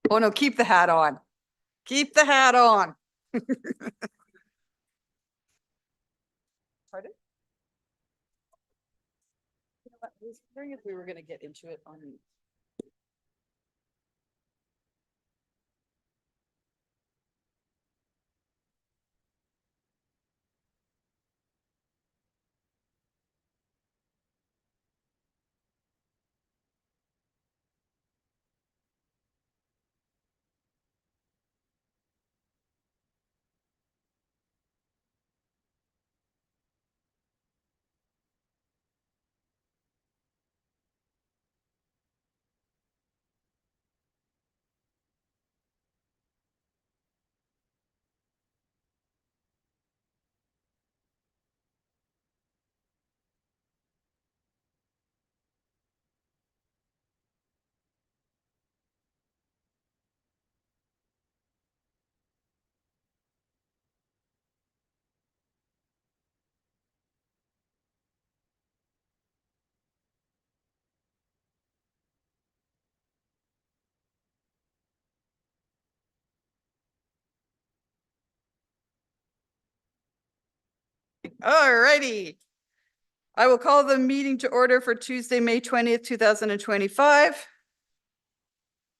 Oh no, keep the hat on. Keep the hat on. Pardon? You know what, I was wondering if we were going to get into it on. All righty. I will call the meeting to order for Tuesday, May 20th, 2025.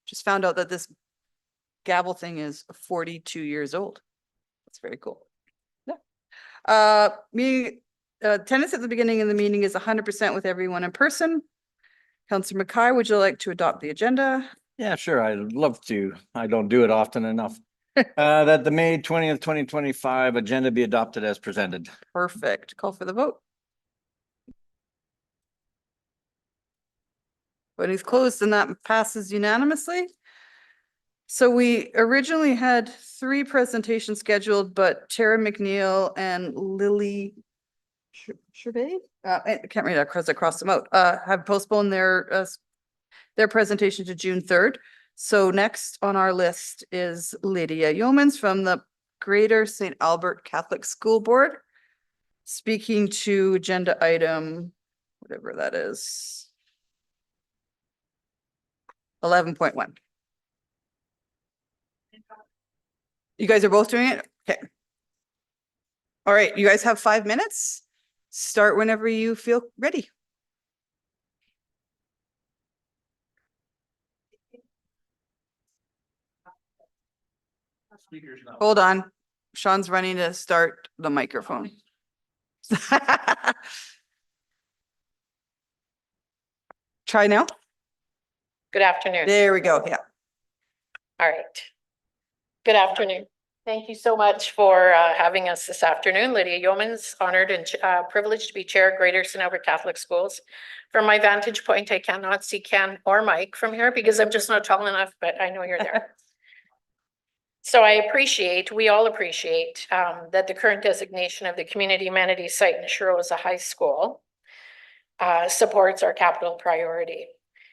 Just found out that this gavel thing is 42 years old. That's very cool. Yeah. Meeting attendance at the beginning of the meeting is 100% with everyone in person. Councillor Mackay, would you like to adopt the agenda? Yeah, sure. I'd love to. I don't do it often enough. That the May 20th, 2025 agenda be adopted as presented. Perfect. Call for the vote. Voting is closed and that passes unanimously. So we originally had 3 presentations scheduled, but Tara McNeil and Lily Gervais, I can't read that because I crossed them out, have postponed their presentation to June 3rd. So next on our list is Lydia Yeomans from the Greater St. Albert Catholic School Board, speaking to agenda item, whatever that is, 11.1. You guys are both doing it? Okay. All right, you guys have 5 minutes. Start whenever you feel ready. Hold on. Sean's running to start the microphone. Try now. Good afternoon. There we go. Yeah. All right. Good afternoon. Thank you so much for having us this afternoon. Lydia Yeomans, honored and privileged to be chair of Greater St. Albert Catholic Schools. From my vantage point, I cannot see Ken or Mike from here because I'm just not tall enough, but I know you're there. So we all appreciate that the current designation of the community amenities site in Truro as a high school supports our capital priority.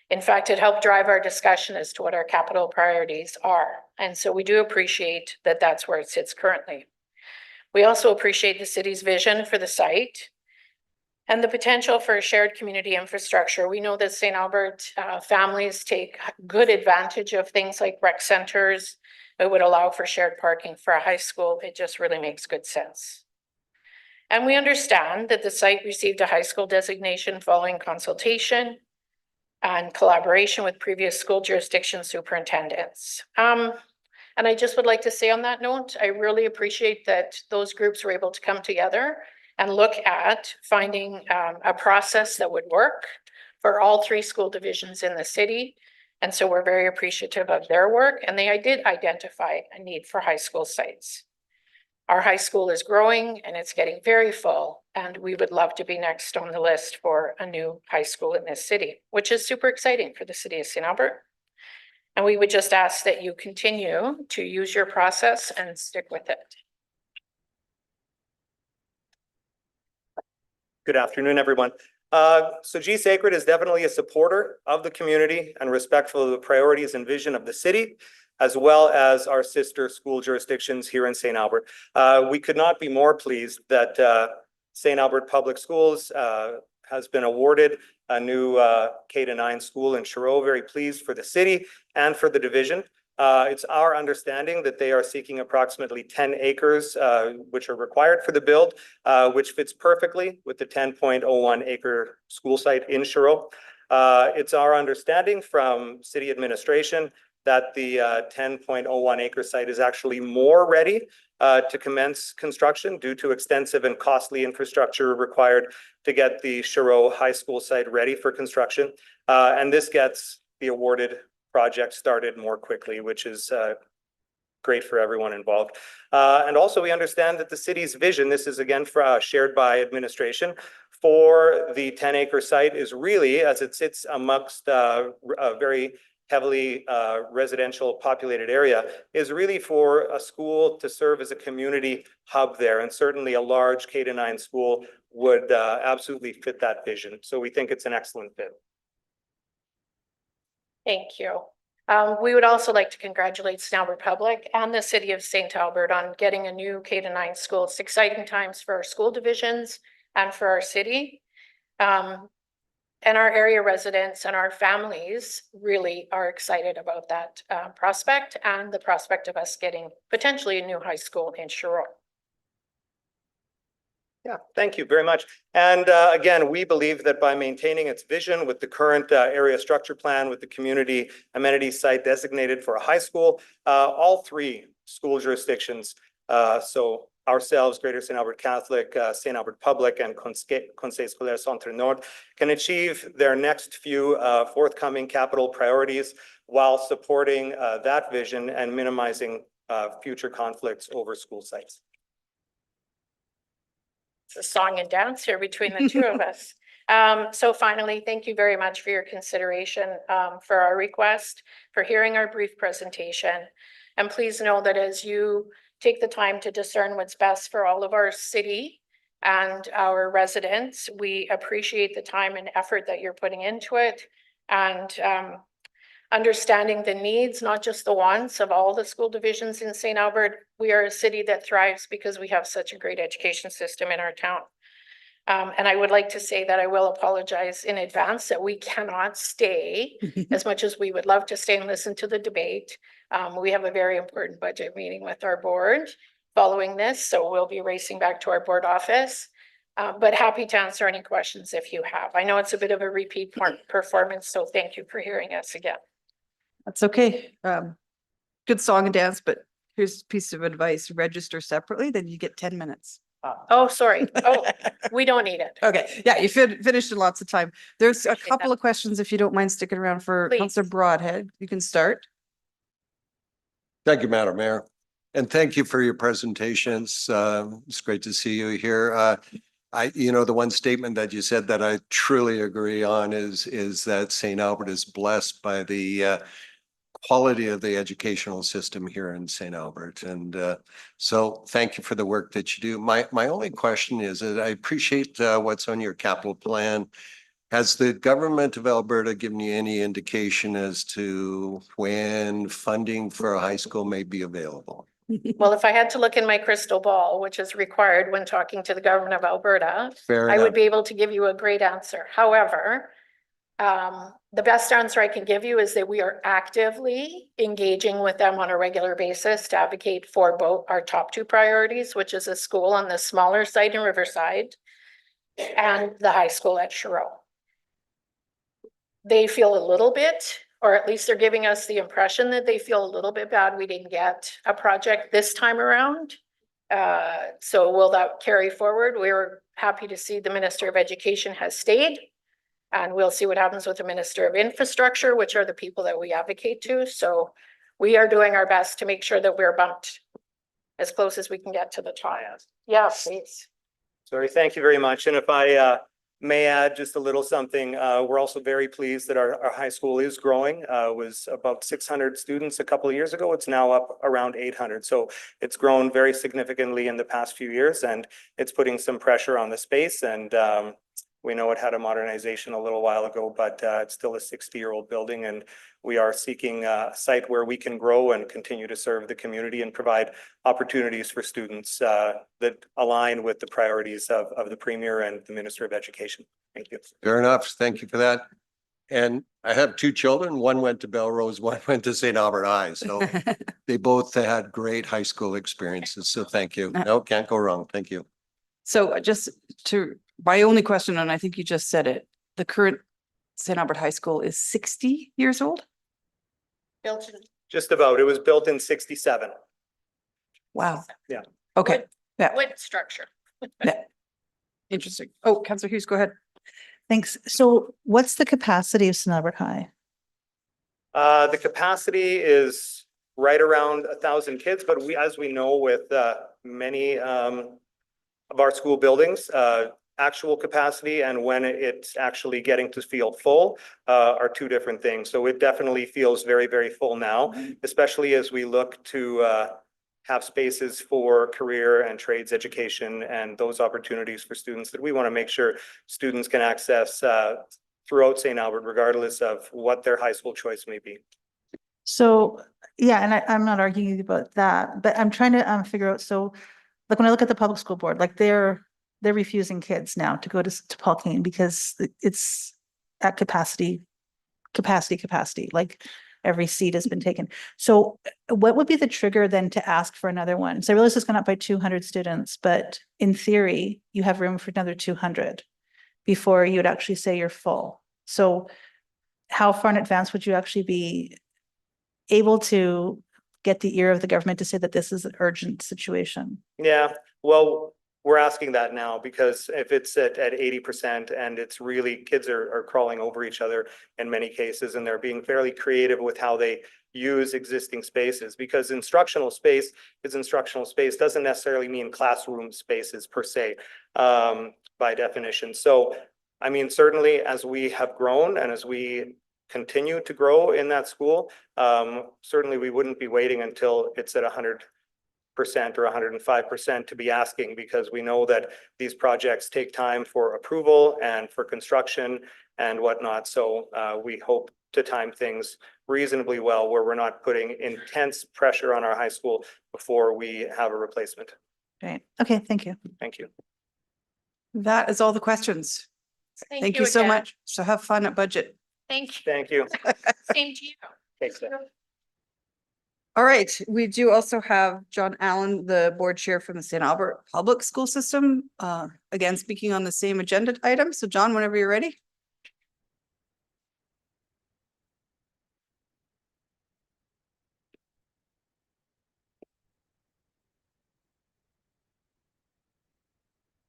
In fact, it helped drive our discussion as to what our capital priorities are. And so we do appreciate that that's where it sits currently. We also appreciate the city's vision for the site and the potential for a shared community infrastructure. We know that St. Albert families take good advantage of things like rec centers. It would allow for shared parking for a high school. It just really makes good sense. And we understand that the site received a high school designation following consultation and collaboration with previous school jurisdiction superintendents. And I just would like to say on that note, I really appreciate that those groups were able to come together and look at finding a process that would work for all 3 school divisions in the city. And so we're very appreciative of their work, and they did identify a need for high school sites. Our high school is growing and it's getting very full, and we would love to be next on the list for a new high school in this city, which is super exciting for the city of St. Albert. And we would just ask that you continue to use your process and stick with it. Good afternoon, everyone. So G Sacred is definitely a supporter of the community and respectful of the priorities and vision of the city, as well as our sister school jurisdictions here in St. Albert. We could not be more pleased that St. Albert Public Schools has been awarded a new K-9 school in Truro. Very pleased for the city and for the division. It's our understanding that they are seeking approximately 10 acres, which are required for the build, which fits perfectly with the 10.01 acre school site in Sherrill. It's our understanding from city administration that the 10.01 acre site is actually more ready to commence construction due to extensive and costly infrastructure required to get the Sherrill High School site ready for construction. And this gets the awarded project started more quickly, which is great for everyone involved. And also we understand that the city's vision, this is again shared by administration, for the 10-acre site is really, as it sits amongst a very heavily residential populated area, is really for a school to serve as a community hub there. And certainly a large K-9 school would absolutely fit that vision. So we think it's an excellent fit. Thank you. We would also like to congratulate St. Albert Public and the city of St. Albert on getting a new K-9 school. It's exciting times for our school divisions and for our city. And our area residents and our families really are excited about that prospect and the prospect of us getting potentially a new high school in Sherrill. Yeah, thank you very much. And again, we believe that by maintaining its vision with the current area structure plan with the community amenity site designated for a high school, all three school jurisdictions, so ourselves, Greater St. Albert Catholic, St. Albert Public, and Conseil Scolaire Centre Nord can achieve their next few forthcoming capital priorities while supporting that vision and minimizing future conflicts over school sites. It's a song and dance here between the two of us. So finally, thank you very much for your consideration for our request, for hearing our brief presentation. And please know that as you take the time to discern what's best for all of our city and our residents, we appreciate the time and effort that you're putting into it, and understanding the needs, not just the wants of all the school divisions in St. Albert. We are a city that thrives because we have such a great education system in our town. And I would like to say that I will apologize in advance that we cannot stay as much as we would love to stay and listen to the debate. We have a very important budget meeting with our board following this, so we'll be racing back to our board office. But happy to answer any questions if you have. I know it's a bit of a repeat performance, so thank you for hearing us again. That's okay. Good song and dance, but here's a piece of advice. Register separately, then you get 10 minutes. Oh, sorry. Oh, we don't need it. Okay, yeah, you finished in lots of time. There's a Appreciate couple that. of questions if you don't mind sticking around for Please. Councillor Broadhead. You can start. Thank you, Madam Mayor. And thank you for your presentations. It's great to see you here. The one statement that you said that I truly agree on is that St. Albert is blessed by the quality of the educational system here in St. Albert. And so thank you for the work that you do. My only question is that I appreciate what's on your capital plan. Has the government of Alberta given you any indication as to when funding for a high school may be available? Well, if I had to look in my crystal ball, which is required when talking to the government of Alberta, Fair I enough. would be able to give you a great answer. However, the best answer I can give you is that we are actively engaging with them on a regular basis to advocate for both our top two priorities, which is a school on the smaller site in Riverside and the high school at Sherrill. They feel a little bit, or at least they're giving us the impression that they feel a little bit bad we didn't get a project this time around. So will that carry forward? We were happy to see the Minister of Education has stayed. And we'll see what happens with the Minister of Infrastructure, which are the people that we advocate to. So we are doing our best to make sure that we're bumped as close as we can get to the top. Yeah, please. Sorry, thank you very much. And if I may add just a little something, we're also very pleased that our high school is growing. It was about 600 students a couple of years ago. It's now up around 800. So it's grown very significantly in the past few years, and it's putting some pressure on the space. And we know it had a modernization a little while ago, but it's still a 60-year-old building, and we are seeking a site where we can grow and continue to serve the community and provide opportunities for students that align with the priorities of the Premier and the Minister of Education. Thank you. Fair enough. Thank you for that. And I have two children. One went to Belrose, one went to St. Albert High. So they both had great high school experiences. So thank you. No, can't go wrong. Thank you. So just to, my only question, and I think you just said it, the current St. Albert High School is 60 years old? Belgian. Just about. It was built in 67. Wow. Yeah. Okay, yeah, Wood structure. yeah. Interesting. Oh, Councillor Hughes, go ahead. Thanks. So what's the capacity of St. Albert High? The capacity is right around 1,000 kids, but as we know with many of our school buildings, actual capacity and when it's actually getting to feel full are two different things. So it definitely feels very, very full now, especially as we look to have spaces for career and trades education and those opportunities for students that we want to make sure students can access throughout St. Albert, regardless of what their high school choice may be. So, yeah, and I'm not arguing about that, but I'm trying to figure out, so like when I look at the public school board, like they're refusing kids now to go to Paul Kane because it's at capacity, like every seat has been taken. So what would be the trigger then to ask for another one? So I realize it's gone up by 200 students, but in theory, you have room for another 200 before you would actually say you're full. So how far in advance would you actually be able to get the ear of the government to say that this is an urgent situation? Yeah, well, we're asking that now because if it's at 80% and it's really, kids are crawling over each other in many cases, and they're being fairly creative with how they use existing spaces, because instructional space is instructional space, doesn't necessarily mean classroom spaces per se, by definition. So, I mean, certainly as we have grown and as we continue to grow in that school, certainly we wouldn't be waiting until it's at 100% or 105% to be asking, because we know that these projects take time for approval and for construction and whatnot. So we hope to time things reasonably well where we're not putting intense pressure on our high school before we have a replacement. Right. Okay, thank you. Thank you. That is all the questions. Thank you so again. much. So have fun at budget. Thank you. Thank you. Same to you. Thanks, Steph. All right, we do also have John Allen, the board chair from the St. Albert Public School System, again, speaking on the same agenda item. So John, whenever you're ready.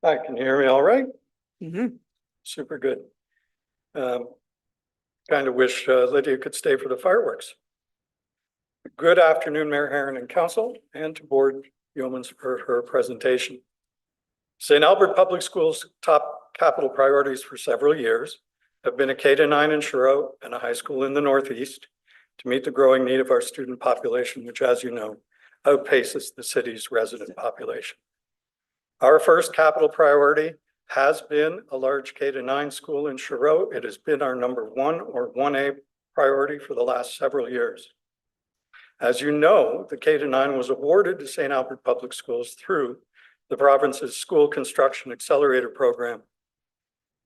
Hi, can you hear me all right? Mhm. Super good. Kind of wish Lydia could stay for the fireworks. Good afternoon, Mayor Herron and Council, and to Board Yeomans for her presentation. St. Albert Public Schools' top capital priorities for several years have been a K-9 in Sherrow and a high school in the Northeast to meet the growing need of our student population, which, as you know, outpaces the city's resident population. Our first capital priority has been a large K-9 school in Sherrow. It has been our number 1 or 1A priority for the last several years. As you know, the K-9 was awarded to St. Albert Public Schools through the province's School Construction Accelerator Program,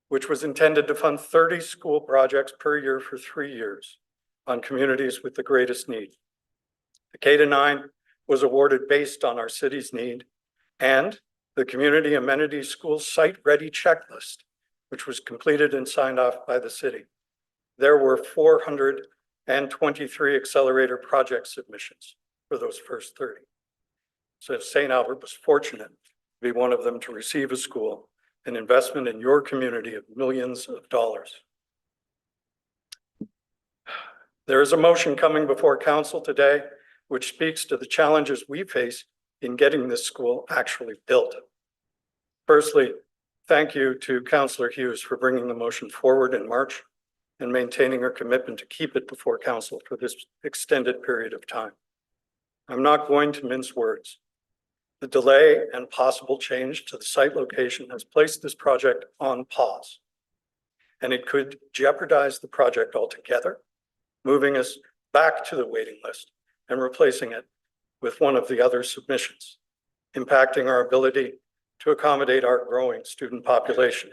which was intended to fund 30 school projects per year for 3 years on communities with the greatest need. The K-9 was awarded based on our city's need and the Community Amenities School Site Ready Checklist, which was completed and signed off by the city. There were 423 accelerator project submissions for those first 30. So St. Albert was fortunate to be one of them to receive a school, an investment in your community of millions of dollars. There is a motion coming before council today, which speaks to the challenges we face in getting this school actually built. Firstly, thank you to Councillor Hughes for bringing the motion forward in March and maintaining her commitment to keep it before council for this extended period of time. I'm not going to mince words. The delay and possible change to the site location has placed this project on pause, and it could jeopardize the project altogether, moving us back to the waiting list and replacing it with one of the other submissions, impacting our ability to accommodate our growing student population.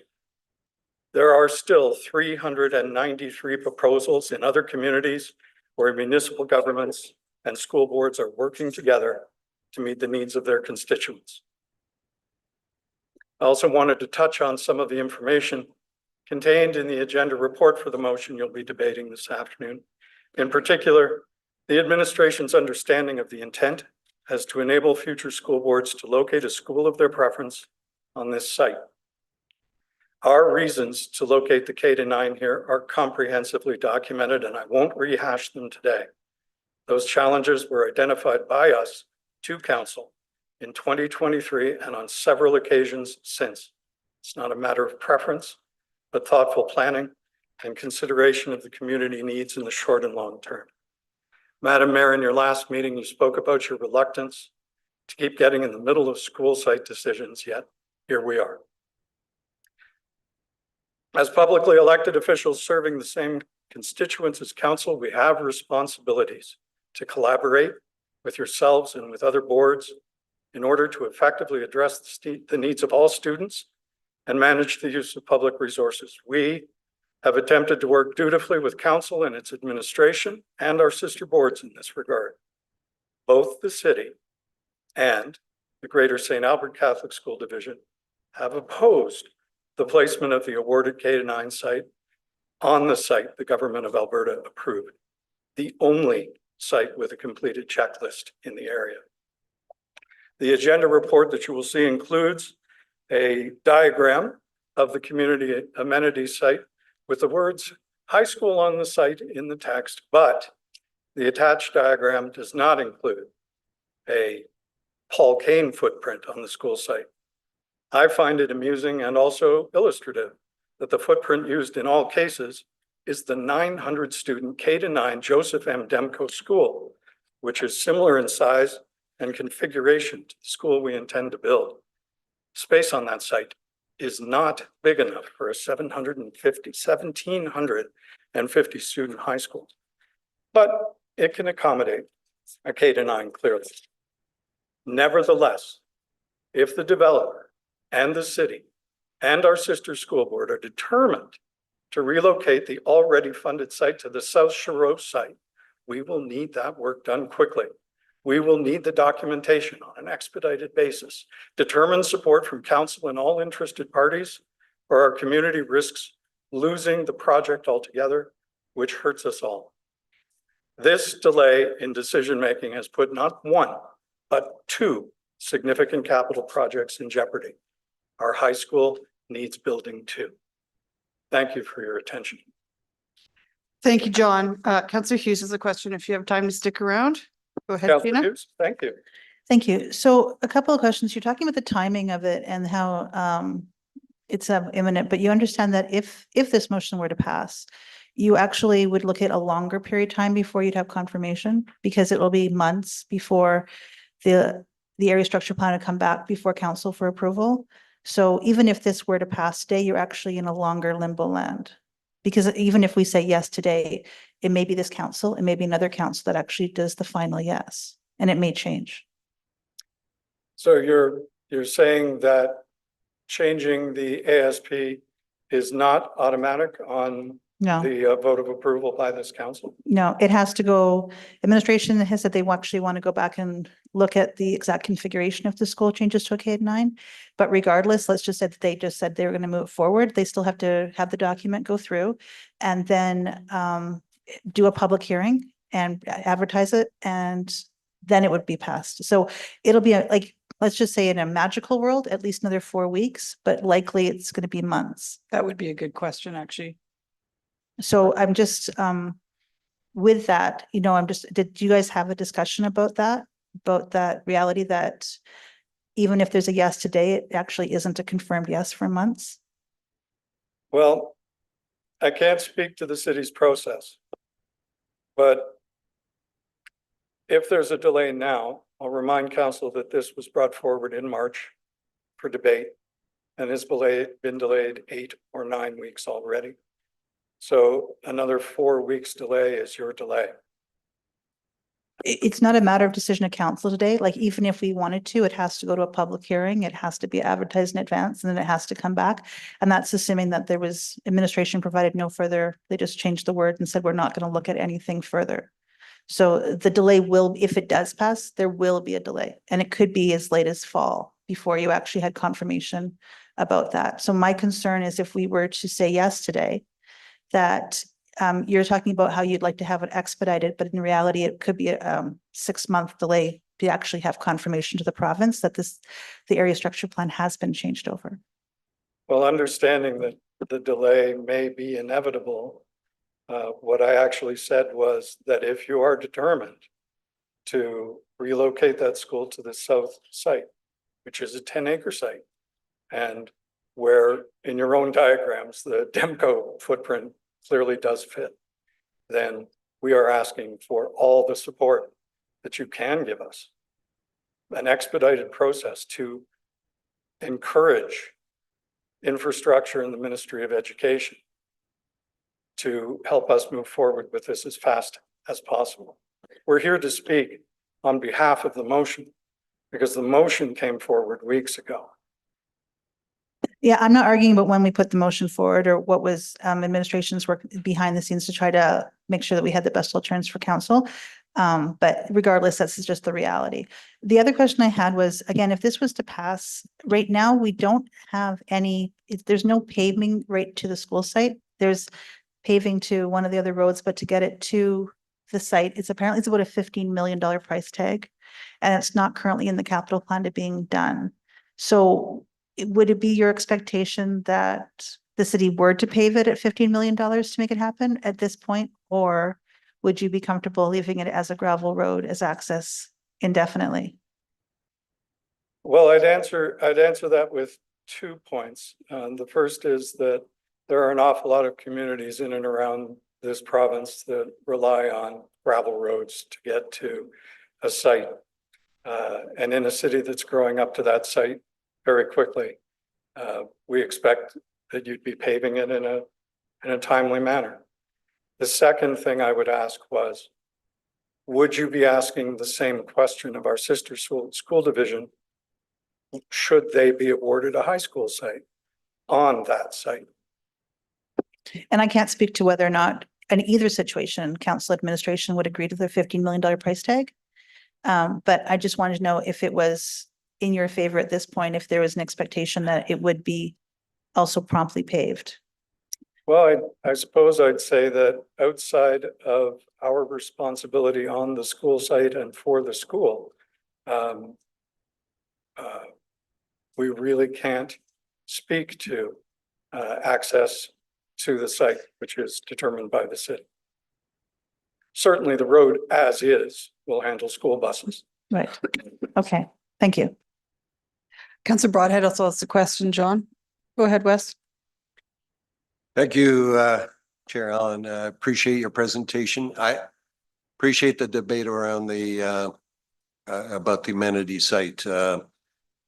There are still 393 proposals in other communities where municipal governments and school boards are working together to meet the needs of their constituents. I also wanted to touch on some of the information contained in the agenda report for the motion you'll be debating this afternoon. In particular, the administration's understanding of the intent as to enable future school boards to locate a school of their preference on this site. Our reasons to locate the K-9 here are comprehensively documented, and I won't rehash them today. Those challenges were identified by us to council in 2023 and on several occasions since. It's not a matter of preference, but thoughtful planning and consideration of the community needs in the short and long term. Madam Mayor, in your last meeting, you spoke about your reluctance to keep getting in the middle of school site decisions, yet here we are. As publicly elected officials serving the same constituents as council, we have responsibilities to collaborate with yourselves and with other boards in order to effectively address the needs of all students and manage the use of public resources. We have attempted to work dutifully with council and its administration and our sister boards in this regard. Both the city and the Greater St. Albert Catholic School Division have opposed the placement of the awarded K-9 site on the site the Government of Alberta approved, the only site with a completed checklist in the area. The agenda report that you will see includes a diagram of the community amenities site with the words high school on the site in the text, but the attached diagram does not include a Paul Kane footprint on the school site. I find it amusing and also illustrative that the footprint used in all cases is the 900 student K-9 Joseph M. Demko School, which is similar in size and configuration to the school we intend to build. Space on that site is not big enough for a 1,750 student high school, but it can accommodate a K-9 clearly. Nevertheless, if the developer and the city and our sister school board are determined to relocate the already funded site to the South Shore site, we will need that work done quickly. We will need the documentation on an expedited basis, determine support from council and all interested parties, or our community risks losing the project altogether, which hurts us all. This delay in decision-making has put not one, but two significant capital projects in jeopardy. Our high school needs building too. Thank you for your attention. Thank you, John. Councillor Hughes has a question. If you have time to stick around, go ahead, Councillor Tina. Hughes, thank you. Thank you. So a couple of questions. You're talking about the timing of it and how it's imminent, but you understand that if this motion were to pass, you actually would look at a longer period of time before you'd have confirmation, because it will be months before the area structure plan would come back before council for approval. So even if this were to pass today, you're actually in a longer limbo land. Because even if we say yes today, it may be this council, it may be another council that actually does the final yes, and it may change. So you're saying that changing the ASP is not automatic on No, the vote of approval by this council? no, it has to go, administration has said they actually want to go back and look at the exact configuration if the school changes to a K-9. But regardless, let's just say that they just said they were going to move forward. They still have to have the document go through and then do a public hearing and advertise it, and then it would be passed. So it'll be like, let's just say in a magical world, at least another 4 weeks, but likely it's going to be months. That would be a good question, actually. So I'm just, with that, did you guys have a discussion about that reality that even if there's a yes today, it actually isn't a confirmed yes for months? Well, I can't speak to the city's process, but if there's a delay now, I'll remind council that this was brought forward in March for debate and has been delayed 8 or 9 weeks already. So another 4 weeks delay is your delay. it's not a matter of decision of council today. Like even if we wanted to, it has to go to a public hearing. It has to be advertised in advance and then it has to come back. And that's assuming that there was administration provided no further. They just changed the word and said, we're not going to look at anything further. So the delay will, if it does pass, there will be a delay and it could be as late as fall before you actually had confirmation about that. So my concern is if we were to say yes today, that you're talking about how you'd like to have it expedited, but in reality, it could be a 6-month delay to actually have confirmation to the province that the area structure plan has been changed over. Well, understanding that the delay may be inevitable, what I actually said was that if you are determined to relocate that school to the south site, which is a 10-acre site, and where in your own diagrams, the Demco footprint clearly does fit, then we are asking for all the support that you can give us. An expedited process to encourage infrastructure in the Ministry of Education to help us move forward with this as fast as possible. We're here to speak on behalf of the motion because the motion came forward weeks ago. Yeah, I'm not arguing about when we put the motion forward or what was administration's work behind the scenes to try to make sure that we had the best alternatives for council. But regardless, that's just the reality. The other question I had was, again, if this was to pass, right now, we don't have any, there's no paving right to the school site. There's paving to one of the other roads, but to get it to the site, it's apparently it's about a $15 million price tag. And it's not currently in the capital plan to being done. So would it be your expectation that the city were to pave it at $15 million to make it happen at this point? Or would you be comfortable leaving it as a gravel road as access indefinitely? Well, I'd answer that with 2 points. The first is that there are an awful lot of communities in and around this province that rely on gravel roads to get to a site. And in a city that's growing up to that site very quickly, we expect that you'd be paving it in a timely manner. The second thing I would ask was, would you be asking the same question of our sister school division? Should they be awarded a high school site on that site? And I can't speak to whether or not in either situation, council administration would agree to the $15 million price tag. But I just wanted to know if it was in your favor at this point, if there was an expectation that it would be also promptly paved. Well, I suppose I'd say that outside of our responsibility on the school site and for the school, we really can't speak to access to the site, which is determined by the city. Certainly the road as is will handle school buses. Right. Okay. Thank you. Councillor Broadhead also has a question, John. Go ahead, Wes. Thank you, Chair Allen. Appreciate your presentation. I appreciate the debate around the about the amenity site.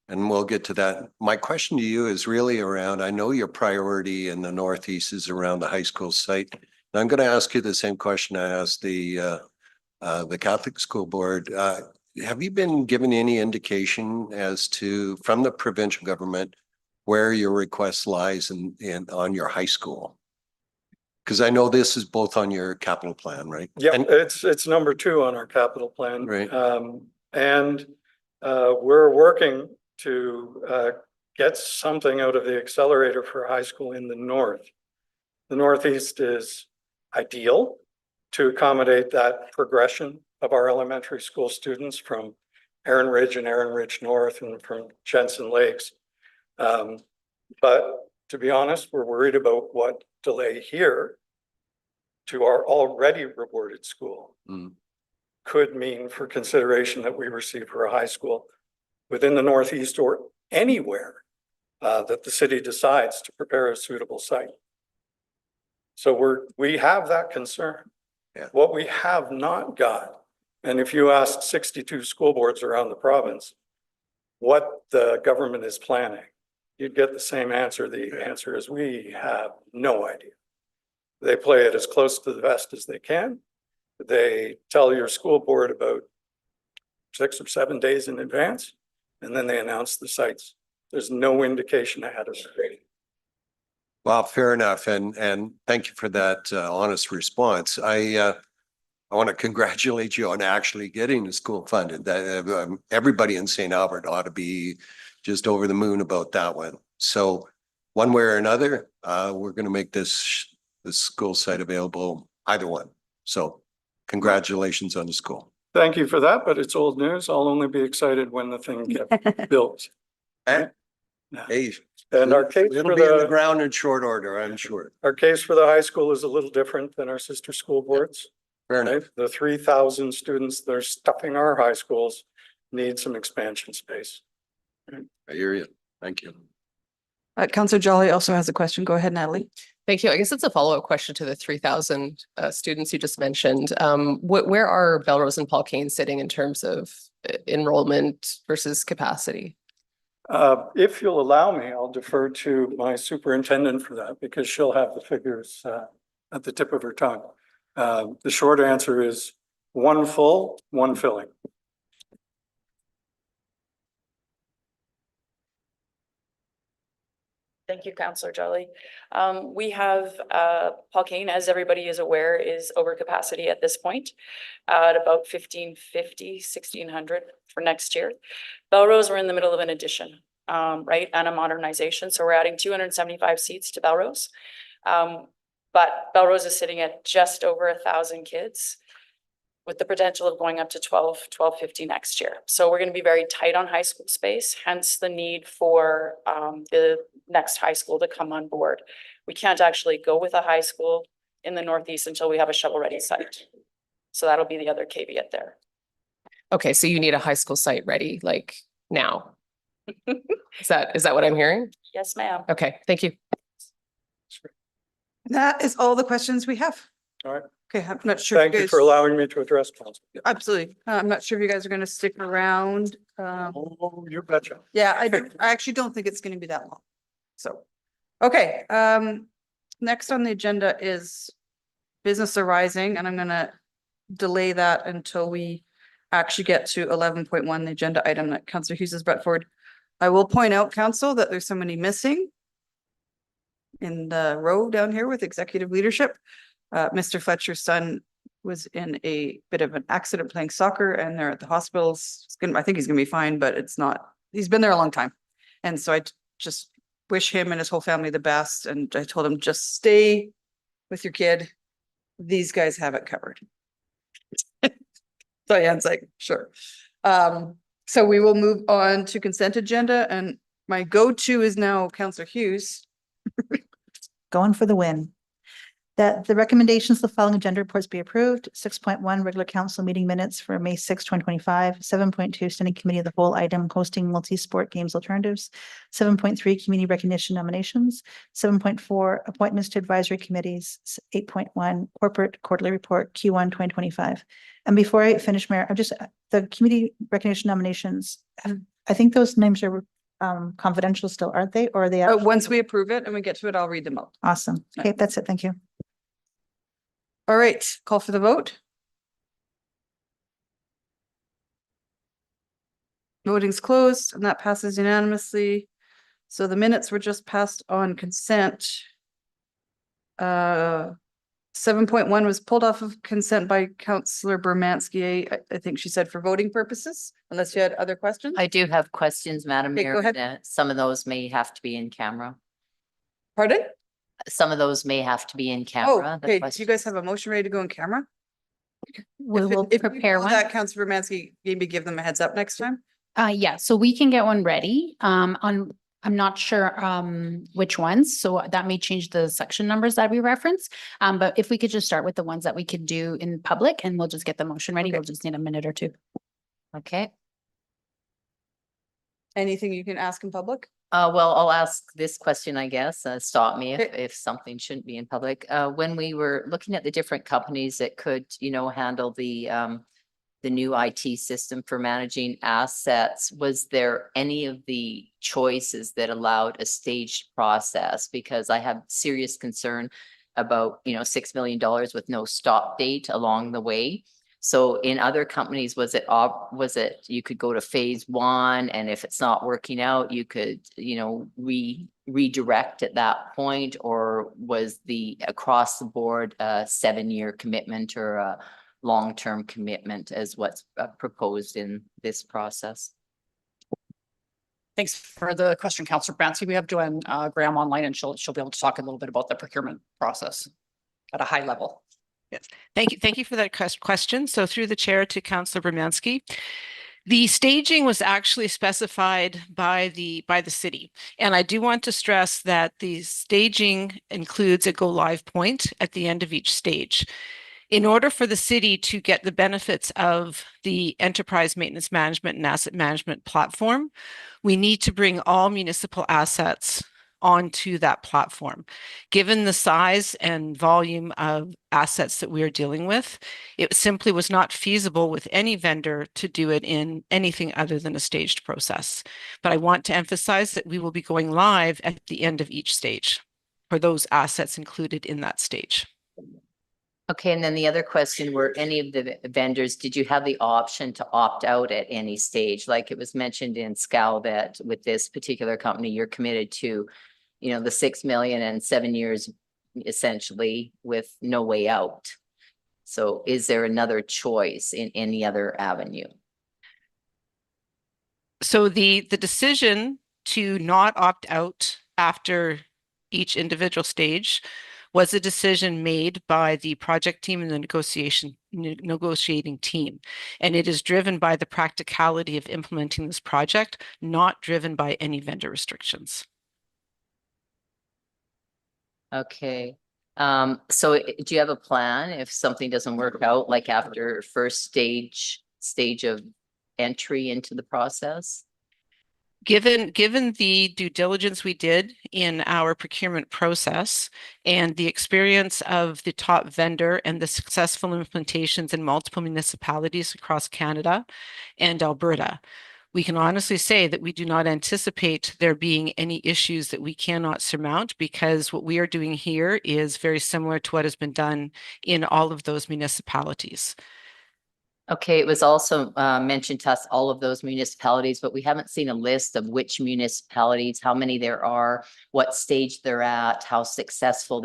And we'll get to that. My question to you is really around, I know your priority in the Northeast is around the high school site. And I'm going to ask you the same question I asked the Catholic School Board. Have you been given any indication as to, from the provincial government, where your request lies on your high school? Because I know this is both on your capital plan, right? Yeah, And- it's number 2 on our capital plan. Right. And we're working to get something out of the accelerator for high school in the north. The Northeast is ideal to accommodate that progression of our elementary school students from Erin Ridge and Erin Ridge North and from Jensen Lakes. But to be honest, we're worried about what delay here to our already rewarded school could mean for consideration that we receive for a high school within the Northeast or anywhere that the city decides to prepare a suitable site. So we have that concern. Yeah. What we have not got, and if you ask 62 school boards around the province what the government is planning, you'd get the same answer. The answer is we have no idea. They play it as close to the vest as they can. They tell your school board about 6 or 7 days in advance, and then they announce the sites. There's no indication ahead of the. Well, fair enough. And thank you for that honest response. I want to congratulate you on actually getting the school funded. That everybody in St. Albert ought to be just over the moon about that one. So one way or another, we're going to make this school site available, either one. So congratulations on the school. Thank you for that, but it's old news. I'll only be excited when the thing gets built. Eh? Yeah. Hey, And our case it'll for be in the the, ground in short order, I'm sure. our case for the high school is a little different than our sister school boards. Fair enough. Right? The 3,000 students that are stuffing our high schools need some expansion space. I hear you. Thank you. Counselor Jolly also has a question. Go ahead, Natalie. Thank you. I guess it's a follow-up question to the 3,000 students you just mentioned. Where are Belrose and Paul Kane sitting in terms of enrollment versus capacity? If you'll allow me, I'll defer to my superintendent for that because she'll have the figures at the tip of her tongue. The short answer is 1 full, 1 filling. Thank you, Councillor Jolly. We have Paul Kane, as everybody is aware, is over capacity at this point at about 1,550, 1,600 for next year. Belrose, we're in the middle of an addition, right, and a modernization. So we're adding 275 seats to Belrose. But Belrose is sitting at just over 1,000 kids with the potential of going up to 1,250 next year. So we're going to be very tight on high school space, hence the need for the next high school to come on board. We can't actually go with a high school in the Northeast until we have a shovel-ready site. So that'll be the other caveat there. Okay, so you need a high school site ready like now. Is that what I'm hearing? Yes, ma'am. Okay, thank you. That is all the questions we have. All right. Okay, I'm not sure. if Thank you guys- for allowing me to address council. Absolutely. I'm not sure if you guys are going to stick around. Oh, you betcha. Yeah, I actually don't think it's going to be that long. So, okay, next on the agenda is business arising, and I'm gonna delay that until we actually get to 11.1, the agenda item that Councillor Hughes has brought forward. I will point out, council, that there's somebody missing in the row down here with executive leadership. Mr. Fletcher's son was in a bit of an accident playing soccer and they're at the hospitals. I think he's gonna be fine, but it's not, he's been there a long time. And so I just wish him and his whole family the best. And I told him, just stay with your kid. These guys have it covered. Diane's like, sure. So we will move on to consent agenda, and my go-to is now Councillor Hughes. Going for the win. That the recommendations of the following agenda reports be approved. 6.1 regular council meeting minutes for May 6, 2025. 7.2 standing committee of the whole item hosting multi-sport games alternatives. 7.3 community recognition nominations. 7.4 appointments to advisory committees. 8.1 corporate quarterly report Q1 2025. And before I finish, Mayor, I'm just the community recognition nominations. I think those names are confidential still, aren't they? Or are they? Once we approve it and we get to it, I'll read them out. Awesome. Okay, that's it. Thank you. All right, call for the vote. Voting's closed and that passes unanimously. So the minutes were just passed on consent. 7.1 was pulled off of consent by Councillor Bermansky. I think she said for voting purposes, unless you had other questions. I do have questions, Madam Okay, Mayor. go ahead. and, some of those may have to be in camera. Pardon? Some of those may have to be in Oh, camera. the okay. Do you guys questions. have a motion ready to go on camera? We If it- will if you prepare know one. that, Councillor Bermansky, maybe give them a heads up next time. Yeah, so we can get one ready. I'm not sure which ones, so that may change the section numbers that we reference. But if we could just start with the ones that we could do in public and we'll just get the motion ready. Okay. We'll just need a minute or two. Okay, Anything you can ask in public? well, I'll ask this question, I guess, stop me Okay. if something shouldn't be in public. When we were looking at the different companies that could, handle the new IT system for managing assets, was there any of the choices that allowed a staged process? Because I have serious concern about, you know, $6 million with no stop date along the way. So in other companies, was it you could go to phase one, and if it's not working out, you could, you know, redirect at that point? Or was the across the board 7-year commitment or a long-term commitment as what's proposed in this process? Thanks for the question, Councillor Bansky. We have Joanne Graham online, and she'll be able to talk a little bit about the procurement process at a high level. Thank you for that question. So through the chair to Councillor Bermansky, the staging was actually specified by the city. And I do want to stress that the staging includes a go live point at the end of each stage. In order for the city to get the benefits of the enterprise maintenance management and asset management platform, we need to bring all municipal assets onto that platform. Given the size and volume of assets that we are dealing with, it simply was not feasible with any vendor to do it in anything other than a staged process. But I want to emphasize that we will be going live at the end of each stage for those assets included in that stage. Okay, and then the other question, were any of the vendors, did you have the option to opt out at any stage? Like it was mentioned in SCAL that with this particular company, you're committed to, you know, the 6 million and 7 years essentially with no way out. So is there another choice in any other avenue? So the decision to not opt out after each individual stage was a decision made by the project team and the negotiating team. And it is driven by the practicality of implementing this project, not driven by any vendor restrictions. Okay. So do you have a plan if something doesn't work out, like after first stage of entry into the process? Given the due diligence we did in our procurement process and the experience of the top vendor and the successful implementations in multiple municipalities across Canada and Alberta, we can honestly say that we do not anticipate there being any issues that we cannot surmount, because what we are doing here is very similar to what has been done in all of those municipalities. Okay, it was also mentioned to us, all of those municipalities, but we haven't seen a list of which municipalities, how many there are, what stage they're at, how successful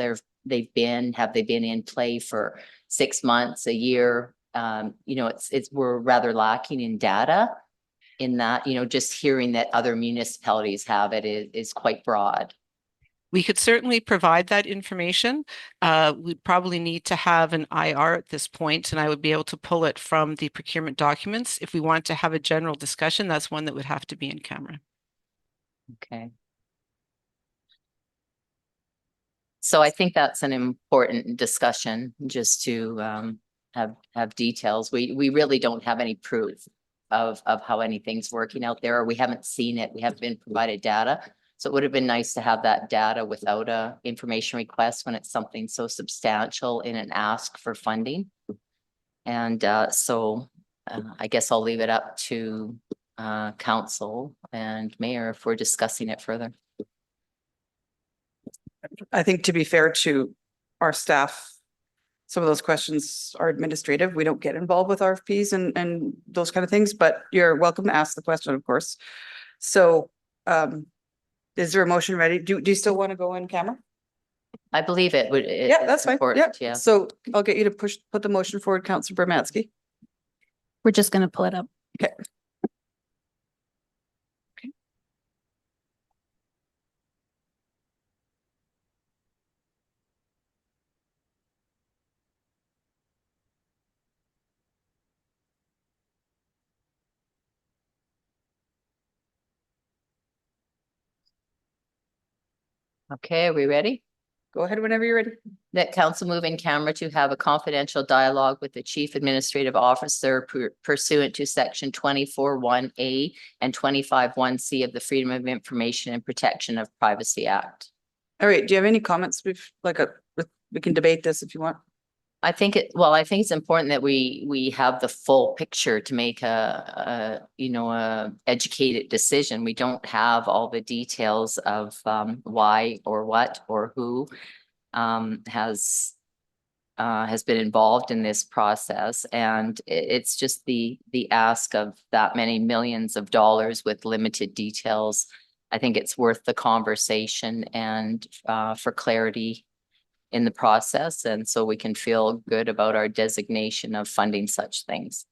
they've been. Have they been in play for 6 months, a year? You know, we're rather lacking in data in that, you know, just hearing that other municipalities have it is quite broad. We could certainly provide that information. We'd probably need to have an IR at this point, and I would be able to pull it from the procurement documents. If we want to have a general discussion, that's one that would have to be in camera. Okay. So I think that's an important discussion, just to have details. We really don't have any proof of how anything's working out there, or we haven't seen it. We haven't been provided data. So it would have been nice to have that data without a information request when it's something so substantial in an ask for funding. And so I guess I'll leave it up to council and mayor if we're discussing it further. I think to be fair to our staff, some of those questions are administrative. We don't get involved with RFPs and those kind of things, but you're welcome to ask the question, of course. So is there a motion ready? Do you still want to go in camera? I believe it would. Yeah, that's fine. Yeah. Yeah. So I'll get you to put the motion forward, Councillor Bermansky. We're just going to pull it up. Okay. Okay, are we ready? Go ahead whenever you're ready. That council move in camera to have a confidential dialogue with the chief administrative officer pursuant to section 24(1)A and 25(1)C of the Freedom of Information and Protection of Privacy Act. All right. Do you have any comments? We can debate this if you want. I think it's important that we have the full picture to make a educated decision. We don't have all the details of why or what or who. has been involved in this process, and it's just the ask of that many millions of dollars with limited details. I think it's worth the conversation and for clarity in the process, and so we can feel good about our designation of funding such things.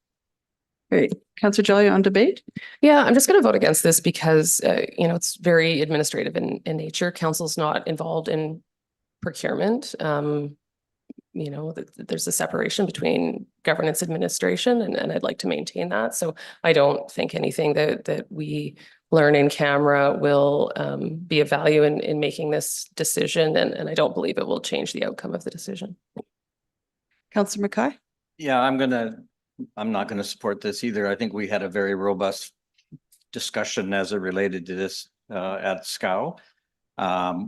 Great. Councillor Jolly on debate? Yeah, I'm just going to vote against this because, it's very administrative in nature. Council's not involved in procurement. There's a separation between governance administration, and I'd like to maintain that. So I don't think anything that we learn in camera will be of value in making this decision, and I don't believe it will change the outcome of the decision. Councillor Mackay? Yeah, I'm not gonna support this either. I think we had a very robust discussion as it related to this at SCOW.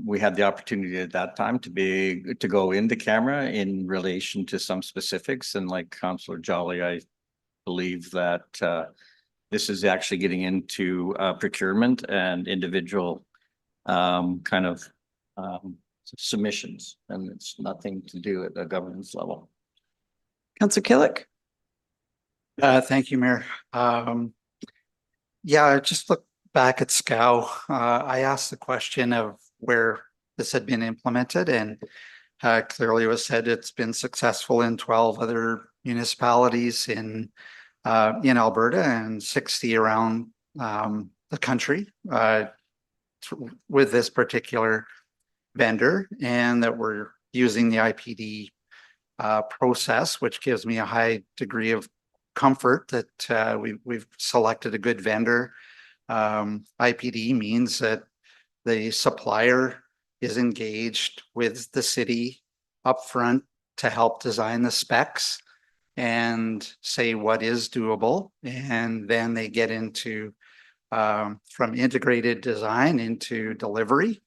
We had the opportunity at that time to go into camera in relation to some specifics, and like Councillor Jolly, I believe that this is actually getting into procurement and individual kind of submissions, and it's nothing to do at the governance level. Councillor Killick? Thank you, Mayor. Yeah, just look back at SCOW. I asked the question of where this had been implemented, and clearly it was said it's been successful in 12 other municipalities in Alberta and 60 around the country with this particular vendor, and that we're using the IPD process, which gives me a high degree of comfort that we've selected a good vendor. IPD means that the supplier is engaged with the city upfront to help design the specs and say what is doable, and then they get into from integrated design into delivery,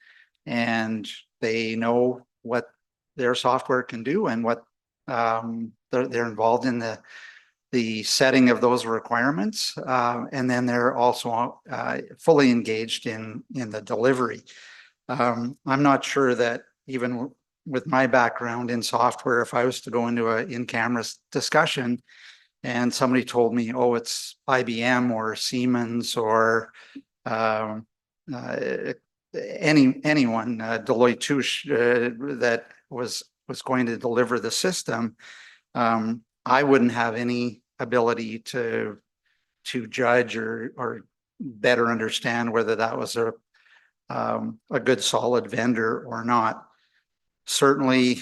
and they know what their software can do and what they're involved in the setting of those requirements, and then they're also fully engaged in the delivery. I'm not sure that even with my background in software, if I was to go into an in-camera discussion and somebody told me, oh, it's IBM or Siemens or anyone, Deloitte Touche, that was going to deliver the system, I wouldn't have any ability to judge or better understand whether that was a good solid vendor or not. Certainly,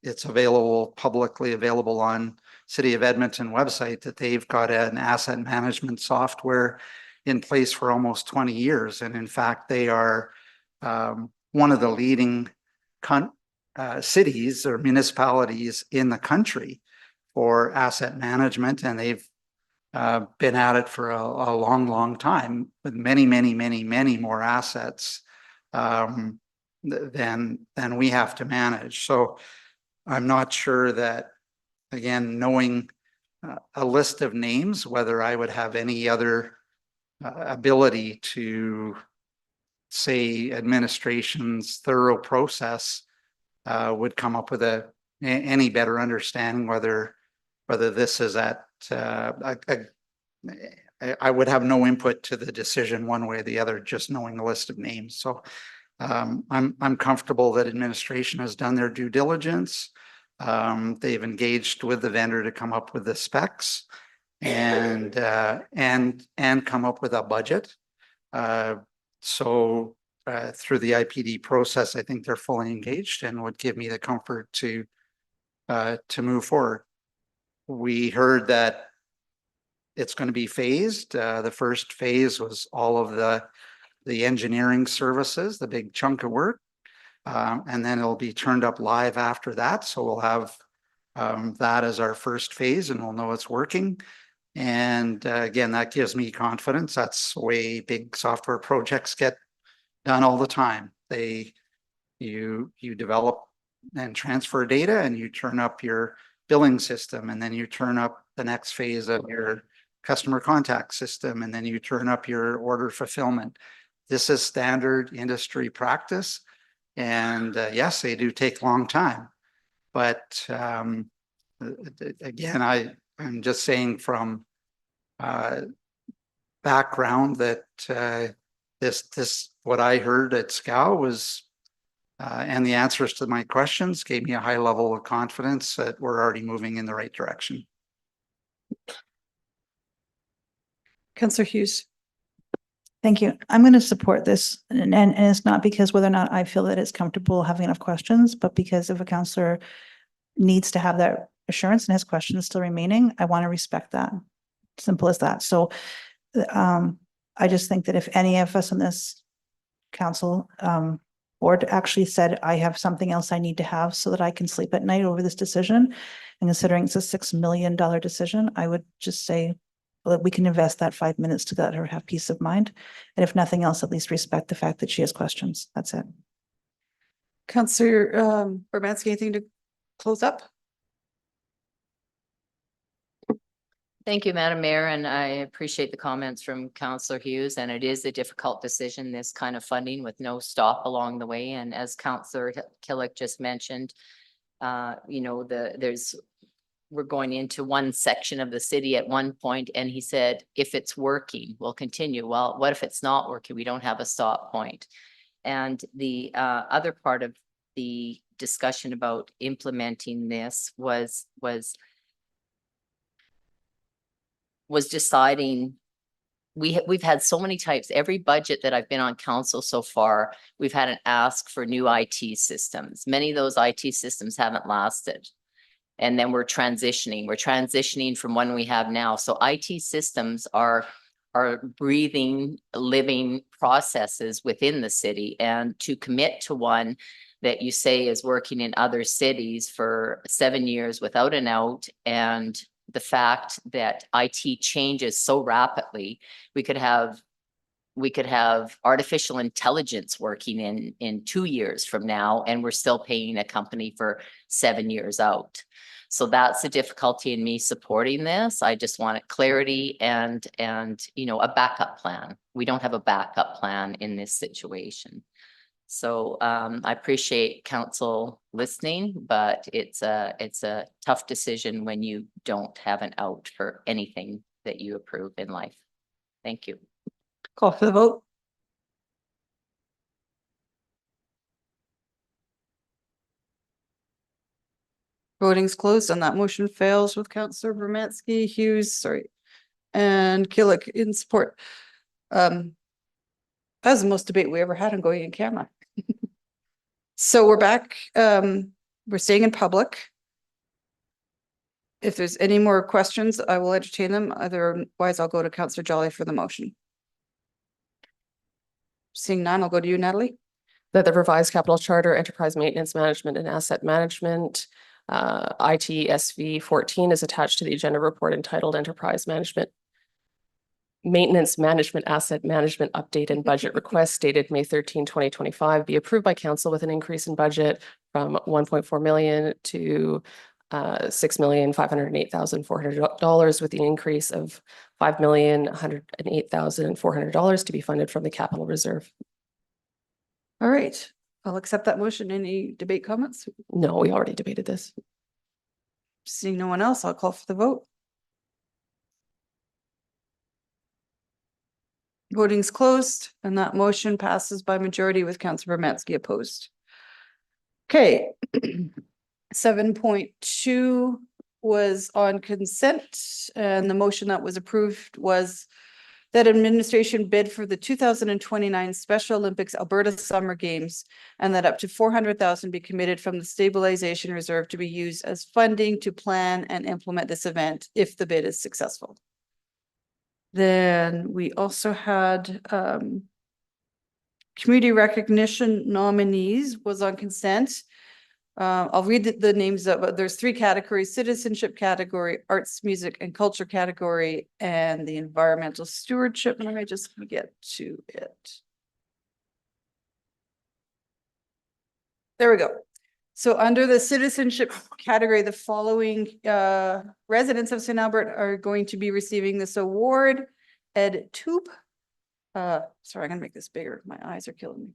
it's publicly available on City of Edmonton website that they've got an asset management software in place for almost 20 years. And in fact, they are one of the leading cities or municipalities in the country for asset management. And they've been at it for a long, long time with many, many, many, many more assets than we have to manage. So I'm not sure that, again, knowing a list of names, whether I would have any other ability to say administration's thorough process would come up with any better understanding whether this is at I would have no input to the decision one way or the other, just knowing the list of names. So I'm comfortable that administration has done their due diligence. They've engaged with the vendor to come up with the specs and come up with a budget. So through the IPD process, I think they're fully engaged and would give me the comfort to move forward. We heard that it's going to be phased. The first phase was all of the engineering services, the big chunk of work. And then it'll be turned up live after that. So we'll have that as our first phase and we'll know it's working. And again, that gives me confidence. That's the way big software projects get done all the time. You develop and transfer data and you turn up your billing system, and then you turn up the next phase of your customer contact system, and then you turn up your order fulfillment. This is standard industry practice. And yes, they do take a long time. But again, I'm just saying from background that what I heard at SCOW was and the answers to my questions gave me a high level of confidence that we're already moving in the right direction. Councillor Hughes. Thank you. I'm going to support this, and it's not because whether or not I feel that it's comfortable having enough questions, but because if a counselor needs to have that assurance and has questions still remaining, I want to respect that. Simple as that. So I just think that if any of us in this council board actually said, I have something else I need to have so that I can sleep at night over this decision, and considering it's a $6 million decision, I would just say, well, we can invest that 5 minutes to let her have peace of mind. And if nothing else, at least respect the fact that she has questions. That's it. Councillor Bermansky, anything to close up? Thank you, Madam Mayor, and I appreciate the comments from Councillor Hughes, and it is a difficult decision, this kind of funding with no stop along the way. And as Councillor Killick just mentioned, you know, we're going into one section of the city at one point, and he said, if it's working, we'll continue. Well, what if it's not working? We don't have a stop point. And the other part of the discussion about implementing this was deciding, we've had so many types, every budget that I've been on council so far, we've had an ask for new IT systems. Many of those IT systems haven't lasted. And then we're transitioning from one we have now. So IT systems are breathing, living processes within the city, and to commit to one that you say is working in other cities for 7 years without an out, and the fact that IT changes so rapidly, we could have artificial intelligence working in 2 years from now, and we're still paying a company for 7 years out. So that's the difficulty in me supporting this. I just want clarity and you know, a backup plan. We don't have a backup plan in this situation. So I appreciate council listening, but it's a tough decision when you don't have an out for anything that you approve in life. Thank you. Call for the vote. Voting's closed and that motion fails with Councillor Bermansky, Hughes, and Killick in support. That was the most debate we ever had on going in camera. So we're back. We're staying in public. If there's any more questions, I will entertain them. Otherwise, I'll go to Councillor Jolly for the motion. Seeing none, I'll go to you, Natalie. That the revised capital charter, enterprise maintenance management and asset management, ITSV 14 is attached to the agenda report entitled Enterprise Management Maintenance Management Asset Management Update and Budget Request dated May 13, 2025 be approved by council with an increase in budget from 1.4 million to $6,508,400 with the increase of $5,108,400 to be funded from the capital reserve. All right, I'll accept that motion. Any debate comments? No, we already debated this. Seeing no one else, I'll call for the vote. Voting's closed and that motion passes by majority with Councillor Bermansky opposed. Okay. 7.2 was on consent, and the motion that was approved was that administration bid for the 2029 Special Olympics Alberta Summer Games, and that up to 400,000 be committed from the stabilization reserve to be used as funding to plan and implement this event if the bid is successful. Then we also had community recognition nominees was on consent. I'll read the names of, there's 3 categories: citizenship category, arts, music, and culture category, and the environmental stewardship. Let me just get to it. There we go. So under the citizenship category, the following residents of St. Albert are going to be receiving this award. Ed Toop. Sorry, I'm gonna make this bigger. My eyes are killing me.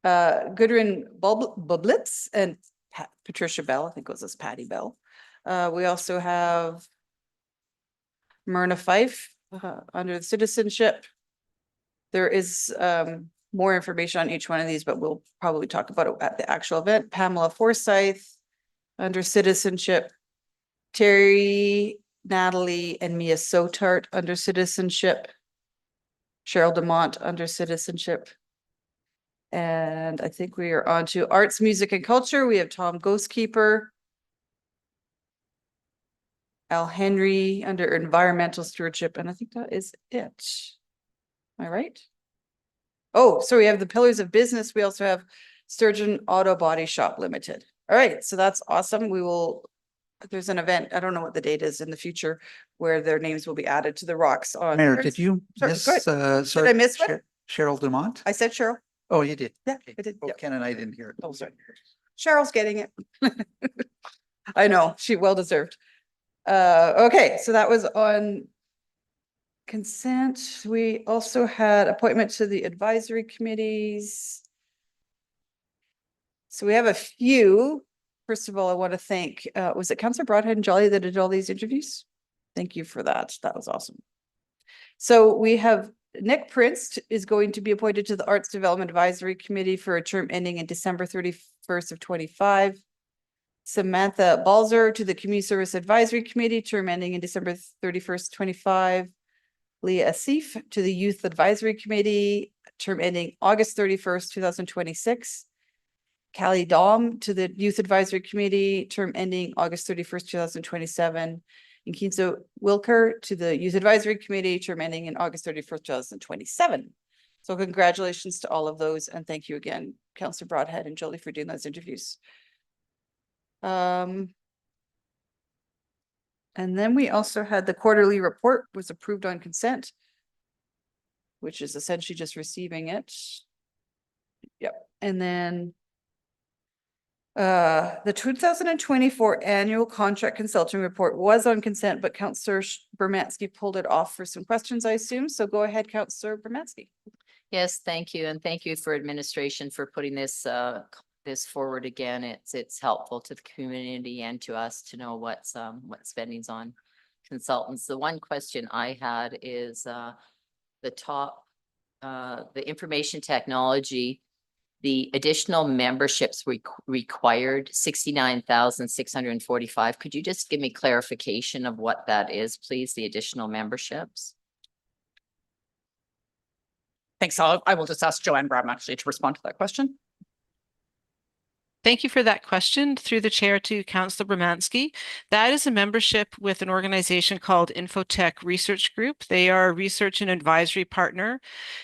Gudrun Bublitz and Patricia Bell, I think it was this Patty Bell. We also have Myrna Fife, under the citizenship. There is, more information on each one of these, but we'll probably talk about it at the actual event. Pamela Forsyth, under citizenship. Terry, Natalie, and Mia Sotart, under citizenship. Cheryl Demont, under citizenship. And I think we are on to arts, music, and culture. We have Tom Ghostkeeper. Al Henry, under environmental stewardship, and I think that is it. Am I right? Oh, so we have the pillars of business. We also have Sturgeon Auto Body Shop Limited. All right, so that's awesome. We will, there's an event, I don't know what the date is in the future, where their names will be added to the rocks on. Mayor, did you Sorry, miss, go ahead. sorry, I miss one? Cheryl Dumont? I said Cheryl. Oh, you did? Yeah, Okay. I did. Oh, Yeah. Ken and I didn't hear it. Oh, sorry. Cheryl's getting it. I know, she well deserved. Okay, so that was on consent. We also had appointment to the advisory committees. So we have a few. First of all, I want to thank, was it Councillor Broadhead and Jolly that did all these interviews? Thank you for that. That was awesome. So we have Nick Prince is going to be appointed to the Arts Development Advisory Committee for a term ending in December 31st of 25. Samantha Balzer to the Community Service Advisory Committee, term ending in December 31st, 25. Leah Asif to the Youth Advisory Committee, term ending August 31st, 2026. Callie Dom to the Youth Advisory Committee, term ending August 31st, 2027. And Kinzo Wilker to the Youth Advisory Committee, term ending in August 31st, 2027. So congratulations to all of those, and thank you again, Councillor Broadhead and Jolie, for doing those interviews. And then we also had the quarterly report was approved on consent, which is essentially just receiving it. Yep. And then the 2024 annual contract consulting report was on consent, but Councillor Bermansky pulled it off for some questions, I assume. So go ahead, Councillor Bermansky. Yes, thank you. And thank you for administration for putting this this forward again. It's helpful to the community and to us to know what spending's on consultants. The one question I had is the top, the information technology, the additional memberships required 69,645. Could you just give me clarification of what that is, please? The additional memberships? Thanks. I will just ask Joanne Graham actually to respond to that question. Thank you for that question. Through the chair to Councillor Bermansky. That is a membership with an organization called Infotech Research Group. They are a research and advisory partner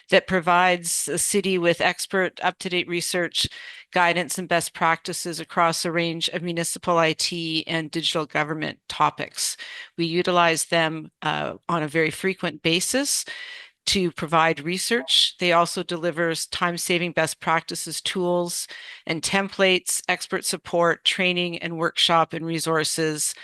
that provides the city with expert, up-to-date research, guidance, and best practices across a range of municipal IT and digital government topics. We utilize them on a very frequent basis to provide research. They also delivers time-saving best practices, tools and templates, expert support, training and workshop and resources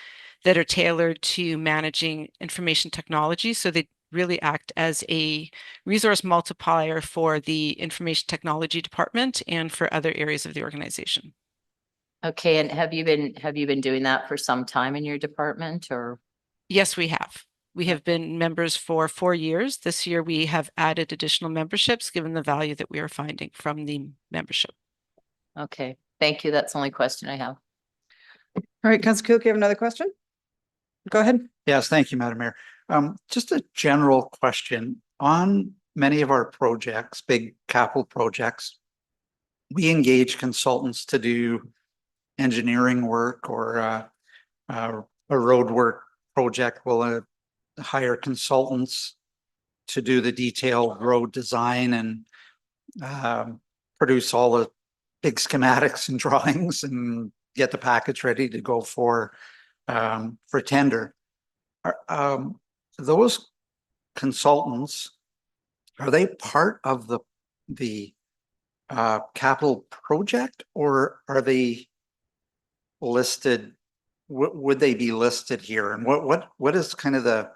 that are tailored to managing information technology. So they really act as a resource multiplier for the information technology department and for other areas of the organization. Okay, and have you been doing that for some time in your department, or? Yes, we have. We have been members for 4 years. This year, we have added additional memberships, given the value that we are finding from the membership. Okay, thank you. That's the only question I have. All right, Councillor Cook, you have another question? Go ahead. Yes, thank you, Madam Mayor. Just a general question. On many of our projects, big capital projects, we engage consultants to do engineering work, or a road work project will hire consultants to do the detailed road design and produce all the big schematics and drawings and get the package ready to go for tender. Those consultants, are they part of the capital project, or are they listed? Would they be listed here? And what is kind of the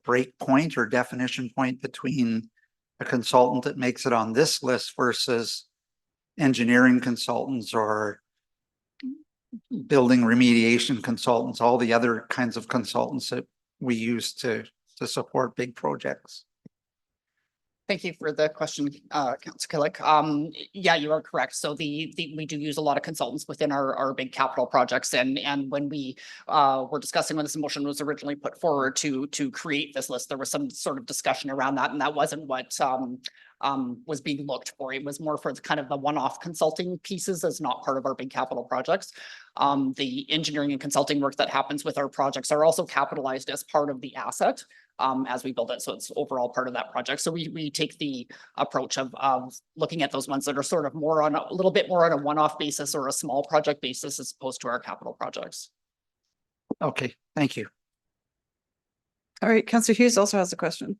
break point or definition point between a consultant that makes it on this list versus engineering consultants or building remediation consultants, all the other kinds of consultants that we use to support big projects. Thank you for the question, Councilor Killick. Yeah, you are correct. So we do use a lot of consultants within our big capital projects. And when we were discussing when this motion was originally put forward to create this list, there was some sort of discussion around that, and that wasn't what was being looked for. It was more for the kind of the one-off consulting pieces as not part of our big capital projects. The engineering and consulting work that happens with our projects are also capitalized as part of the asset as we build it. So it's overall part of that project. So we take the approach of looking at those ones that are sort of more on a little bit more on a one-off basis or a small project basis as opposed to our capital projects. Okay, thank you. All right, Councillor Hughes also has a question.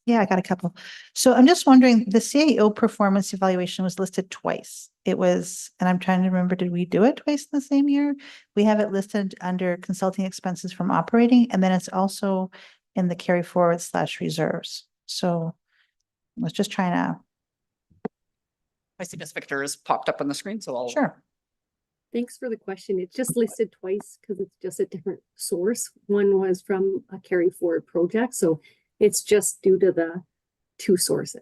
Yeah, I got a couple. So I'm just wondering, the CAO performance evaluation was listed twice. It was, and I'm trying to remember, did we do it twice in the same year? We have it listed under consulting expenses from operating, and then it's also in the carry forward / reserves. So I was just trying to. I see Ms. Victor has popped up on the screen, so I'll. Sure. Thanks for the question. It's just listed twice because it's just a different source. One was from a carry forward project. So it's just due to the two sources.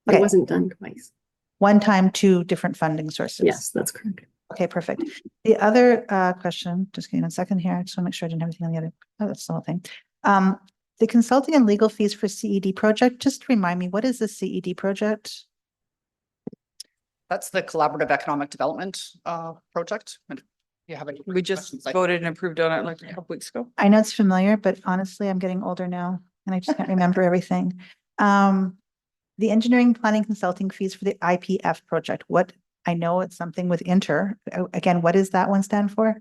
Okay. It wasn't done twice. One time, two different funding sources. Yes, that's correct. Okay, perfect. The other question, just give me a second here. I just want to make sure I didn't have anything on the other. Oh, that's the whole thing. The consulting and legal fees for CED project, just remind me, what is the CED project? That's the Collaborative Economic Development project. And you have any We just questions, I- voted and approved on it like a couple weeks ago. I know it's familiar, but honestly, I'm getting older now and I just can't remember everything. The engineering planning consulting fees for the IPF project, what, I know it's something with Inter. Again, what does that one stand for?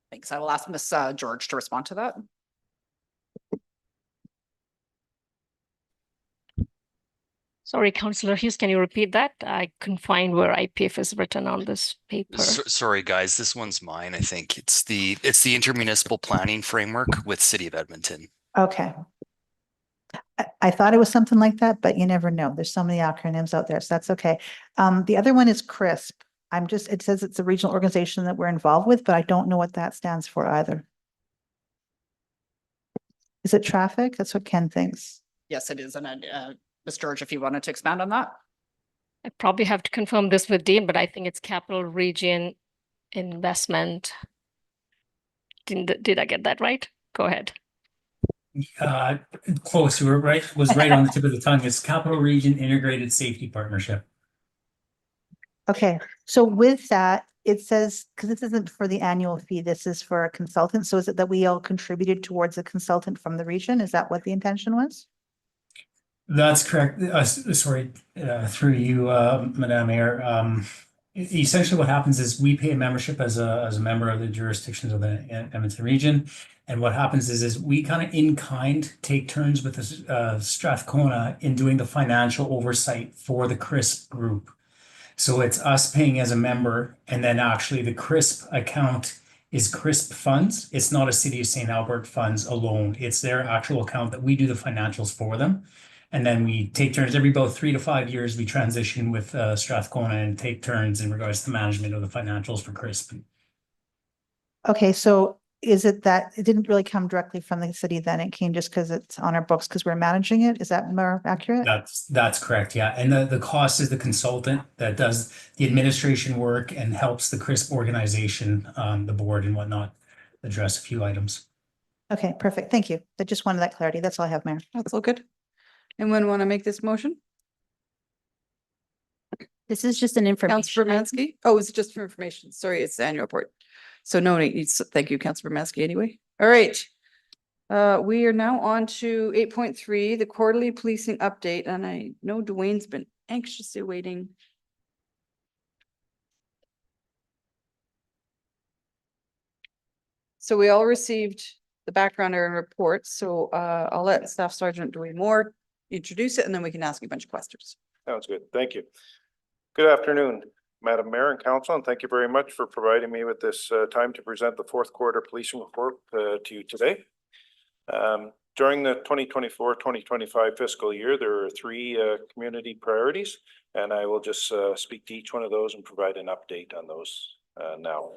Thanks. I will ask Ms. George to respond to that. Sorry, Councillor Hughes, can you repeat that? I couldn't find where IPF is written on this paper. Sorry, guys, this one's mine. I think it's the intermunicipal planning framework with City of Edmonton. Okay. I thought it was something like that, but you never know. There's so many acronyms out there, so that's okay. The other one is CRISP. It says it's a regional organization that we're involved with, but I don't know what that stands for either. Is it traffic? That's what Ken thinks. Yes, it is. And Ms. George, if you wanted to expand on that. I probably have to confirm this with Dean, but I think it's Capital Region Investment. Did I get that right? Go ahead. Close, you were right, was right on the tip of the tongue. It's Capital Region Integrated Safety Partnership. Okay, so with that, it says, because this isn't for the annual fee, this is for a consultant. So is it that we all contributed towards a consultant from the region? Is that what the intention was? That's correct. Sorry, through you, Madam Mayor. Essentially what happens is we pay a membership as a member of the jurisdictions of the Edmonton region. And what happens is we kind of in kind take turns with the Strathcona in doing the financial oversight for the CRISP group. So it's us paying as a member, and then actually the CRISP account is CRISP funds. It's not a City of St. Albert funds alone. It's their actual account that we do the financials for them. And then we take turns every about 3 to 5 years. We transition with Strathcona and take turns in regards to the management of the financials for CRISP. Okay, so is it that it didn't really come directly from the city then? It came just because it's on our books because we're managing it? Is that more accurate? That's correct, yeah. And the cost is the consultant that does the administration work and helps the CRISP organization, the board and whatnot, address a few items. Okay, perfect. Thank you. I just wanted that clarity. That's all I have, Mayor. That's all good. Anyone want to make this motion? This is just an information. Councillor Bermansky? Oh, it's just for information. Sorry, it's the annual report. So no need needs, thank you, Councillor Bermansky anyway. All right. We are now on to 8.3, the quarterly policing update. And I know Dwayne's been anxiously waiting. So we all received the background and reports. So I'll let Staff Sergeant Dwayne Moore introduce it and then we can ask you a bunch of questions. Sounds good. Thank you. Good afternoon, Madam Mayor and Council, and thank you very much for providing me with this time to present the fourth quarter policing report to you today. During the 2024-2025 fiscal year, there are three community priorities. And I will just speak to each one of those and provide an update on those now.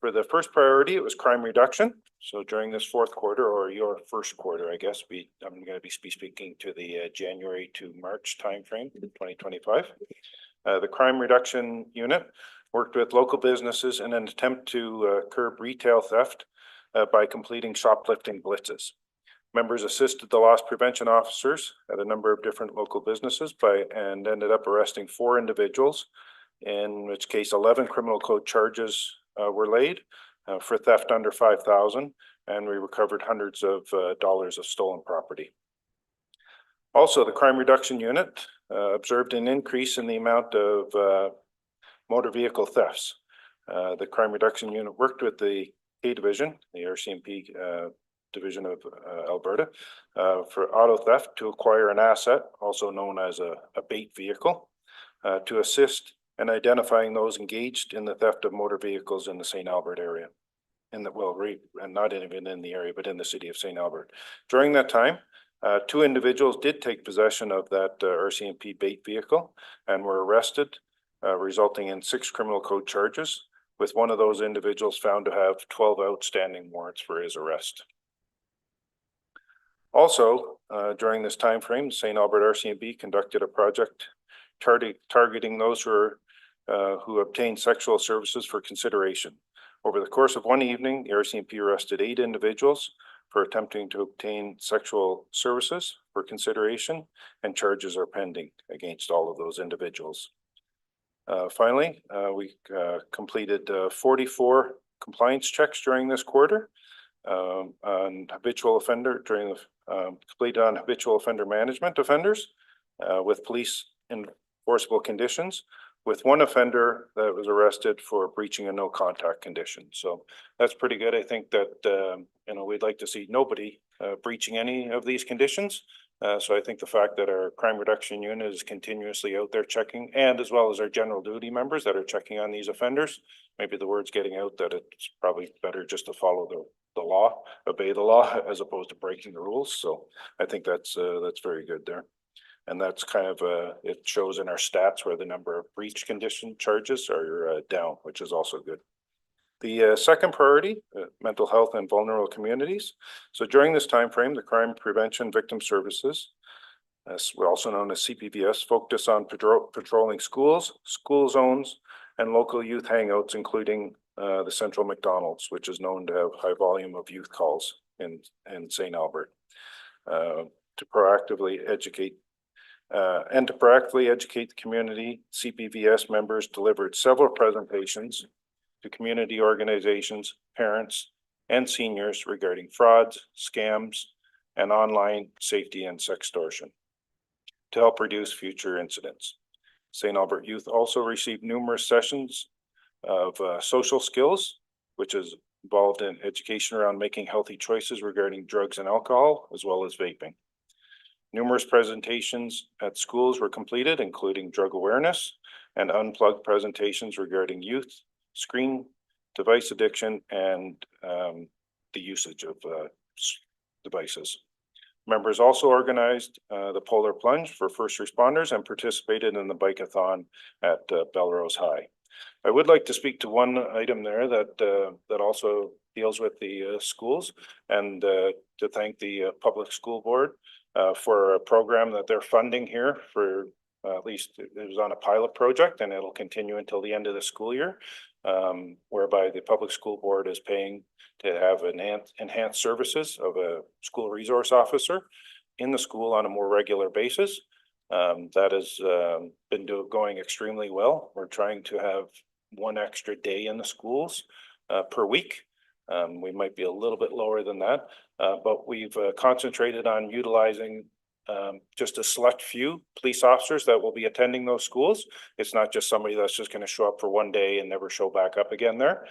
For the first priority, it was crime reduction. So during this fourth quarter, or your first quarter, I guess, I'm going to be speaking to the January to March timeframe, 2025. The crime reduction unit worked with local businesses in an attempt to curb retail theft by completing shoplifting blitzes. Members assisted the loss prevention officers at a number of different local businesses and ended up arresting 4 individuals, in which case 11 criminal code charges were laid for theft under 5,000, and we recovered hundreds of dollars of stolen property. Also, the crime reduction unit observed an increase in the amount of motor vehicle thefts. The crime reduction unit worked with the K Division, the RCMP Division of Alberta, for auto theft to acquire an asset, also known as a bait vehicle, to assist in identifying those engaged in the theft of motor vehicles in the St. Albert area. And not even in the area, but in the city of St. Albert. During that time, 2 individuals did take possession of that RCMP bait vehicle and were arrested, resulting in 6 criminal code charges, with one of those individuals found to have 12 outstanding warrants for his arrest. Also, during this time frame, St. Albert RCMP conducted a project targeting those who obtained sexual services for consideration. Over the course of one evening, the RCMP arrested 8 individuals for attempting to obtain sexual services for consideration, and charges are pending against all of those individuals. Finally, we completed 44 compliance checks during this quarter on habitual offender completed on habitual offender management offenders with police enforceable conditions, with one offender that was arrested for breaching a no contact condition. So that's pretty good. I think that we'd like to see nobody breaching any of these conditions. So I think the fact that our crime reduction unit is continuously out there checking, and as well as our general duty members that are checking on these offenders, maybe the word's getting out that it's probably better just to follow the law, obey the law, as opposed to breaking the rules. So I think that's very good there. And that's kind of, it shows in our stats where the number of breach condition charges are down, which is also good. The second priority, mental health and vulnerable communities. So during this time frame, the Crime Prevention Victim Services, as we're also known as CPVS, focus on patrolling schools, school zones, and local youth hangouts, including the Central McDonald's, which is known to have high volume of youth calls in St. Albert, to proactively educate the community. CPVS members delivered several presentations to community organizations, parents, and seniors regarding frauds, scams, and online safety and sextortion to help reduce future incidents. St. Albert Youth also received numerous sessions of social skills, which is involved in education around making healthy choices regarding drugs and alcohol, as well as vaping. Numerous presentations at schools were completed, including drug awareness and unplugged presentations regarding youth, screen device addiction, and the usage of devices. Members also organized the Polar Plunge for first responders and participated in the bike-a-thon at Belrose High. I would like to speak to one item there that also deals with the schools, and to thank the Public School Board for a program that they're funding here for at least it was on a pilot project, and it'll continue until the end of the school year, whereby the Public School Board is paying to have enhanced services of a school resource officer in the school on a more regular basis. That has been going extremely well. We're trying to have 1 extra day in the schools per week. We might be a little bit lower than that, but we've concentrated on utilizing just a select few police officers that will be attending those schools. It's not just somebody that's just going to show up for 1 day and never show back up again there.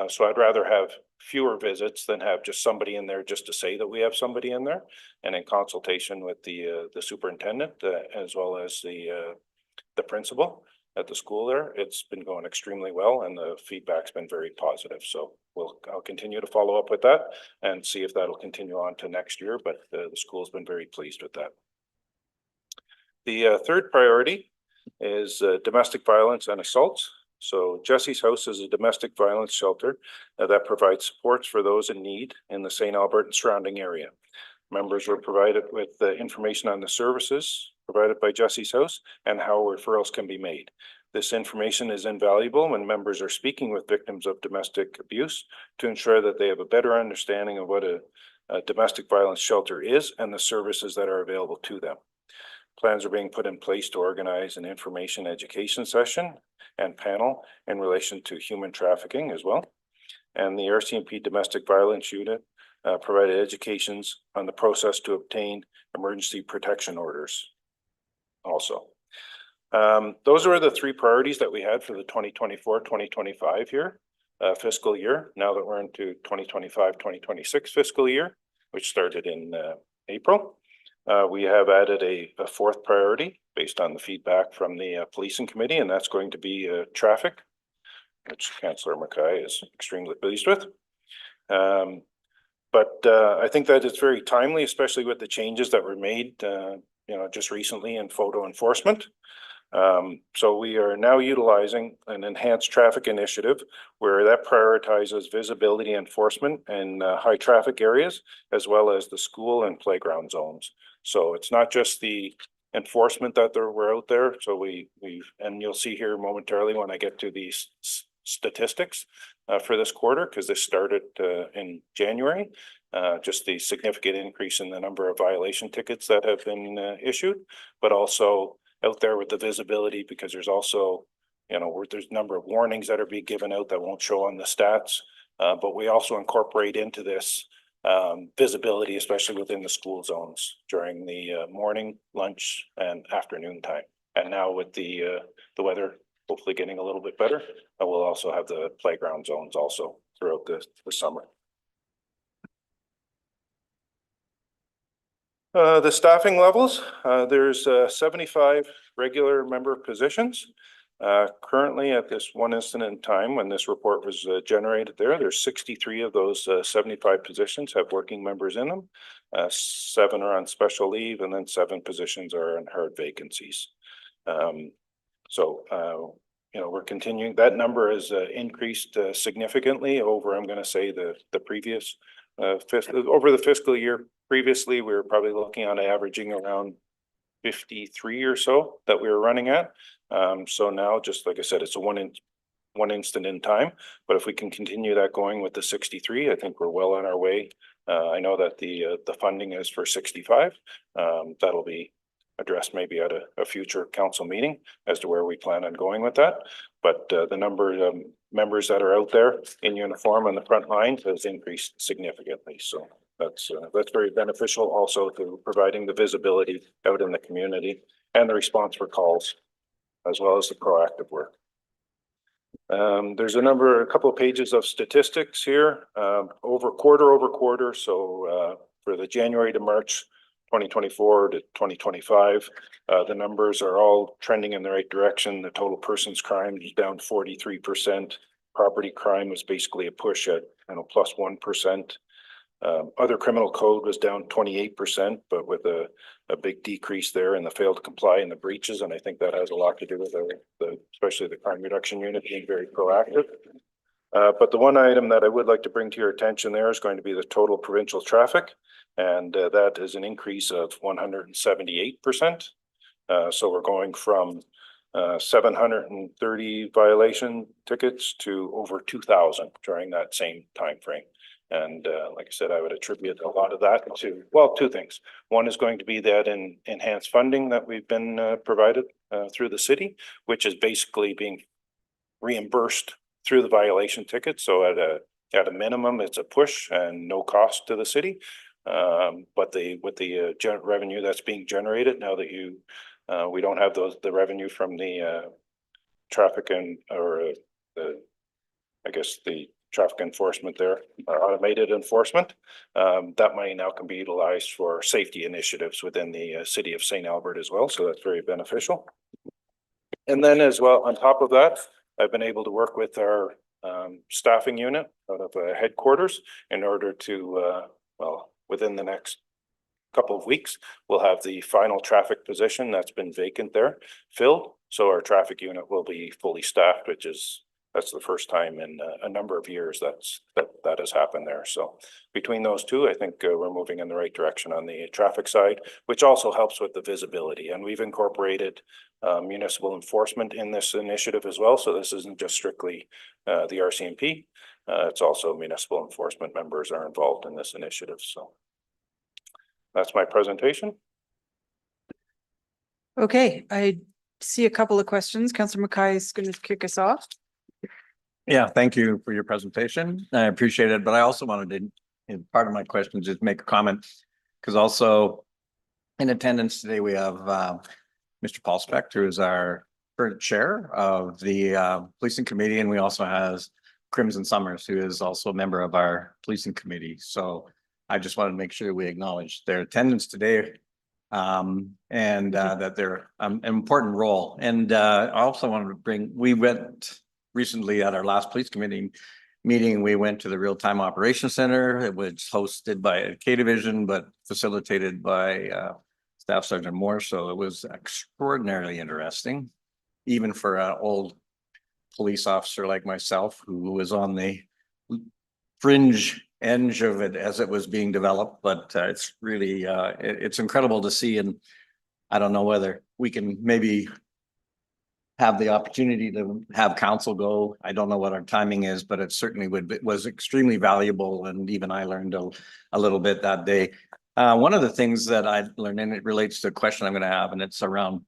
So I'd rather have fewer visits than have just somebody in there just to say that we have somebody in there. And in consultation with the superintendent as well as the principal at the school there, it's been going extremely well, and the feedback's been very positive. So I'll continue to follow up with that and see if that'll continue on to next year, but the school's been very pleased with that. The third priority is domestic violence and assaults. So Jesse's House is a domestic violence shelter that provides supports for those in need in the St. Albert and surrounding area. Members were provided with information on the services provided by Jesse's House and how referrals can be made. This information is invaluable when members are speaking with victims of domestic abuse to ensure that they have a better understanding of what a domestic violence shelter is and the services that are available to them. Plans are being put in place to organize an information education session and panel in relation to human trafficking as well. And the RCMP Domestic Violence Unit provided educations on the process to obtain emergency protection orders also. Those are the three priorities that we had for the 2024-2025 year, fiscal year. Now that we're into 2025-2026 fiscal year, which started in April. We have added a fourth priority based on the feedback from the policing committee, and that's going to be traffic, which Councillor Mackay is extremely pleased with. But I think that it's very timely, especially with the changes that were made, just recently in photo enforcement. So we are now utilizing an enhanced traffic initiative where that prioritizes visibility enforcement in high traffic areas, as well as the school and playground zones. So it's not just the enforcement that we're out there. So and you'll see here momentarily when I get to these statistics for this quarter, because this started in January, just the significant increase in the number of violation tickets that have been issued, but also out there with the visibility, because there's also, there's a number of warnings that are being given out that won't show on the stats. But we also incorporate into this visibility, especially within the school zones during the morning, lunch, and afternoon time. And now with the weather hopefully getting a little bit better, we'll also have the playground zones also throughout the summer. The staffing levels, there's 75 regular member positions. Currently at this one instant in time when this report was generated there's 63 of those 75 positions have working members in them. 7 are on special leave, and then 7 positions are in hard vacancies. We're continuing. That number has increased significantly over, I'm going to say, the previous over the fiscal year. Previously, we were probably looking on averaging around 53 or so that we were running at. So now, just like I said, it's a one instant in time. But if we can continue that going with the 63, I think we're well on our way. I know that the funding is for 65. That'll be addressed maybe at a future council meeting as to where we plan on going with that. But the number of members that are out there in uniform on the front lines has increased significantly. So that's very beneficial also to providing the visibility out in the community and the response for calls, as well as the proactive work. There's a couple of pages of statistics here over quarter. So for the January to March 2024 to 2025, the numbers are all trending in the right direction. The total persons crime is down 43%. Property crime was basically a push at plus 1%. Other criminal code was down 28%, but with a big decrease there in the failed to comply and the breaches. And I think that has a lot to do with especially the crime reduction unit being very proactive. But the one item that I would like to bring to your attention there is going to be the total provincial traffic. And that is an increase of 178%. So we're going from 730 violation tickets to over 2,000 during that same time frame. And like I said, I would attribute a lot of that to, well, 2 things. One is going to be that enhanced funding that we've been provided through the city, which is basically being reimbursed through the violation ticket. So at a minimum, it's a push and no cost to the city. But with the revenue that's being generated now that we don't have the revenue from the traffic the traffic enforcement there, automated enforcement, that money now can be utilized for safety initiatives within the city of St. Albert as well. So that's very beneficial. And then as well, on top of that, I've been able to work with our staffing unit out of headquarters in order to, within the next couple of weeks, we'll have the final traffic position that's been vacant there filled. So our traffic unit will be fully staffed, that's the first time in a number of years that has happened there. So between those two, I think we're moving in the right direction on the traffic side, which also helps with the visibility. And we've incorporated municipal enforcement in this initiative as well. So this isn't just strictly the RCMP. It's also municipal enforcement members are involved in this initiative. So that's my presentation. Okay, I see a couple of questions. Councillor Mackay is going to kick us off. Yeah, thank you for your presentation. I appreciate it, but I also wanted to, in part of my question, just make a comment, because also in attendance today, we have Mr. Paul Specht, who is our current chair of the policing committee, and we also has Crimson Summers, who is also a member of our policing committee. So I just wanted to make sure we acknowledge their attendance today, and that they're an important role. And I also wanted to bring, we went recently at our last police committee meeting, we went to the Real-Time Operations Center. It was hosted by K Division, but facilitated by Staff Sergeant Moore. So it was extraordinarily interesting, even for an old police officer like myself, who was on the fringe edge of it as it was being developed. But it's really, it's incredible to see. And I don't know whether we can maybe have the opportunity to have council go. I don't know what our timing is, but it certainly was extremely valuable. And even I learned a little bit that day. One of the things that I learned, and it relates to a question I'm going to have, and it's around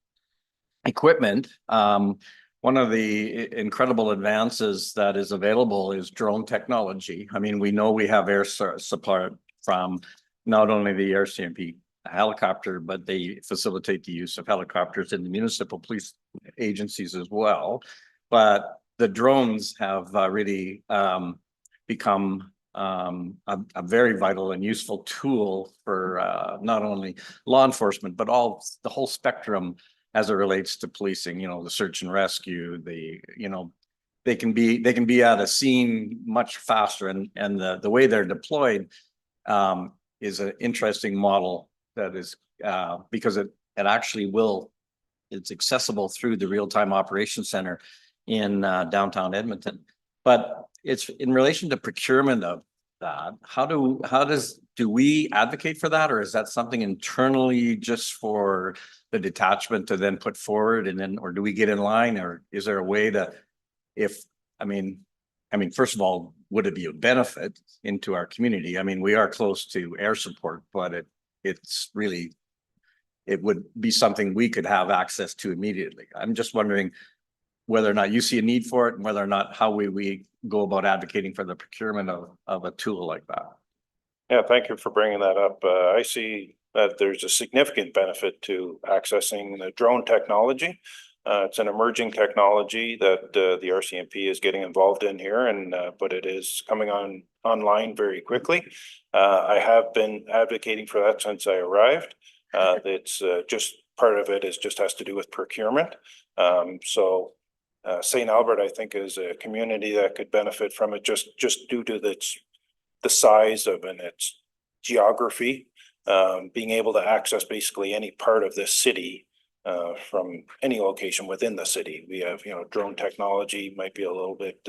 equipment. One of the incredible advances that is available is drone technology. I mean, we know we have air support from not only the RCMP helicopter, but they facilitate the use of helicopters in the municipal police agencies as well. But the drones have really become a very vital and useful tool for not only law enforcement, but the whole spectrum as it relates to policing. You know, the search and rescue, they can be at a scene much faster, and the way they're deployed is an interesting model. That is because it actually it's accessible through the Real-Time Operations Center in downtown Edmonton. But it's in relation to procurement of that. Do we advocate for that, or is that something internally just for the detachment to then put forward, and then, or do we get in line, or is there a way to, I mean, first of all, would it be a benefit into our community? I mean, we are close to air support, but it would be something we could have access to immediately. I'm just wondering whether or not you see a need for it, and whether or not how we go about advocating for the procurement of a tool like that. Yeah, thank you for bringing that up. I see that there's a significant benefit to accessing the drone technology. It's an emerging technology that the RCMP is getting involved in here, but it is coming online very quickly. I have been advocating for that since I arrived. It's just part of it has to do with procurement. So St. Albert, I think, is a community that could benefit from it just due to the size of and its geography, being able to access basically any part of this city from any location within the city. We have, drone technology might be a little bit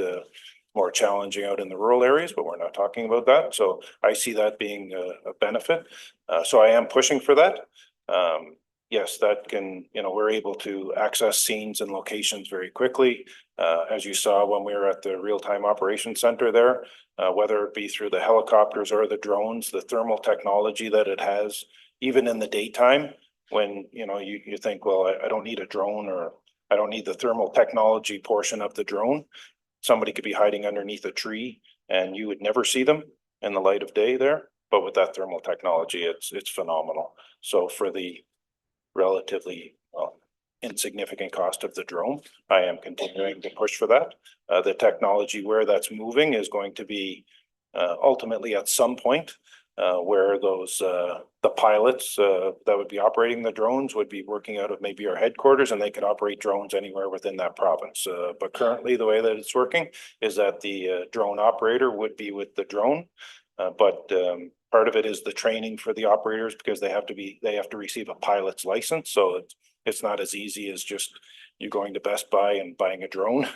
more challenging out in the rural areas, but we're not talking about that. So I see that being a benefit. So I am pushing for that. Yes, that can, we're able to access scenes and locations very quickly. As you saw when we were at the Real-Time Operations Center there, whether it be through the helicopters or the drones, the thermal technology that it has, even in the daytime, when, you think, well, I don't need a drone, or I don't need the thermal technology portion of the drone. Somebody could be hiding underneath a tree and you would never see them in the light of day there. But with that thermal technology, it's phenomenal. So for the relatively insignificant cost of the drone, I am continuing to push for that. The technology where that's moving is going to be ultimately at some point where those the pilots that would be operating the drones would be working out of maybe our headquarters, and they could operate drones anywhere within that province. But currently the way that it's working is that the drone operator would be with the drone, But part of it is the training for the operators because they have to receive a pilot's license. So it's not as easy as just you going to Best Buy and buying a drone.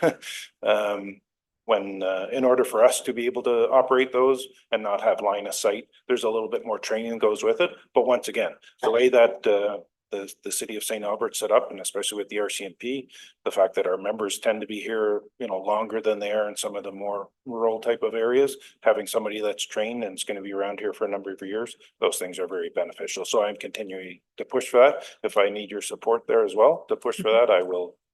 When in order for us to be able to operate those and not have line of sight, there's a little bit more training that goes with it. But once again, the way that the city of St. Albert set up, and especially with the RCMP, the fact that our members tend to be here, longer than they are in some of the more rural type of areas, having somebody that's trained and is going to be around here for a number of years, those things are very beneficial. So I'm continuing to push for that. If I need your support there as well to push for that,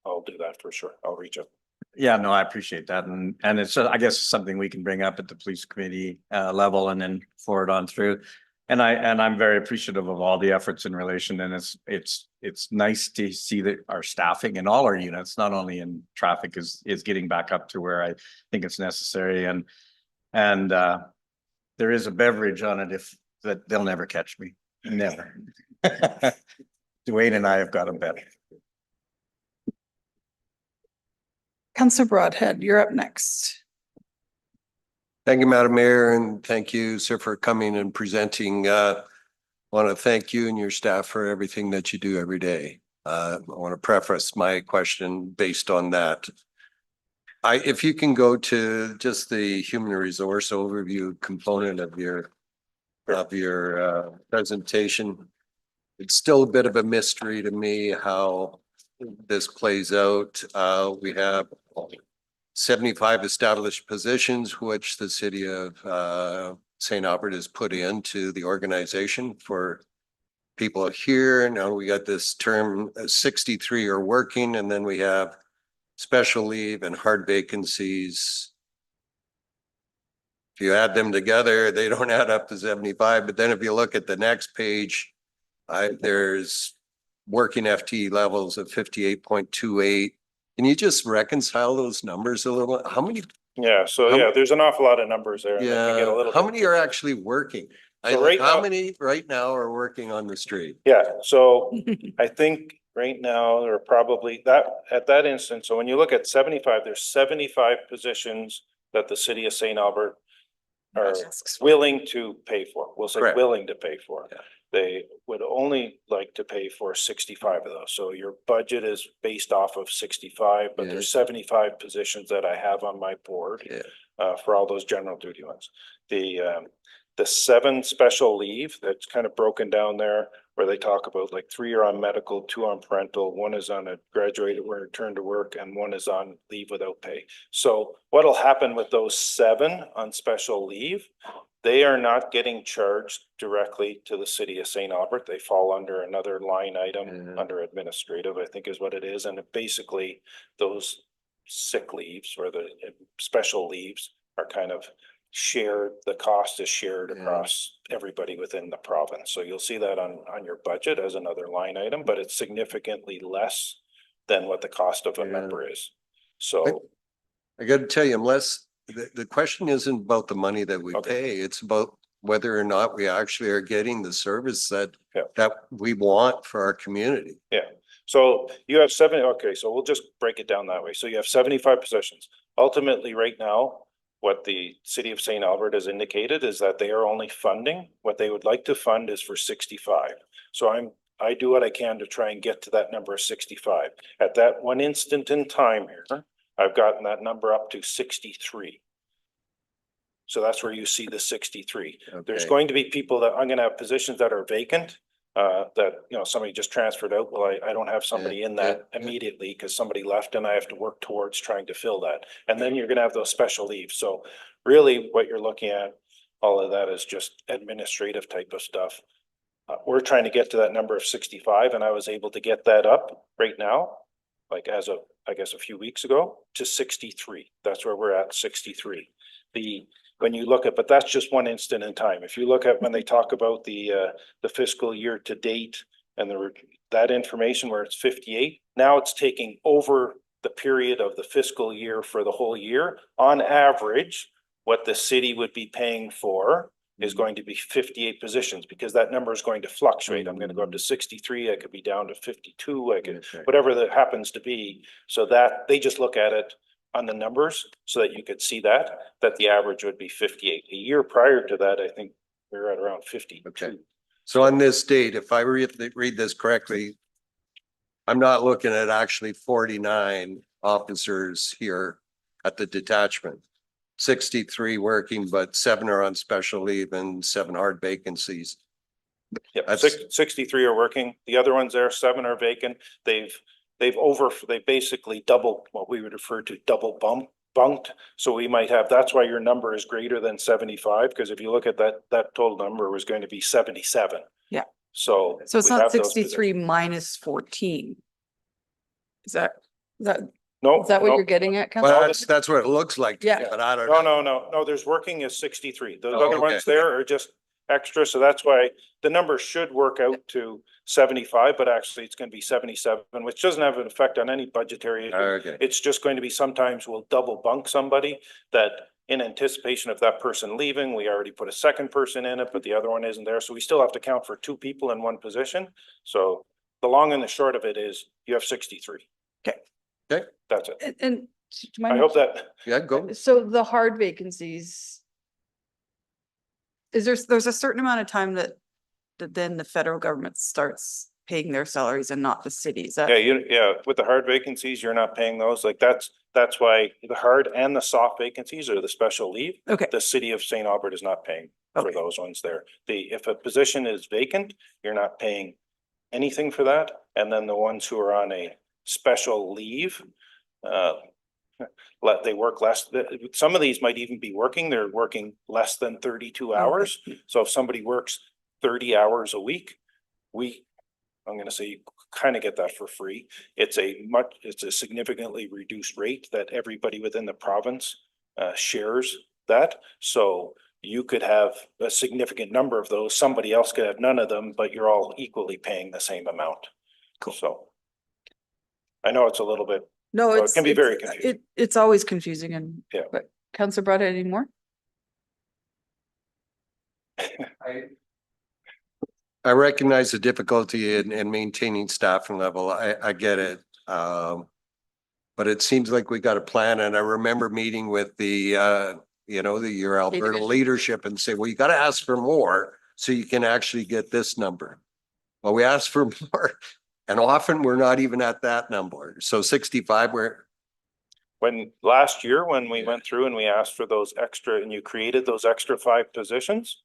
I'll do that for sure. I'll reach out. Yeah, no, I appreciate that. And it's, I guess, something we can bring up at the police committee level and then forward on through. And I'm very appreciative of all the efforts in relation, and it's nice to see that our staffing in all our units, not only in traffic, is getting back up to where I think it's necessary. And there is a beverage on it that they'll never catch me. Never. Dwayne and I have got a bet. Councillor Broadhead, you're up next. Thank you, Madam Mayor, and thank you, sir, for coming and presenting. I want to thank you and your staff for everything that you do every day. I want to preface my question based on that. If you can go to just the human resource overview component of your presentation. It's still a bit of a mystery to me how this plays out. We have 75 established positions, which the city of St. Albert has put into the organization for people here. Now we got this term 63 are working, and then we have special leave and hard vacancies. If you add them together, they don't add up to 75. But then if you look at the next page, there's working FTE levels of 58.28. Can you just reconcile those numbers a little? How many? Yeah, so yeah, there's an awful lot of numbers there. Yeah, how many are actually working? So right How now- many right now are working on the street? Yeah, so I think right now there are probably at that instance, so when you look at 75, there's 75 positions that the city of St. Albert are willing to pay for. We'll say Correct. willing to pay for. They would only like to pay for 65 of those. So your budget is based off of 65, but there's 75 positions that I have on my board for all those general duty ones. The 7 special leave that's kind of broken down there, where they talk about like 3 are on medical, 2 on parental, 1 is on a graduated return to work, and 1 is on leave without pay. So what'll happen with those 7 on special leave, they are not getting charged directly to the city of St. Albert. They fall under another line item under administrative, I think is what it is. And basically those sick leaves or the special leaves are kind of shared. The cost is shared across everybody within the province. So you'll see that on your budget as another line item, but it's significantly less than what the cost of a member is. So I got to tell you, unless the question isn't about the money that we pay, it's about whether or not we actually are getting the service that we want for our community. yeah. So you have 70. Okay, so we'll just break it down that way. So you have 75 positions. Ultimately, right now, what the city of St. Albert has indicated is that they are only funding. What they would like to fund is for 65. So I do what I can to try and get to that number of 65. At that one instant in time here, I've gotten that number up to 63. So that's where you see the 63. There's going to be people that I'm going to have positions that are vacant, that, somebody just transferred out. Well, I don't have somebody in that immediately because somebody left and I have to work towards trying to fill that. And then you're going to have those special leaves. So really what you're looking at, all of that is just administrative type of stuff. We're trying to get to that number of 65, and I was able to get that up right now, like as of, I guess, a few weeks ago, to 63. That's where we're at, 63. When you look at, but that's just one instant in time. If you look at when they talk about the fiscal year to date and that information where it's 58, now it's taking over the period of the fiscal year for the whole year. On average, what the city would be paying for is going to be 58 positions, because that number is going to fluctuate. I'm going to go up to 63. I could be down to 52. I could, whatever that happens to be. So that they just look at it on the numbers so that you could see that the average would be 58. A year prior to that, I think we were at around 52. Okay. So on this date, if I read this correctly, I'm not looking at actually 49 officers here at the detachment. 63 working, but 7 are on special leave and 7 hard vacancies. Yep, That's- 63 are working. The other ones there, 7 are vacant. They basically double what we would refer to double bunked. So we might have, that's why your number is greater than 75, because if you look at that total number was going to be 77. Yeah. So. So it's we not have those 63 minus 14. Is that No. is that what no. you're getting at, Well, Councilor? that's what it looks like. to me, Yeah. But I don't know. No, there's working is 63. Those Oh, other ones okay. there are just extra. So that's why the number should work out to 75, but actually it's going to be 77, which doesn't have an effect on any budgetary issue. Okay. It's just going to be sometimes we'll double bunk somebody that in anticipation of that person leaving, we already put a second person in it, but the other one isn't there. So we still have to count for 2 people in one position. So the long and the short of it is you have 63. Okay. Okay. That's it. And do you I mind- hope that. Yeah, go. So the hard vacancies. There's a certain amount of time that then the federal government starts paying their salaries and not the cities. Yeah, with the hard vacancies, you're not paying those. Like that's why the hard and the soft vacancies are the special leave. Okay. The city of St. Albert is not paying for Okay. those ones there. If a position is vacant, you're not paying anything for that. And then the ones who are on a special leave, they work less. Some of these might even be working. They're working less than 32 hours. So if somebody works 30 hours a week, I'm gonna say you kind of get that for free. It's a significantly reduced rate that everybody within the province shares that. So you could have a significant number of those. Somebody else could have none of them, but you're all equally paying the same amount. Cool. So I know it's a little bit, No, it it's. can be very it's- confusing. It's always confusing and. Yeah. But Councilor Brada, any more? I recognize the difficulty in maintaining staffing level. I get it. But it seems like we got a plan, and I remember meeting with your Alberta leadership and say, well, you gotta ask for more so you can actually get this number. Well, we asked for more and often we're not even at that number. So 65, when last year, when we went through and we asked for those extra and you created those extra 5 positions,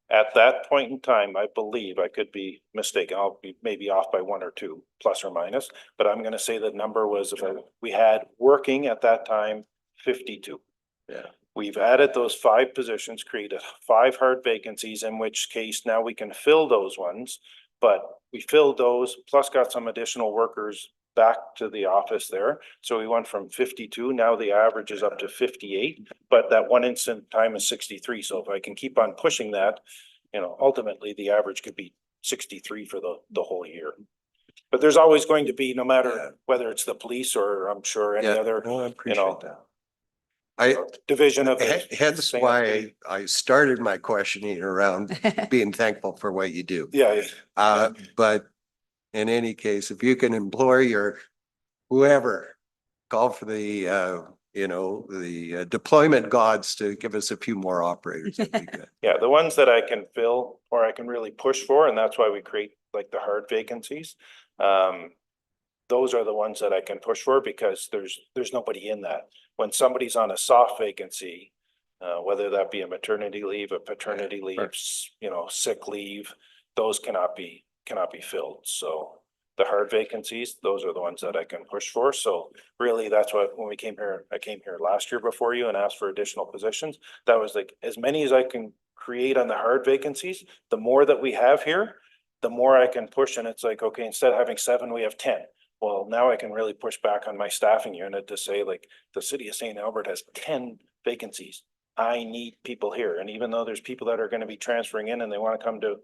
at that point in time, I believe, I could be mistaken, I'll be maybe off by 1 or 2 plus or minus, but I'm gonna say the number was about, we had working at that time 52. Yeah. We've added those 5 positions, created 5 hard vacancies, in which case now we can fill those ones. But we filled those, plus got some additional workers back to the office there. So we went from 52, now the average is up to 58, but that one instant time is 63. So if I can keep on pushing that, ultimately the average could be 63 for the whole year. But there's always going to be, no matter whether it's the police or I'm sure any other, I appreciate that. division of it. Hence why I started my questioning around being thankful for what you do. Yeah. But in any case, if you can employ your whoever, call for the deployment gods to give us a few more operators. That'd be good. Yeah, the ones that I can fill or I can really push for, and that's why we create like the hard vacancies. Those are the ones that I can push for because there's nobody in that. When somebody's on a soft vacancy, whether that be a maternity leave, a paternity leave, sick leave, those cannot be filled. So the hard vacancies, those are the ones that I can push for. So really, that's what, when I came here last year before you and asked for additional positions. That was like as many as I can create on the hard vacancies. The more that we have here, the more I can push. And it's like, okay, instead of having 7, we have 10. Well, now I can really push back on my staffing unit to say, like, the city of St. Albert has 10 vacancies. I need people here. And even though there's people that are going to be transferring in and they want to come to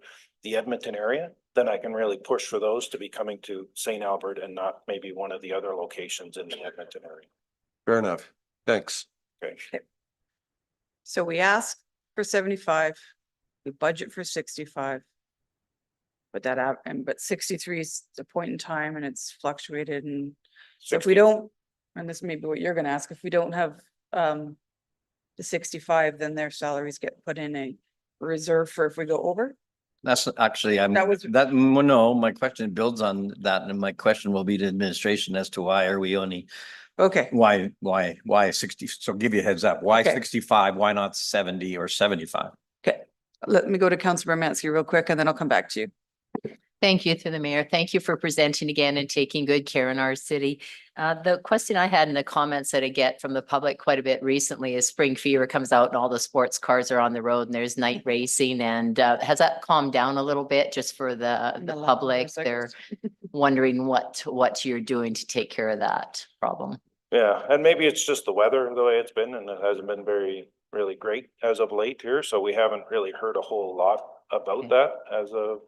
the Edmonton area, then I can really push for those to be coming to St. Albert and not maybe one of the other locations in the Edmonton area. Fair enough. Thanks. Okay. So we ask for 75, we budget for 65. But 63 is the point in time and it's fluctuated, and so if we don't and this may be what you're gonna ask, if we don't have the 65, then their salaries get put in a reserve for if we go over? That's actually, That was- no, my question builds on that, and my question will be to administration as to why are we only, Okay, why 60? So give you a heads up, why Okay. 65? Why not 70 or 75? okay. Let me go to Councilor Mansky real quick and then I'll come back to you. Thank you to the mayor. Thank you for presenting again and taking good care in our city. The question I had in the comments that I get from the public quite a bit recently is spring fever comes out and all the sports cars are on the road and there's night racing, and has that calmed down a little bit just for the public? They're wondering what you're doing to take care of that problem. Yeah, and maybe it's just the weather, the way it's been, and it hasn't been really great as of late here, so we haven't really heard a whole lot about that as of,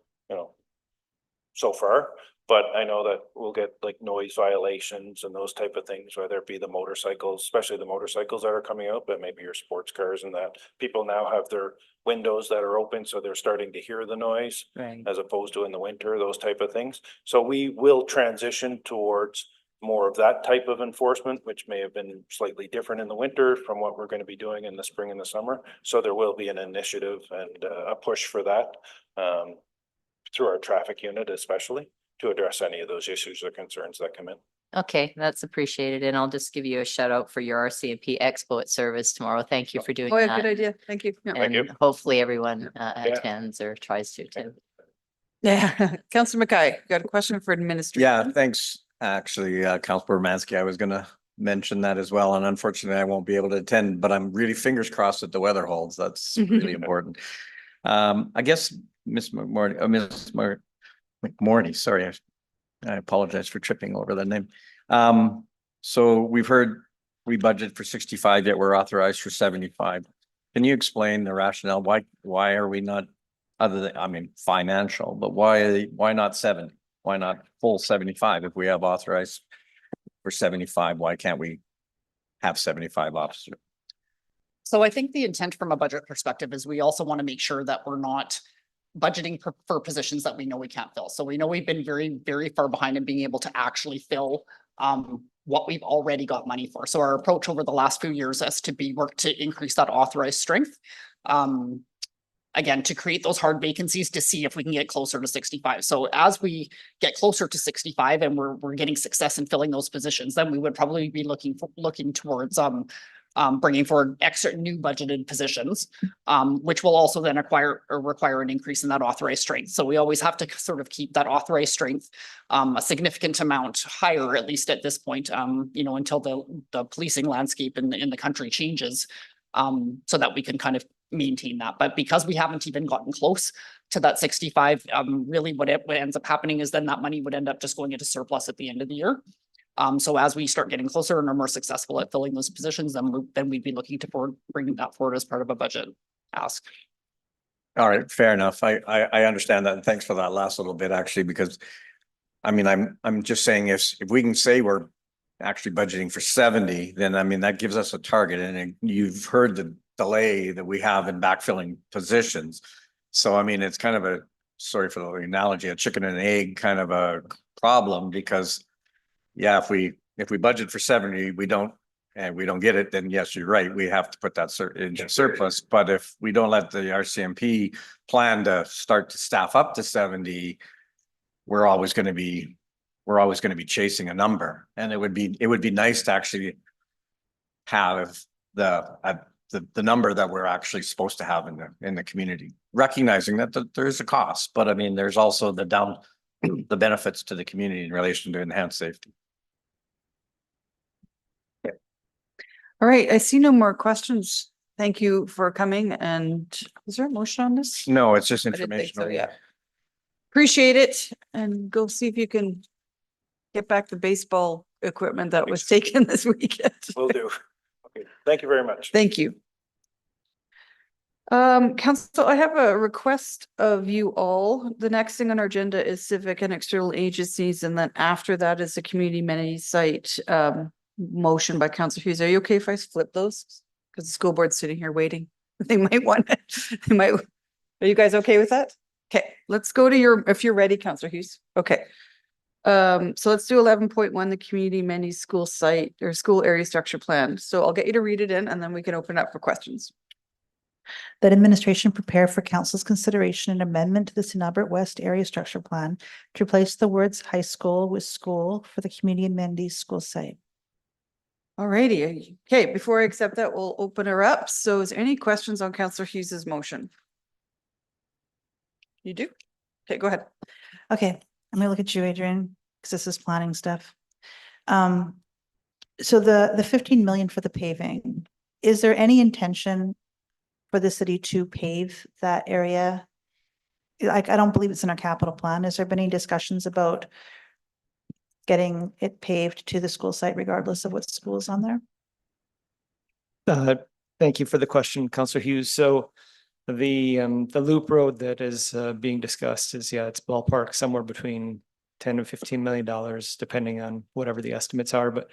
so far. But I know that we'll get like noise violations and those type of things, whether it be the motorcycles, especially the motorcycles that are coming out, but maybe your sports cars and that. People now have their windows that are open, so they're starting to hear the noise. Right. As opposed to in the winter, those type of things. So we will transition towards more of that type of enforcement, which may have been slightly different in the winter from what we're going to be doing in the spring and the summer. So there will be an initiative and a push for that through our traffic unit, especially to address any of those issues or concerns that come in. Okay, that's appreciated. And I'll just give you a shout out for your RCMP Expo at service tomorrow. Thank you for doing Oh, yeah, good that. idea. Thank you. Yeah. Thank you. And hopefully everyone attends or tries to attend. Yeah, Councilor McKay, got a question for administration? Yeah, thanks. Actually, Councilor Mansky, I was gonna mention that as well, and unfortunately I won't be able to attend, but I'm really fingers crossed that the weather holds. That's really important. I guess Miss McMorty, sorry, I apologize for tripping over that name. So we've heard we budgeted for 65, yet we're authorized for 75. Can you explain the rationale? Why are we not, other than, I mean, financial, but why not 70? Why not full 75? If we have authorized for 75, why can't we have 75 officers? So I think the intent from a budget perspective is we also want to make sure that we're not budgeting for positions that we know we can't fill. So we know we've been very, very far behind in being able to actually fill what we've already got money for. So our approach over the last few years has to be work to increase that authorized strength. Again, to create those hard vacancies to see if we can get closer to 65. So as we get closer to 65 and we're getting success in filling those positions, then we would probably be looking towards bringing forward extra new budgeted positions, which will also then require an increase in that authorized strength. So we always have to sort of keep that authorized strength a significant amount higher, at least at this point, until the policing landscape in the country changes, so that we can kind of maintain that. But because we haven't even gotten close to that 65, really what ends up happening is then that money would end up just going into surplus at the end of the year. So as we start getting closer and are more successful at filling those positions, then we'd be looking to bring that forward as part of a budget ask. All right, fair enough. I understand that. And thanks for that last little bit, actually, because I mean, I'm just saying if we can say we're actually budgeting for 70, then I mean, that gives us a target, and you've heard the delay that we have in backfilling positions. So I mean, it's kind of a, sorry for the analogy, a chicken and egg kind of a problem, because yeah, if we budget for 70, we don't get it, then yes, you're right, we have to put that into surplus. But if we don't let the RCMP plan to start to staff up to 70, we're always going to be chasing a number. And it would be nice to actually have the number that we're actually supposed to have in the community, recognizing that there's a cost, but I mean, there's also the benefits to the community in relation to enhanced safety. All right, I see no more questions. Thank you for coming. And is there a motion on this? No, it's just I didn't think so, informational. yeah. Appreciate it, and go see if you can get back the baseball equipment that was taken this weekend. Will do. Okay, thank you very much. Thank you. Council, I have a request of you all. The next thing on our agenda is civic and external agencies, and then after that is the community amenity site motion by Councilor Hughes. Are you okay if I flip those? Because the school board's sitting here waiting. They might want it. Are you guys okay with that? Okay, let's go to if you're ready, Councilor Hughes. Okay. So let's do 11.1, the community amenities school site or school area structure plan. So I'll get you to read it in and then we can open up for questions. That administration prepare for council's consideration an amendment to the St. Albert West Area Structure Plan to replace the words high school with school for the community amenities school site. Alrighty. Okay, before I accept that, we'll open her up. So is there any questions on Councillor Hughes's motion? You do? Okay, go ahead. Okay, I'm gonna look at you, Adrian, because this is planning stuff. So the 15 million for the paving, is there any intention for the city to pave that area? Like, I don't believe it's in our capital plan. Has there been any discussions about getting it paved to the school site regardless of what school is on there? Thank you for the question, Councillor Hughes. So the loop road that is being discussed is, yeah, it's ballpark somewhere between 10 and 15 million dollars, depending on whatever the estimates are. But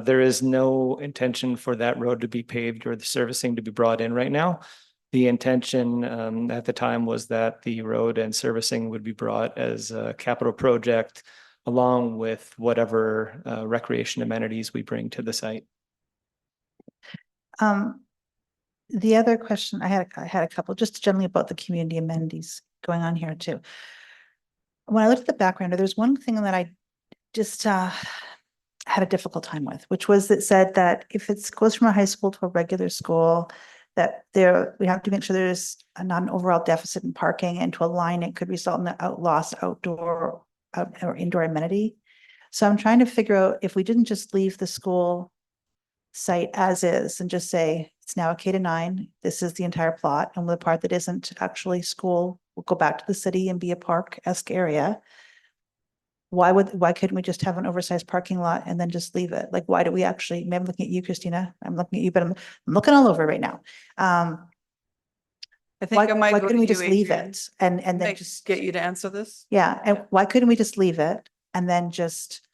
there is no intention for that road to be paved or the servicing to be brought in right now. The intention at the time was that the road and servicing would be brought as a capital project along with whatever recreation amenities we bring to the site. The other question I had a couple just generally about the community amenities going on here too. When I looked at the background, there's one thing that I just had a difficult time with, which was that said that if it goes from a high school to a regular school, that we have to make sure there's not an overall deficit in parking, and to align it could result in a lost outdoor or indoor amenity. So I'm trying to figure out if we didn't just leave the school site as is and just say it's now a K to 9, this is the entire plot, and the part that isn't actually school will go back to the city and be a park-esque area. Why couldn't we just have an oversized parking lot and then just leave it? Like, why do we actually, maybe I'm looking at you, Christina, I'm looking at you, but I'm looking all over right now. I think I might why go couldn't to we you, just leave Adrian. it and then Like, just get you to answer this? yeah, and why couldn't we just leave it and then just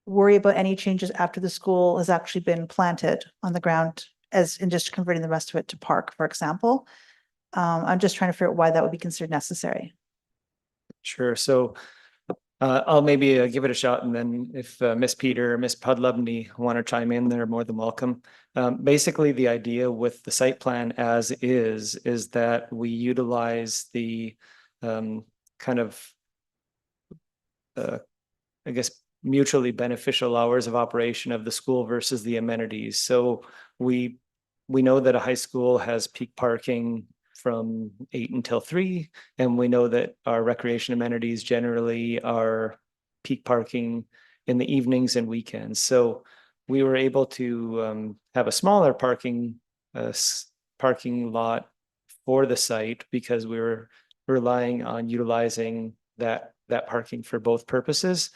worry about any changes after the school has actually been planted on the ground, as in just converting the rest of it to park, for example? I'm just trying to figure out why that would be considered necessary. Sure. So I'll maybe give it a shot, and then if Miss Peter or Miss Pudlubney want to chime in, they're more than welcome. Basically, the idea with the site plan as is that we utilize the kind of, I guess, mutually beneficial hours of operation of the school versus the amenities. So we know that a high school has peak parking from 8 until 3, and we know that our recreation amenities generally are peak parking in the evenings and weekends. So we were able to have a smaller parking lot for the site because we were relying on utilizing that parking for both purposes.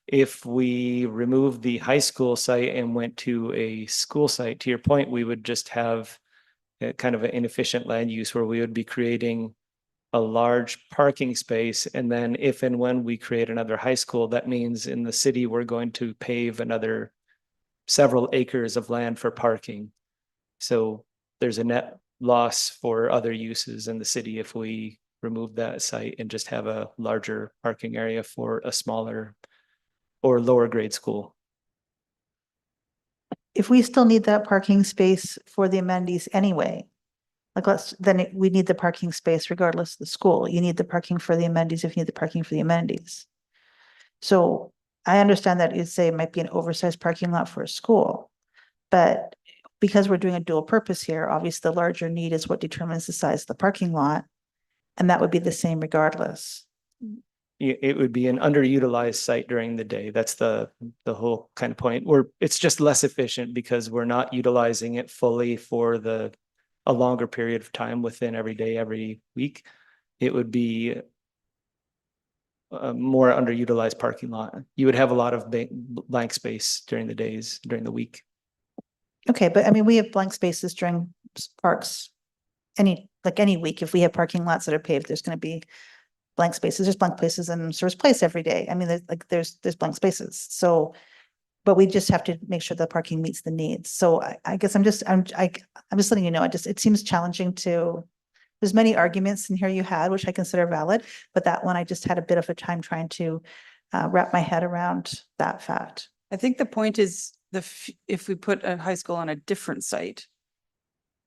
If we removed the high school site and went to a school site, to your point, we would just have kind of an inefficient land use where we would be creating a large parking space. And then if and when we create another high school, that means in the city, we're going to pave another several acres of land for parking. So there's a net loss for other uses in the city if we remove that site and just have a larger parking area for a smaller or lower grade school. If we still need that parking space for the amenities anyway, like we need the parking space regardless of the school. You need the parking for the amenities if you need the parking for the amenities. So I understand that you'd say it might be an oversized parking lot for a school, but because we're doing a dual purpose here, obviously the larger need is what determines the size of the parking lot, and that would be the same regardless. It would be an underutilized site during the day. That's the whole kind of point, where it's just less efficient because we're not utilizing it fully for a longer period of time within every day, every week. It would be a more underutilized parking lot. You would have a lot of blank space during the days, during the week. Okay, but I mean, we have blank spaces during parks any week. If we have parking lots that are paved, there's going to be blank spaces. There's blank places in Service Place every day. I mean, there's blank spaces. So, but we just have to make sure the parking meets the needs. So I guess I'm just letting you know. It seems challenging to. There's many arguments in here you had, which I consider valid, but that one I just had a bit of a time trying to wrap my head around that fact. I think the point is if we put a high school on a different site,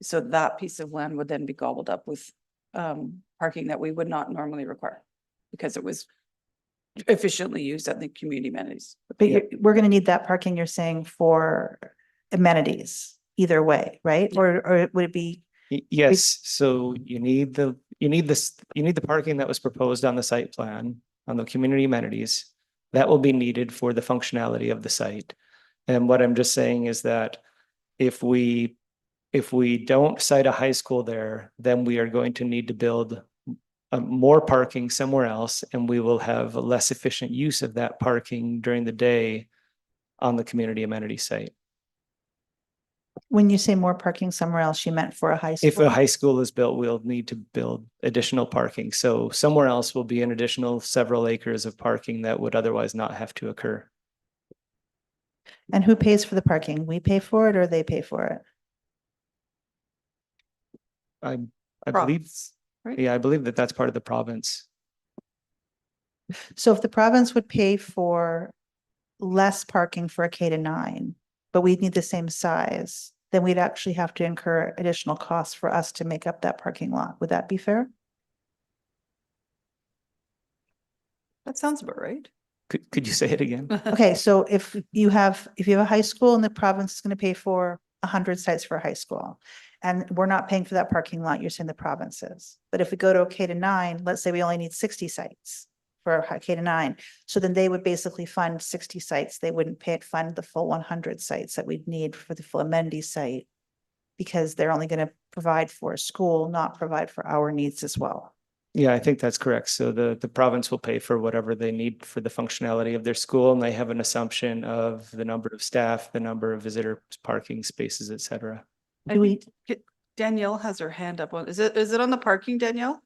so that piece of land would then be gobbled up with parking that we would not normally require because it was efficiently used at the community amenities. But we're gonna need that parking, you're saying, for amenities either way, right? Or would it be? Yes, so you need the parking that was proposed on the site plan, on the community amenities. That will be needed for the functionality of the site. And what I'm just saying is that if we don't site a high school there, then we are going to need to build more parking somewhere else, and we will have a less efficient use of that parking during the day on the community amenity site. When you say more parking somewhere else, you meant for a high school? If a high school is built, we'll need to build additional parking. So somewhere else will be an additional several acres of parking that would otherwise not have to occur. And who pays for the parking? We pay for it or they pay for it? I believe, Province, right? yeah, I believe that that's part of the province. So if the province would pay for less parking for a K-9, but we need the same size, then we'd actually have to incur additional costs for us to make up that parking lot. Would that be fair? That sounds about right. Could you say it again? Okay, so if you have a high school and the province is going to pay for 100 sites for a high school, and we're not paying for that parking lot, you're saying the province is. But if we go to a K-9, let's say we only need 60 sites for a K-9, so then they would basically fund 60 sites. They wouldn't fund the full 100 sites that we'd need for the full amenity site, because they're only going to provide for a school, not provide for our needs as well. Yeah, I think that's correct. So the province will pay for whatever they need for the functionality of their school, and they have an assumption of the number of staff, the number of visitor parking spaces, et cetera. Danielle has her hand up. Is it on the parking, Danielle?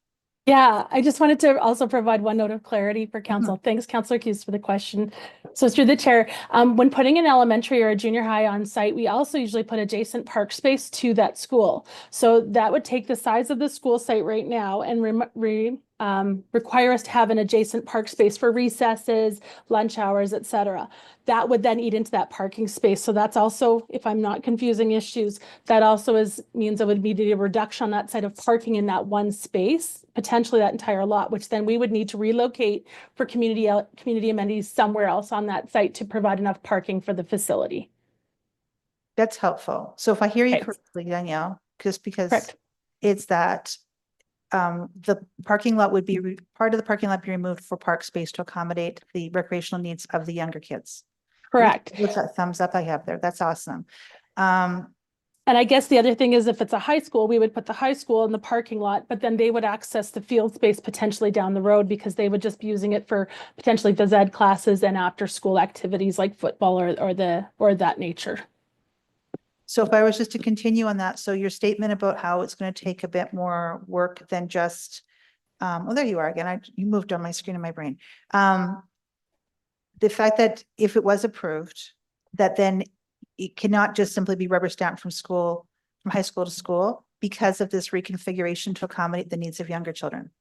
Yeah, I just wanted to also provide one note of clarity for council. Thanks, Councillor Hughes, for the question. So through the chair, when putting an elementary or a junior high on site, we also usually put adjacent park space to that school. So that would take the size of the school site right now and require us to have an adjacent park space for recesses, lunch hours, et cetera. That would then eat into that parking space. So that's also, if I'm not confusing issues, that also means it would be a reduction on that side of parking in that one space, potentially that entire lot, which then we would need to relocate for community amenities somewhere else on that site to provide enough parking for the facility. That's helpful. So if I hear you Okay. correctly, Danielle, just because Correct. it's that the parking lot would be, part of the parking lot be removed for park space to accommodate the recreational needs of the younger kids. Correct. What's that thumbs up I have there? That's awesome. And I guess the other thing is if it's a high school, we would put the high school in the parking lot, but then they would access the field space potentially down the road because they would just be using it for potentially phys ed classes and after school activities like football or that nature. So if I was just to continue on that, so your statement about how it's going to take a bit more work than just, oh, there you are again. You moved on my screen in my brain. The fact that if it was approved, that then it cannot just simply be rubber stamped from high school to school because of this reconfiguration to accommodate the needs of younger children.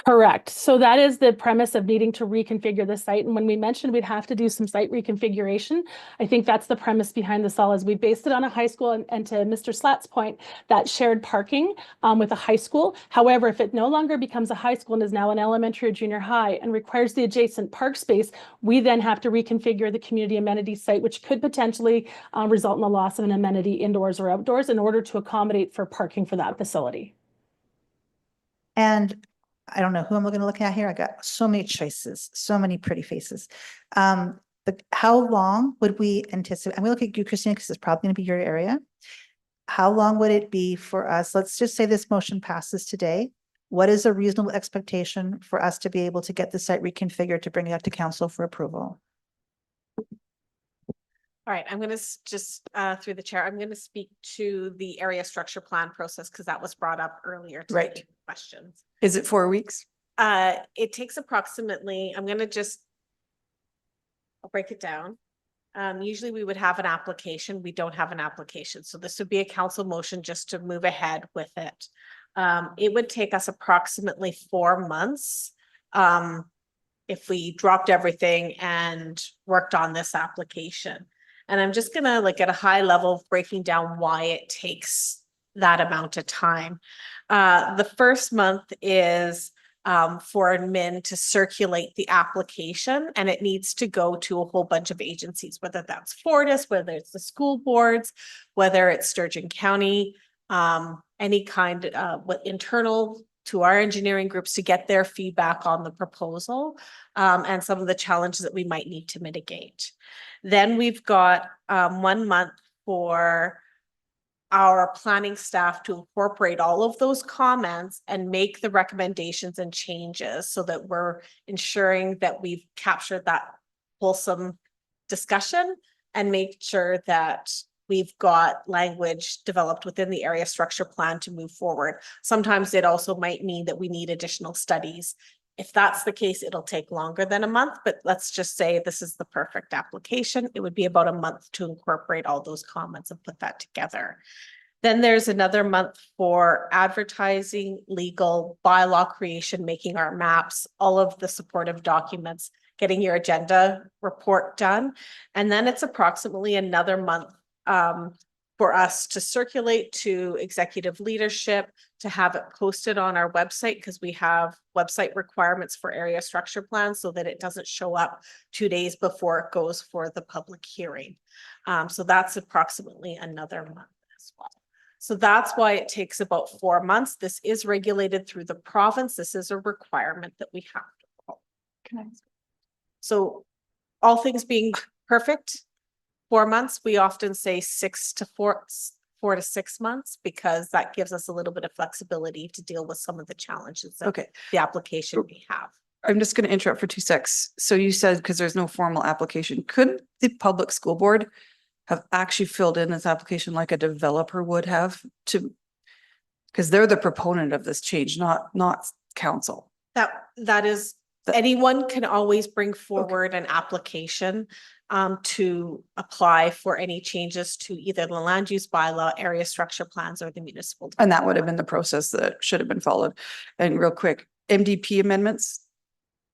Correct. So that is the premise of needing to reconfigure the site. And when we mentioned we'd have to do some site reconfiguration, I think that's the premise behind this all is we based it on a high school and to Mr. Slat's point, that shared parking with a high school. However, if it no longer becomes a high school and is now an elementary or junior high and requires the adjacent park space, we then have to reconfigure the community amenity site, which could potentially result in the loss of an amenity indoors or outdoors in order to accommodate for parking for that facility. And I don't know who I'm going to look at here. I got so many choices, so many pretty faces. But how long would we anticipate? I'm going to look at you, Christina, because it's probably going to be your area. How long would it be for us? Let's just say this motion passes today. What is a reasonable expectation for us to be able to get the site reconfigured to bring it up to council for approval? All right, I'm going to just through the chair, I'm going to speak to the area structure plan process because that was brought up earlier. Right. In questions. Is it 4 weeks? It takes approximately, I'm going to I'll break it down. Usually we would have an application. We don't have an application. So this would be a council motion just to move ahead with it. It would take us approximately 4 months. if we dropped everything and worked on this application. And I'm just gonna like at a high level breaking down why it takes that amount of time. The first month is for admin to circulate the application, and it needs to go to a whole bunch of agencies, whether that's Fortis, whether it's the school boards, whether it's Sturgeon County, any kind with internal to our engineering groups to get their feedback on the proposal and some of the challenges that we might need to mitigate. Then we've got 1 month for our planning staff to incorporate all of those comments and make the recommendations and changes so that we're ensuring that we've captured that wholesome discussion and make sure that we've got language developed within the area structure plan to move forward. Sometimes it also might mean that we need additional studies. If that's the case, it'll take longer than a month, but let's just say this is the perfect application. It would be about a month to incorporate all those comments and put that together. Then there's another month for advertising, legal, bylaw creation, making our maps, all of the supportive documents, getting your agenda report done. And then it's approximately another month for us to circulate to executive leadership, to have it posted on our website, because we have website requirements for area structure plans so that it doesn't show up 2 days before it goes for the public hearing. So that's approximately another month as well. So that's why it takes about 4 months. This is regulated through the province. This is a requirement that we have to follow. So all things being perfect, 4 months, we often say 4 to 6 months, because that gives us a little bit of flexibility to deal with some of the challenges that the application we have. I'm just going to interrupt for 2 secs. So you said, because there's no formal application, couldn't the public school board have actually filled in this application like a developer would have to, because they're the proponent of this change, not council. That is, anyone can always bring forward an application to apply for any changes to either the land use bylaw, area structure plans, or the municipal. And that would have been the process that should have been followed. And real quick, MDP amendments.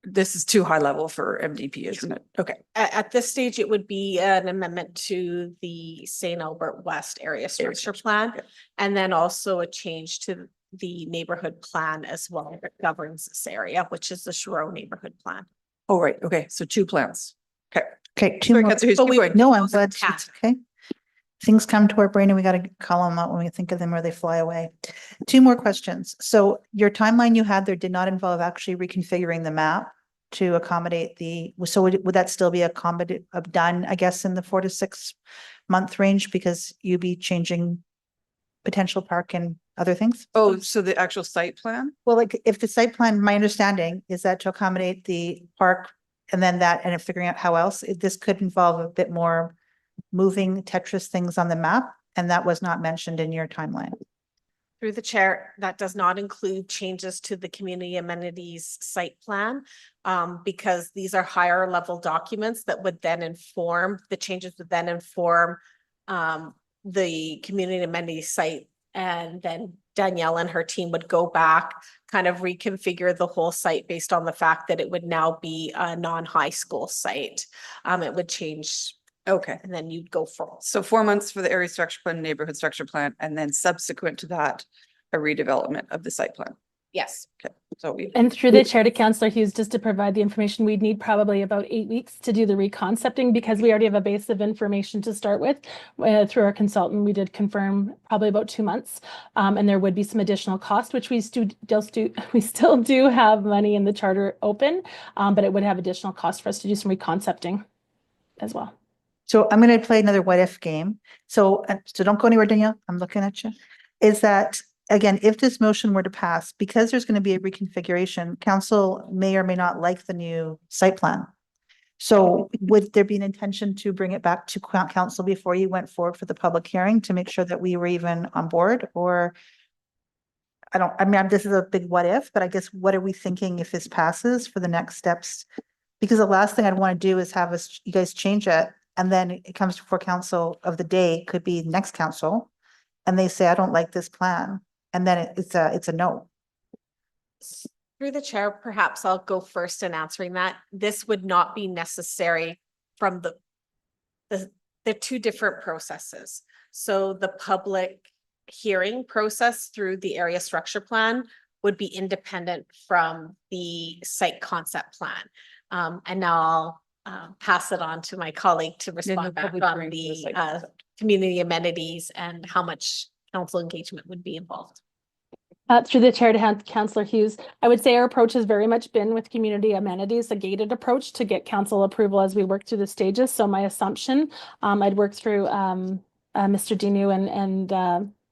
This is too high level for MDP, isn't it? Okay. At this stage, it would be an amendment to the St. Albert West area structure plan, and then also a change to the neighborhood plan as well that governs this area, which is the Shiro neighborhood plan. Oh, right. Okay. So 2 plans. Okay. Okay, 2 Sorry, more. Councillor Hughes, keep going. No, I'm glad it's okay. Things come to our brain and we got to call them out when we think of them or they fly away. 2 more questions. So your timeline you had there did not involve actually reconfiguring the map to accommodate so would that still be done, I guess, in the 4 to 6 month range, because you'd be changing potential park and other things? Oh, so the actual site plan? Well, like if the site plan, my understanding is that to accommodate the park and then and figuring out how else, this could involve a bit more moving Tetris things on the map, and that was not mentioned in your timeline. Through the chair, that does not include changes to the community amenities site plan, because these are higher level documents that would then inform, the changes would then inform the community amenities site. And then Danielle and her team would go back, kind of reconfigure the whole site based on the fact that it would now be a non-high school site. It would change. Okay. And then you'd go for. So 4 months for the area structure plan, neighborhood structure plan, and then subsequent to that, a redevelopment of the site plan. Yes. Okay. So we. And through the chair to Councillor Hughes, just to provide the information, we'd need probably about 8 weeks to do the reconcepting, because we already have a base of information to start with. Through our consultant, we did confirm probably about 2 months. And there would be some additional cost, which we still do have money in the charter open, but it would have additional cost for us to do some reconcepting as well. So I'm going to play another what if game. So don't go anywhere, Danielle. I'm looking at you. Is that, again, if this motion were to pass, because there's going to be a reconfiguration, council may or may not like the new site plan. So would there be an intention to bring it back to council before you went forward for the public hearing to make sure that we were even on board? Or this is a big what if, but I guess what are we thinking if this passes for the next steps? Because the last thing I'd want to do is have you guys change it, and then it comes before council of the day, could be next council, and they say, I don't like this plan. And then it's a no. Through the chair, perhaps I'll go first in answering that. This would not be necessary from the two different processes. So the public hearing process through the area structure plan would be independent from the site concept plan. And now I'll pass it on to my colleague to respond back public on hearing for the the site concept. community amenities and how much council engagement would be involved. Through the chair to Councillor Hughes, I would say our approach has very much been with community amenities, a gated approach to get council approval as we work through the stages. So my assumption, I'd work through Mr. Dinu and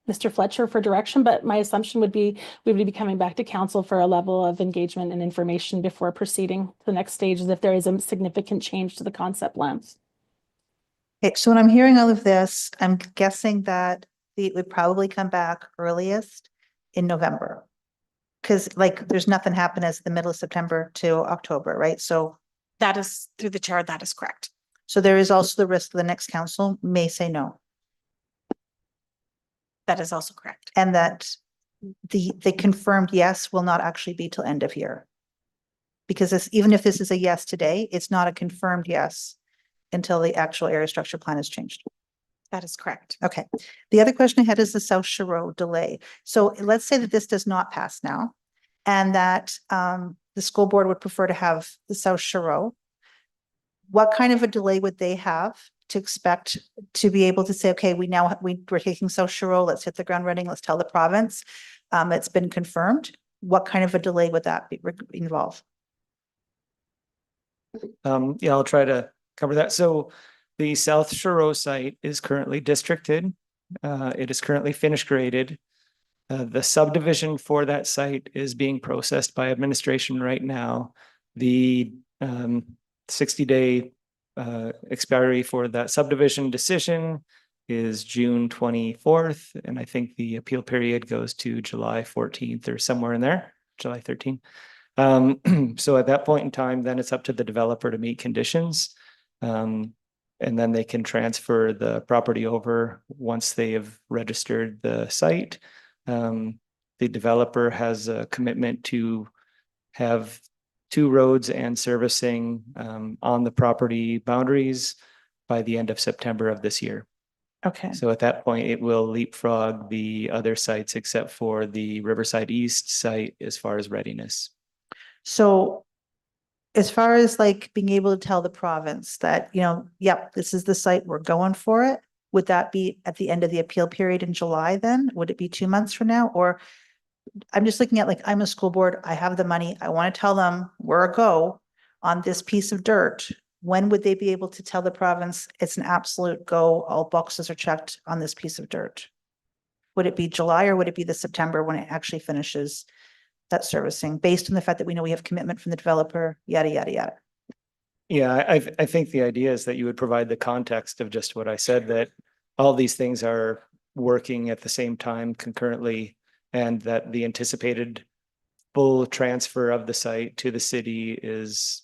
Mr. Fletcher for direction, but my assumption would be we would be coming back to council for a level of engagement and information before proceeding to the next stages if there is a significant change to the concept plans. Okay, so when I'm hearing all of this, I'm guessing that it would probably come back earliest in November. Because like there's nothing happened as the middle of September to October, right? So That is through the chair, that is correct. so there is also the risk the next council may say no. That is also correct. And that the confirmed yes will not actually be till end of year. Because this, even if this is a yes today, it's not a confirmed yes until the actual area structure plan is changed. That is correct. Okay. The other question I had is the South Shore Road delay. So let's say that this does not pass now and that the school board would prefer to have the South Shore Road. What kind of a delay would they have to expect to be able to say, okay, we're taking South Shore Road, let's hit the ground running, let's tell the province it's been confirmed. What kind of a delay would that involve? Yeah, I'll try to cover that. So the South Shore Road site is currently districted. It is currently finished graded. The subdivision for that site is being processed by administration right now. The 60-day expiry for that subdivision decision is June 24th. And I think the appeal period goes to July 14th or somewhere in there, July 13th. So at that point in time, then it's up to the developer to meet conditions. And then they can transfer the property over once they have registered the site. The developer has a commitment to have 2 roads and servicing on the property boundaries by the end of September of this year. Okay. So at that point, it will leapfrog the other sites except for the Riverside East site as far as readiness. So as far as like being able to tell the province that, yep, this is the site, we're going for it. Would that be at the end of the appeal period in July then? Would it be 2 months from now? Or I'm just looking at like, I'm a school board, I have the money, I want to tell them we're a go on this piece of dirt. When would they be able to tell the province it's an absolute go, all boxes are checked on this piece of dirt? Would it be July or would it be the September when it actually finishes that servicing based on the fact that we know we have commitment from the developer, yada, yada, yada? Yeah, I think the idea is that you would provide the context of just what I said, that all these things are working at the same time concurrently, and that the anticipated full transfer of the site to the city is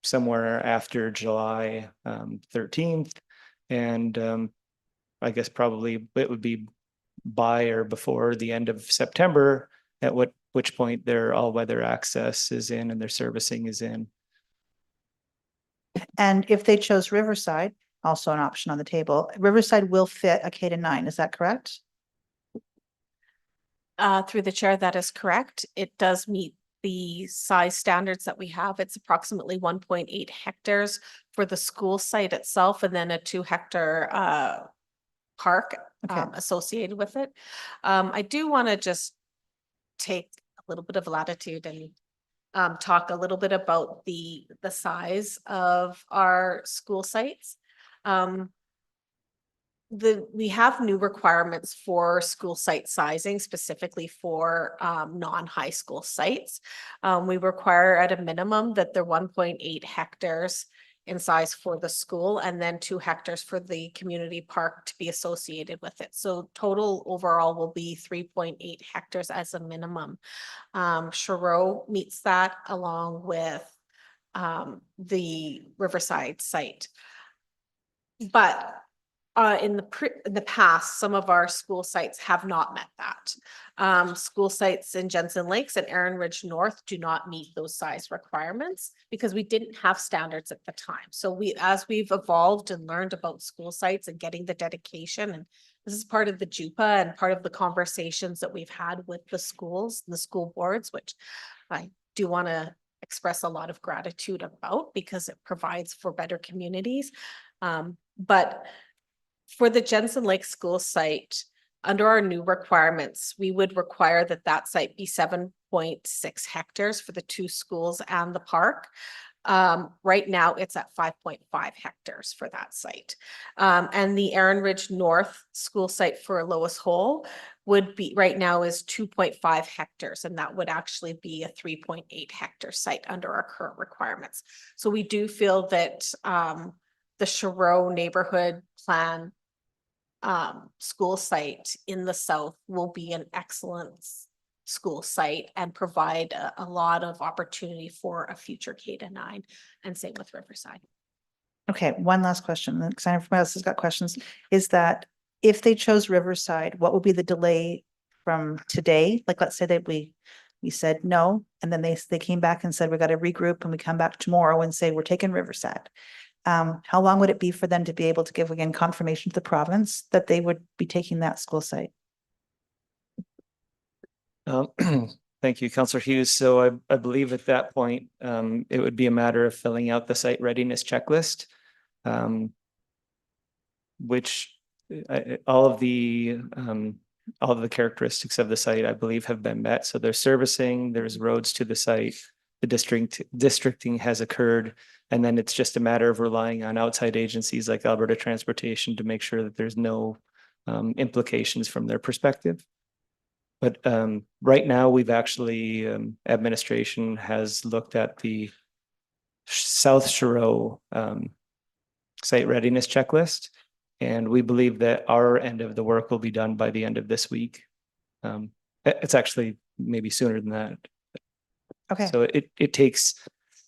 somewhere after July 13th. And I guess probably it would be by or before the end of September, at which point their all-weather access is in and their servicing is in. And if they chose Riverside, also an option on the table, Riverside will fit a K-9, is that correct? Through the chair, that is correct. It does meet the size standards that we have. It's approximately 1.8 hectares for the school site itself, and then a 2-hectare park associated with it. I do want to just take a little bit of latitude and talk a little bit about the size of our school sites. We have new requirements for school site sizing, specifically for non-high school sites. We require at a minimum that they're 1.8 hectares in size for the school, and then 2 hectares for the community park to be associated with it. So total overall will be 3.8 hectares as a minimum. Shore Road meets that along with the Riverside site. But in the past, some of our school sites have not met that. School sites in Jensen Lakes and Erin Ridge North do not meet those size requirements because we didn't have standards at the time. So as we've evolved and learned about school sites and getting the dedication, and this is part of the JUPA and part of the conversations that we've had with the schools, and the school boards, which I do want to express a lot of gratitude about because it provides for better communities. But for the Jensen Lake school site, under our new requirements, we would require that that site be 7.6 hectares for the 2 schools and the park. Right now it's at 5.5 hectares for that site. And the Erin Ridge North school site for Lois Hole would be, right now is 2.5 hectares, and that would actually be a 3.8 hectare site under our current requirements. So we do feel that the Chereau neighborhood plan school site in the south will be an excellent school site and provide a lot of opportunity for a future K-9, and same with Riverside. Okay, one last question, because I know everybody else has got questions, is that if they chose Riverside, what would be the delay from today? Like, let's say that we said no, and then they came back and said, we got to regroup, and we come back tomorrow and say, we're taking Riverside. How long would it be for them to be able to give again confirmation to the province that they would be taking that school site? Thank you, Councillor Hughes. So I believe at that point, it would be a matter of filling out the site readiness checklist, which all of the characteristics of the site, I believe, have been met. So there's servicing, there's roads to the site, the districting has occurred, and then it's just a matter of relying on outside agencies like Alberta Transportation to make sure that there's no implications from their perspective. But right now, we've actually, administration has looked at the South Chereau site readiness checklist, and we believe that our end of the work will be done by the end of this week. It's actually maybe sooner than that. Okay. So it takes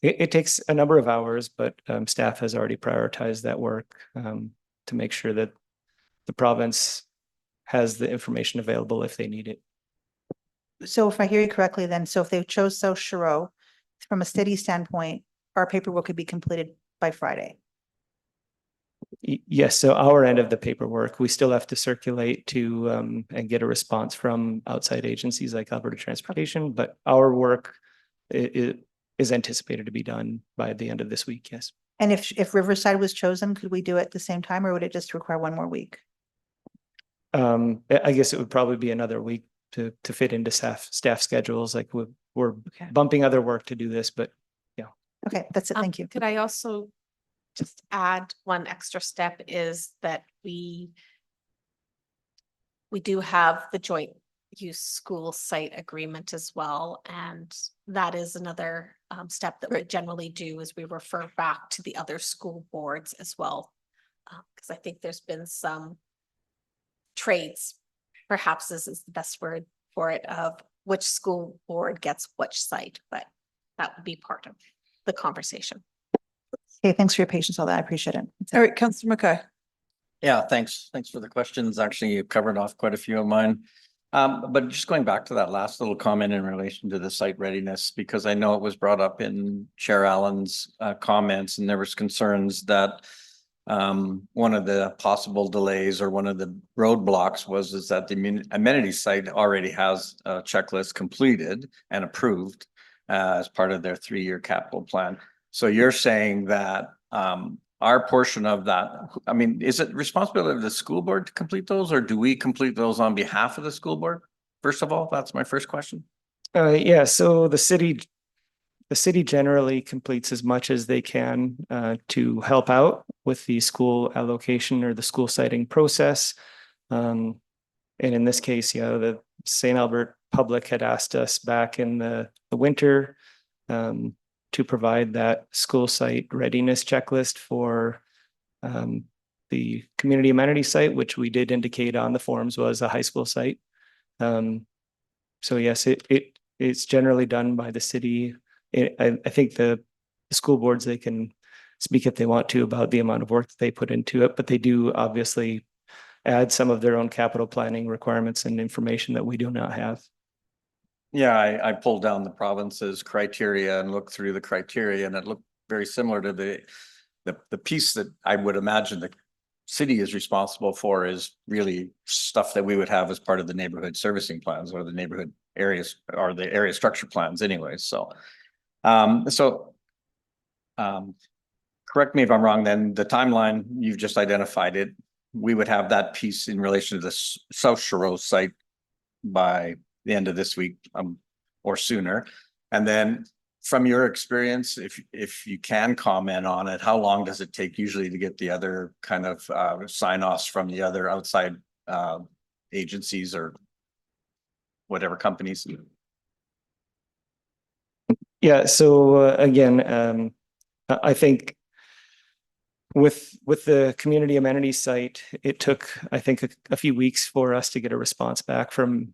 a number of hours, but staff has already prioritized that work to make sure that the province has the information available if they need it. So if I hear you correctly, then, so if they chose South Chereau, from a steady standpoint, our paperwork could be completed by Friday. Yes, so our end of the paperwork, we still have to circulate to and get a response from outside agencies like Alberta Transportation, but our work is anticipated to be done by the end of this week, yes. And if Riverside was chosen, could we do it at the same time, or would it just require one more week? I guess it would probably be another week to fit into staff schedules. Like we're bumping other work to do this, but yeah. Okay, that's it. Thank you. Could I also just add one extra step, is that we do have the joint use school site agreement as well. And that is another step that we generally do, is we refer back to the other school boards as well. Because I think there's been some trades, perhaps this is the best word for it, of which school board gets which site, but that would be part of the conversation. Okay, thanks for your patience, all that. I appreciate it. All right, Councillor Mackay. Yeah, thanks. Thanks for the questions. Actually, you covered off quite a few of mine. But just going back to that last little comment in relation to the site readiness, because I know it was brought up in Chair Allen's comments, and there was concerns that one of the possible delays or one of the roadblocks is that the amenity site already has a checklist completed and approved as part of their 3-year capital plan. So you're saying that our portion of that, I mean, is it responsibility of the school board to complete those, or do we complete those on behalf of the school board? First of all, that's my first question. Yeah, so the city generally completes as much as they can to help out with the school allocation or the school siting process. And in this case, yeah, the St. Albert Public had asked us back in the winter to provide that school site readiness checklist for the community amenity site, which we did indicate on the forms was a high school site. So yes, it's generally done by the city. I think the school boards, they can speak if they want to about the amount of work that they put into it, but they do obviously add some of their own capital planning requirements and information that we do not have. Yeah, I pulled down the province's criteria and looked through the criteria, and it looked very similar to the piece that I would imagine the city is responsible for is really stuff that we would have as part of the neighborhood servicing plans or the neighborhood areas or the area structure plans anyways. So, correct me if I'm wrong, then the timeline, you've just identified it. We would have that piece in relation to the South Shore site by the end of this week, or sooner. And then from your experience, if you can comment on it, how long does it take usually to get the other kind of sign-offs from the other outside agencies or whatever companies? Yeah, so again, I think with the community amenities site, it took, I think, a few weeks for us to get a response back from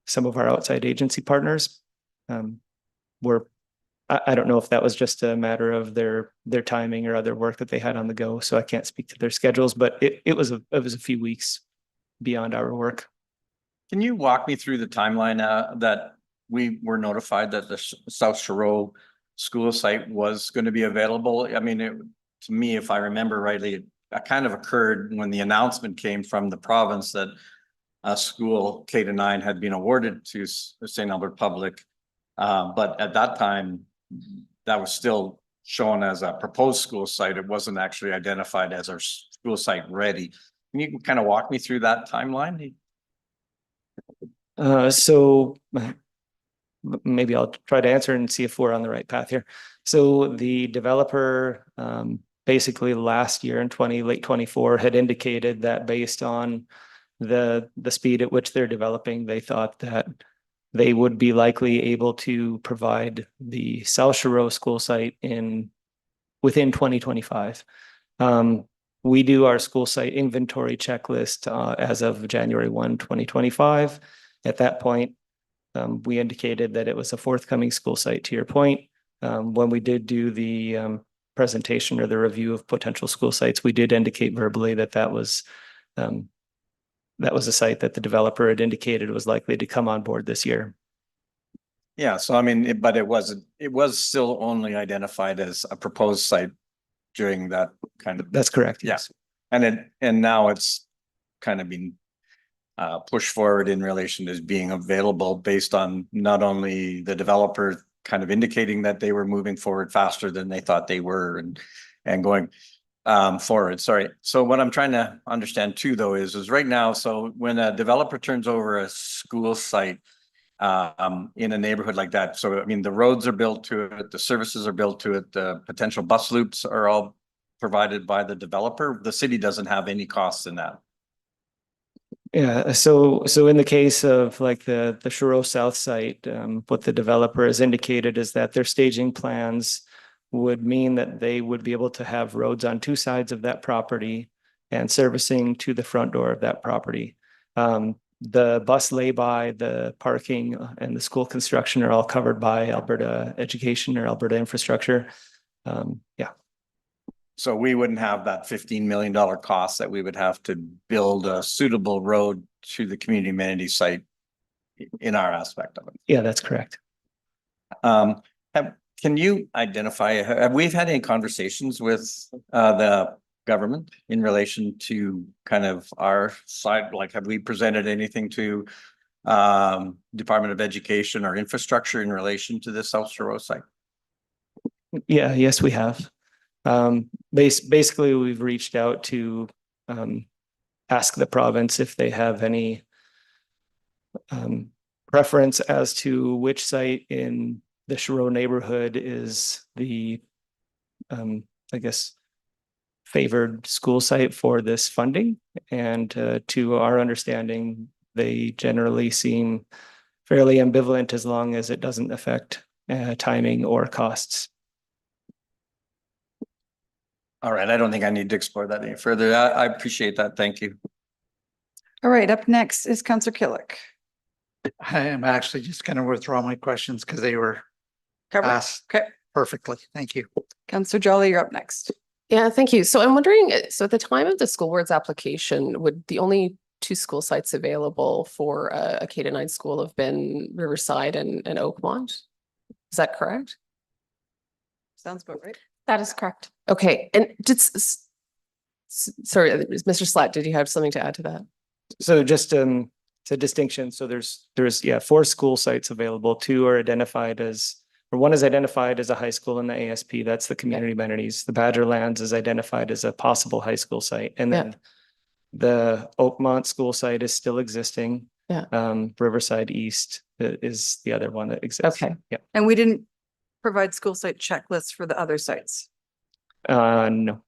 some of our outside agency partners. I don't know if that was just a matter of their timing or other work that they had on the go, so I can't speak to their schedules, but it was a few weeks beyond our work. Can you walk me through the timeline that we were notified that the South Shore school site was going to be available? I mean, to me, if I remember rightly, it kind of occurred when the announcement came from the province that a school K-9 had been awarded to St. Albert Public. But at that time, that was still shown as a proposed school site. It wasn't actually identified as our school site ready. Can you kind of walk me through that timeline? So maybe I'll try to answer and see if we're on the right path here. So the developer basically last year in late 24 had indicated that based on the speed at which they're developing, they thought that they would be likely able to provide the South Shore school site within 2025. We do our school site inventory checklist as of January 1, 2025. At that point, we indicated that it was a forthcoming school site, to your point. When we did do the presentation or the review of potential school sites, we did indicate verbally that that was a site that the developer had indicated was likely to come on board this year. Yeah, so I mean, but it was still only identified as a proposed site during that kind of. That's correct. Yeah. Yes. And now it's kind of been pushed forward in relation to being available based on not only the developer kind of indicating that they were moving forward faster than they thought they were and going forward. Sorry. So what I'm trying to understand too, though, is right now, so when a developer turns over a school site in a neighborhood like that, so I mean, the roads are built to it, the services are built to it, the potential bus loops are all provided by the developer. The city doesn't have any costs in that. Yeah, so in the case of like the Shore South site, what the developer has indicated is that their staging plans would mean that they would be able to have roads on two sides of that property and servicing to the front door of that property. The bus lay-by, the parking, and the school construction are all covered by Alberta Education or Alberta Infrastructure. Yeah. So we wouldn't have that $15 million cost that we would have to build a suitable road to the community amenity site in our aspect of it. Yeah, that's correct. Can you identify, have we had any conversations with the government in relation to kind of our side? Like, have we presented anything to Department of Education or Infrastructure in relation to the South Shore site? Yeah, yes, we have. Basically, we've reached out to ask the province if they have any preference as to which site in the Shore neighborhood is the, I guess, favored school site for this funding. And to our understanding, they generally seem fairly ambivalent as long as it doesn't affect timing or costs. All right, I don't think I need to explore that any further. I appreciate that. Thank you. All right, up next is Councillor Killick. I am actually just going to withdraw my questions because they were Covered. asked Okay. perfectly. Thank you. Counselor Jolly, you're up next. Yeah, thank you. So I'm wondering, so at the time of the school board's application, would the only two school sites available for a K-9 school have been Riverside and Oakmont? Is that correct? Sounds about right. That is correct. Okay, and sorry, Mr. Slatt, did you have something to add to that? So just it's a distinction. So there's 4 school sites available. 2 are identified as, or 1 is identified as a high school in the ASP. That's the community amenities. The Badgerlands is identified as a possible high school site. And then the Oakmont school site is still existing. Riverside East is the other one that exists. Okay. Yeah. And we didn't provide school site checklists for the other sites. No.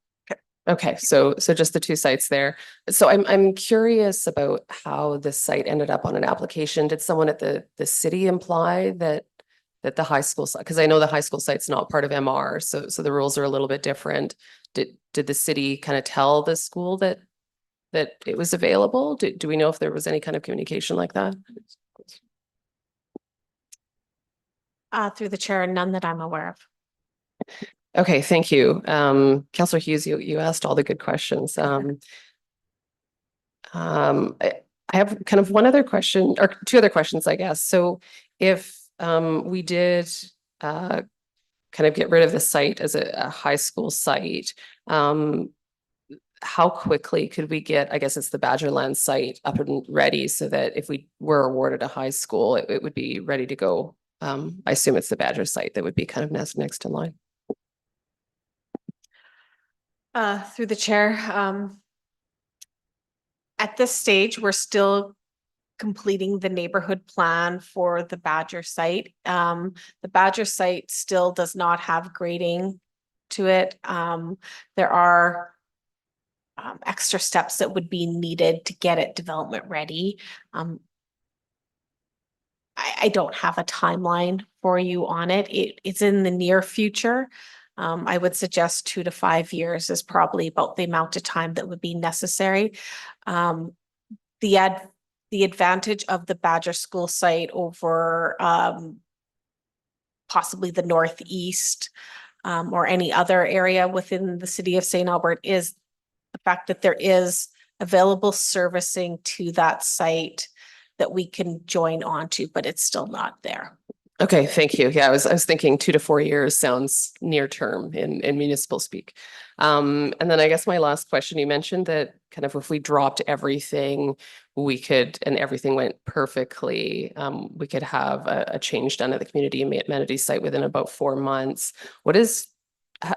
Okay, so just the 2 sites there. So I'm curious about how this site ended up on an application. Did someone at the city imply that the high school site, because I know the high school site's not part of MR, so the rules are a little bit different. Did the city kind of tell the school that it was available? Do we know if there was any kind of communication like that? Through the chair, none that I'm aware of. Okay, thank you. Councillor Hughes, you asked all the good questions. I have kind of one other question, or 2 other questions, I guess. So if we did kind of get rid of the site as a high school site, how quickly could we get, I guess it's the Badgerland site, up and ready so that if we were awarded a high school, it would be ready to go? I assume it's the Badger site that would be kind of next in line. Through the chair, at this stage, we're still completing the neighborhood plan for the Badger site. The Badger site still does not have grading to it. There are extra steps that would be needed to get it development ready. I don't have a timeline for you on it. It's in the near future. I would suggest 2 to 5 years is probably about the amount of time that would be necessary. The advantage of the Badger school site over possibly the Northeast or any other area within the city of St. Albert is the fact that there is available servicing to that site that we can join onto, but it's still not there. Okay, thank you. Yeah, I was thinking 2 to 4 years sounds near term in municipal speak. And then I guess my last question, you mentioned that kind of if we dropped everything, we could, and everything went perfectly, we could have a change done at the community amenities site within about 4 months.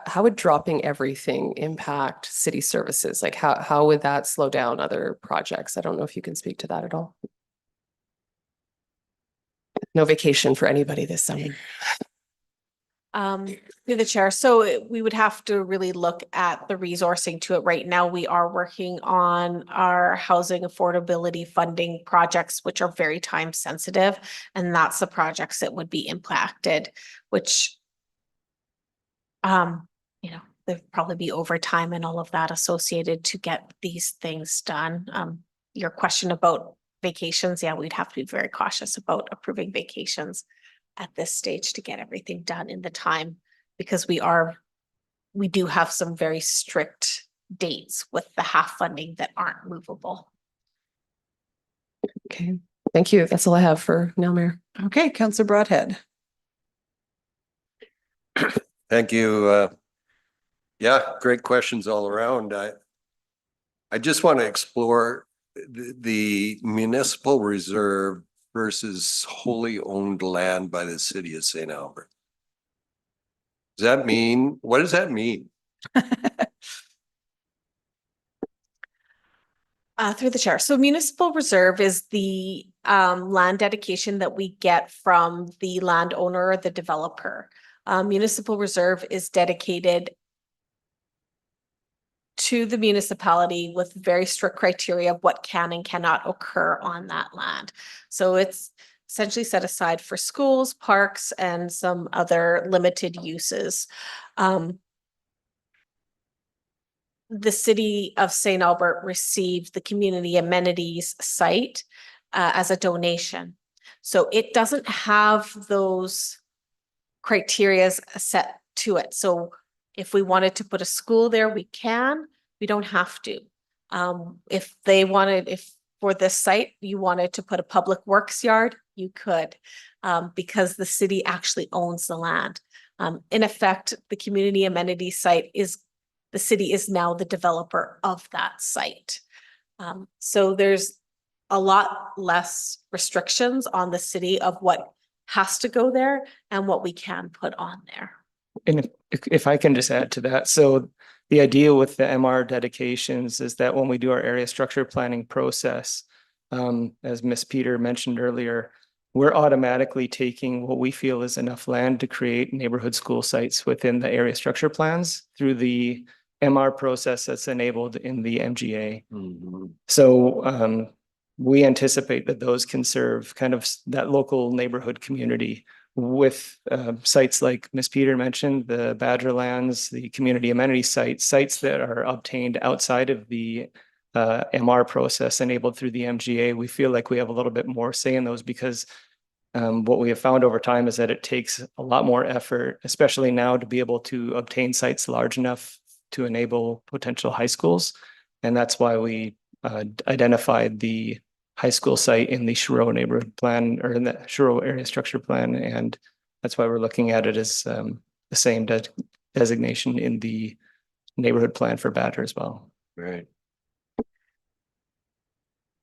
How would dropping everything impact city services? Like how would that slow down other projects? I don't know if you can speak to that at all. No vacation for anybody this summer. Through the chair, so we would have to really look at the resourcing to it. Right now, we are working on our housing affordability funding projects, which are very time sensitive, and that's the projects that would be impacted, which there'd probably be overtime and all of that associated to get these things done. Your question about vacations, yeah, we'd have to be very cautious about approving vacations at this stage to get everything done in the time, because we do have some very strict dates with the half funding that aren't movable. Okay, thank you. That's all I have for now, Mayor. Okay, Councillor Broadhead. Thank you. Yeah, great questions all around. I just want to explore the municipal reserve versus wholly owned land by the city of St. Albert. What does that mean? Through the chair. So municipal reserve is the land dedication that we get from the landowner or the developer. Municipal reserve is dedicated to the municipality with very strict criteria of what can and cannot occur on that land. So it's essentially set aside for schools, parks, and some other limited uses. The city of St. Albert received the community amenities site as a donation. So it doesn't have those criterias set to it. So if we wanted to put a school there, we can, we don't have to. If they wanted, if for this site, you wanted to put a public works yard, you could, because the city actually owns the land. In effect, the community amenity site is, the city is now the developer of that site. So there's a lot less restrictions on the city of what has to go there and what we can put on there. And if I can just add to that, so the idea with the MR dedications is that when we do our area structure planning process, as Ms. Peter mentioned earlier, we're automatically taking what we feel is enough land to create neighborhood school sites within the area structure plans through the MR process that's enabled in the MGA. So we anticipate that those can serve kind of that local neighborhood community with sites like Ms. Peter mentioned, the Badgerlands, the community amenity sites, sites that are obtained outside of the MR process enabled through the MGA. We feel like we have a little bit more say in those because what we have found over time is that it takes a lot more effort, especially now, to be able to obtain sites large enough to enable potential high schools. And that's why we identified the high school site in the Shiro neighborhood plan, or in the Shiro area structure plan. And that's why we're looking at it as the same designation in the neighborhood plan for Badger as well. Right.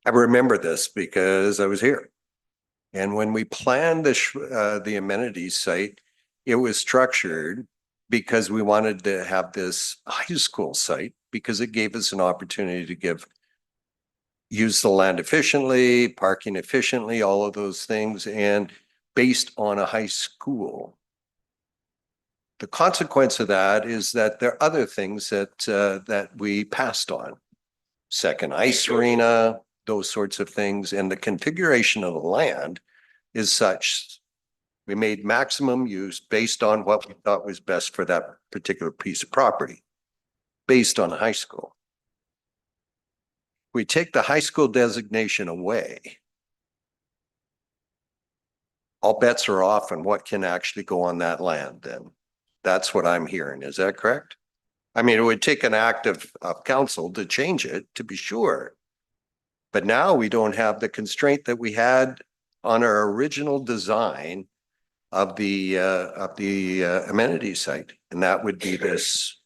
I remember this because I was here. And when we planned the amenities site, it was structured because we wanted to have this high school site because it gave us an opportunity to use the land efficiently, parking efficiently, all of those things, and based on a high school. The consequence of that is that there are other things that we passed on. Second ice arena, those sorts of things, and the configuration of the land is such. We made maximum use based on what we thought was best for that particular piece of property, based on high school. We take the high school designation away, all bets are off on what can actually go on that land then. That's what I'm hearing. Is that correct? I mean, it would take an act of council to change it, to be sure. But now we don't have the constraint that we had on our original design of the amenity site. And that would be this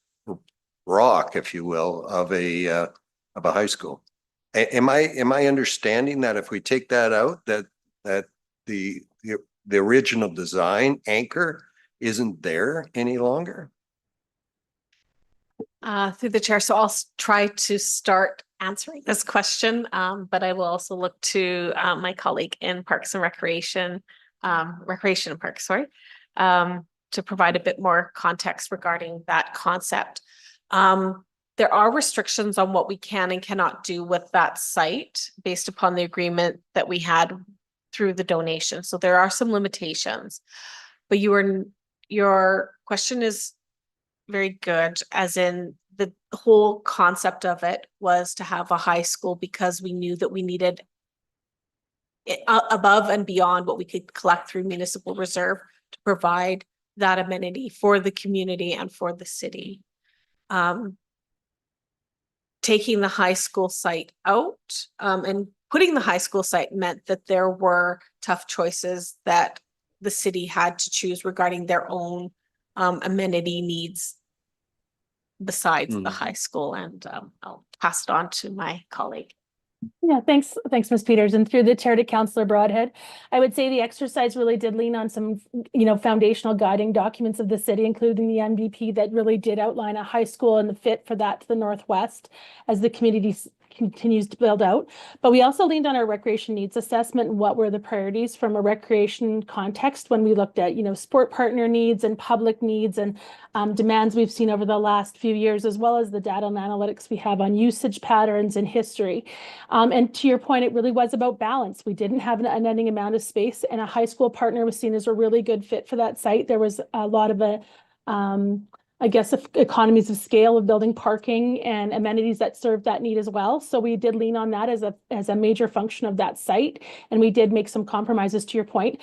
rock, if you will, of a high school. Am I understanding that if we take that out, that the original design anchor isn't there any longer? Through the chair, so I'll try to start answering this question, but I will also look to my colleague in Parks and Recreation, Recreation and Parks, sorry, to provide a bit more context regarding that concept. There are restrictions on what we can and cannot do with that site based upon the agreement that we had through the donation. So there are some limitations, but your question is very good, as in the whole concept of it was to have a high school because we knew that we needed it above and beyond what we could collect through municipal reserve to provide that amenity for the community and for the city. Taking the high school site out and putting the high school site meant that there were tough choices that the city had to choose regarding their own amenity needs besides the high school. And I'll pass it on to my colleague. Yeah, thanks, Ms. Peters. And through the chair to Councillor Broadhead, I would say the exercise really did lean on some, foundational guiding documents of the city, including the MVP that really did outline a high school and the fit for that to the northwest as the community continues to build out. But we also leaned on our recreation needs assessment and what were the priorities from a recreation context when we looked at, sport partner needs and public needs and demands we've seen over the last few years, as well as the data and analytics we have on usage patterns and history. And to your point, it really was about balance. We didn't have an unending amount of space, and a high school partner was seen as a really good fit for that site. There was a lot of I guess, economies of scale of building parking and amenities that serve that need as well. So we did lean on that as a major function of that site. And we did make some compromises, to your point.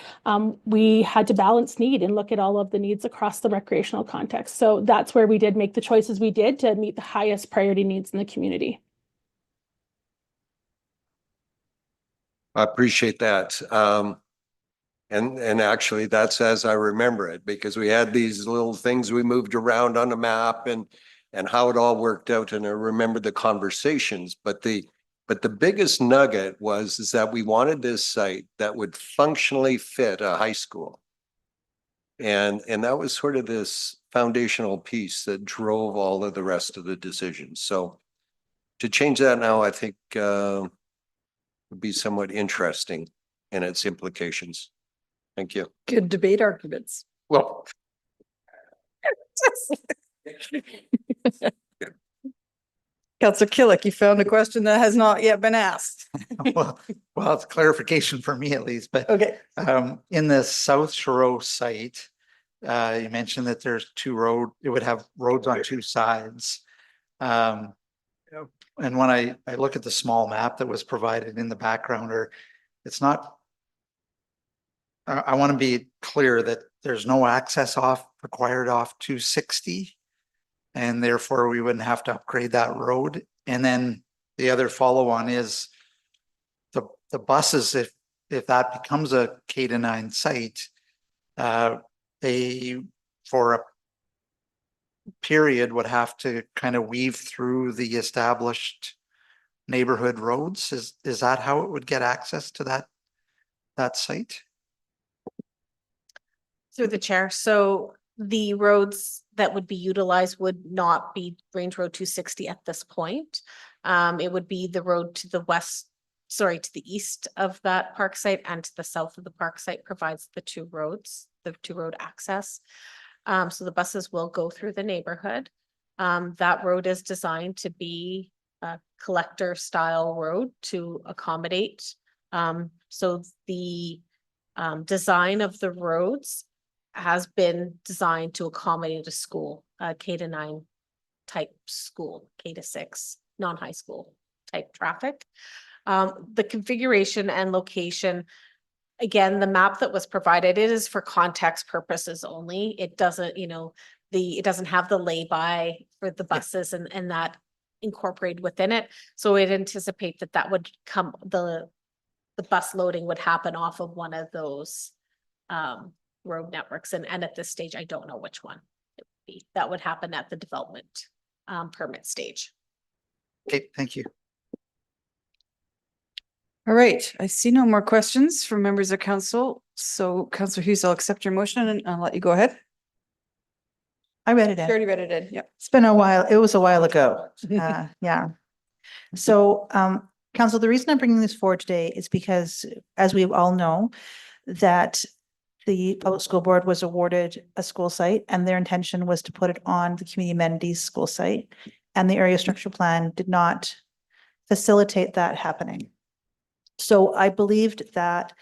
We had to balance need and look at all of the needs across the recreational context. So that's where we did make the choices we did to meet the highest priority needs in the community. I appreciate that. And actually that's as I remember it, because we had these little things we moved around on the map and how it all worked out. And I remember the conversations, but the biggest nugget is that we wanted this site that would functionally fit a high school. And that was sort of this foundational piece that drove all of the rest of the decisions. So to change that now, I think would be somewhat interesting in its implications. Thank you. Good debate arguments. Well, Councillor Killick, you found a question that has not yet been asked. Well, it's clarification for me at least, but Okay. In the South Shore site, you mentioned that there's it would have roads on two sides. And when I look at the small map that was provided in the background, or it's not, I want to be clear that there's no access required off 260. And therefore we wouldn't have to upgrade that road. And then the other follow on is the buses, if that becomes a K-9 site, they for a period would have to kind of weave through the established neighborhood roads. Is that how it would get access to that site? Through the chair. So the roads that would be utilized would not be Range Road 260 at this point. It would be the road to the to the east of that park site and to the south of the park site provides the two road access. So the buses will go through the neighborhood. That road is designed to be a collector style road to accommodate. So the design of the roads has been designed to accommodate a school, a K-9 type school, K-6, non-high school type traffic. The configuration and location, again, the map that was provided, it is for context purposes only. It doesn't, it doesn't have the lay-by for the buses and that incorporated within it. So we'd anticipate that would come, the bus loading would happen off of one of those road networks. And at this stage, I don't know which one it would be. That would happen at the development permit stage. Okay, thank you. All right, I see no more questions from members of council. So Councillor Hughes, I'll accept your motion and I'll let you go ahead. I read it You in. already read it in, yep. It's been a while. It was a while ago. Yeah. So, council, the reason I'm bringing this forward today is because, as we all know, that the public school board was awarded a school site and their intention was to put it on the community amenities school site. And the area structure plan did not facilitate that happening. So I believed that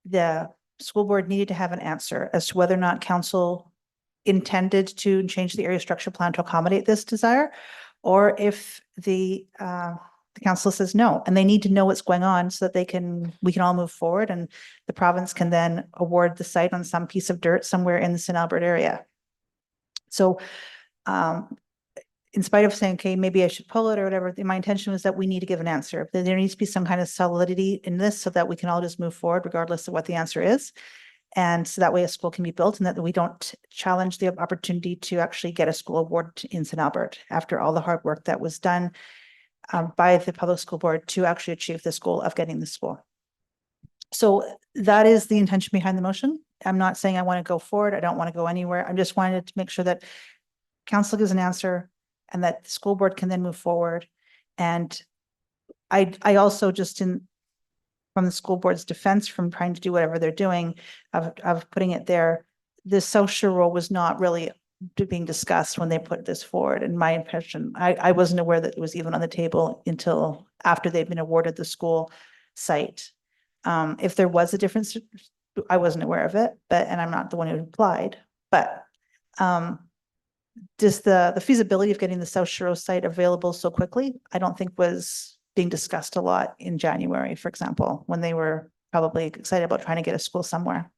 the school board needed to have an answer as to whether or not council intended to change the area structure plan to accommodate this desire, or if the council says no, and they need to know what's going on so that we can all move forward and the province can then award the site on some piece of dirt somewhere in the St. Albert area. So in spite of saying, okay, maybe I should pull it or whatever, my intention was that we need to give an answer. There needs to be some kind of solidity in this so that we can all just move forward regardless of what the answer is. And so that way a school can be built and that we don't challenge the opportunity to actually get a school award in St. Albert after all the hard work that was done by the public school board to actually achieve this goal of getting the school. So that is the intention behind the motion. I'm not saying I want to go forward. I don't want to go anywhere. I just wanted to make sure that council gives an answer and that the school board can then move forward. And I also just from the school board's defense from trying to do whatever they're doing of putting it there, the social role was not really being discussed when they put this forward. In my impression, I wasn't aware that it was even on the table until after they'd been awarded the school site. If there was a difference, I wasn't aware of it, and I'm not the one who applied, but just the feasibility of getting the South Shore site available so quickly, I don't think was being discussed a lot in January, for example, when they were probably excited about trying to get a school somewhere.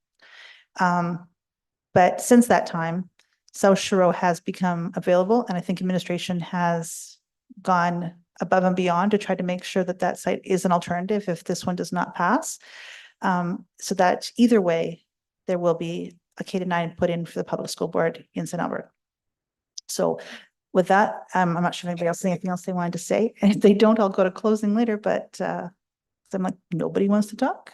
But since that time, South Shore has become available, and I think administration has gone above and beyond to try to make sure that that site is an alternative if this one does not pass. So that either way, there will be a K-9 put in for the public school board in St. Albert. So with that, I'm not sure if anybody else has anything else they wanted to say. And if they don't, I'll go to closing later, but I'm like, nobody wants to talk.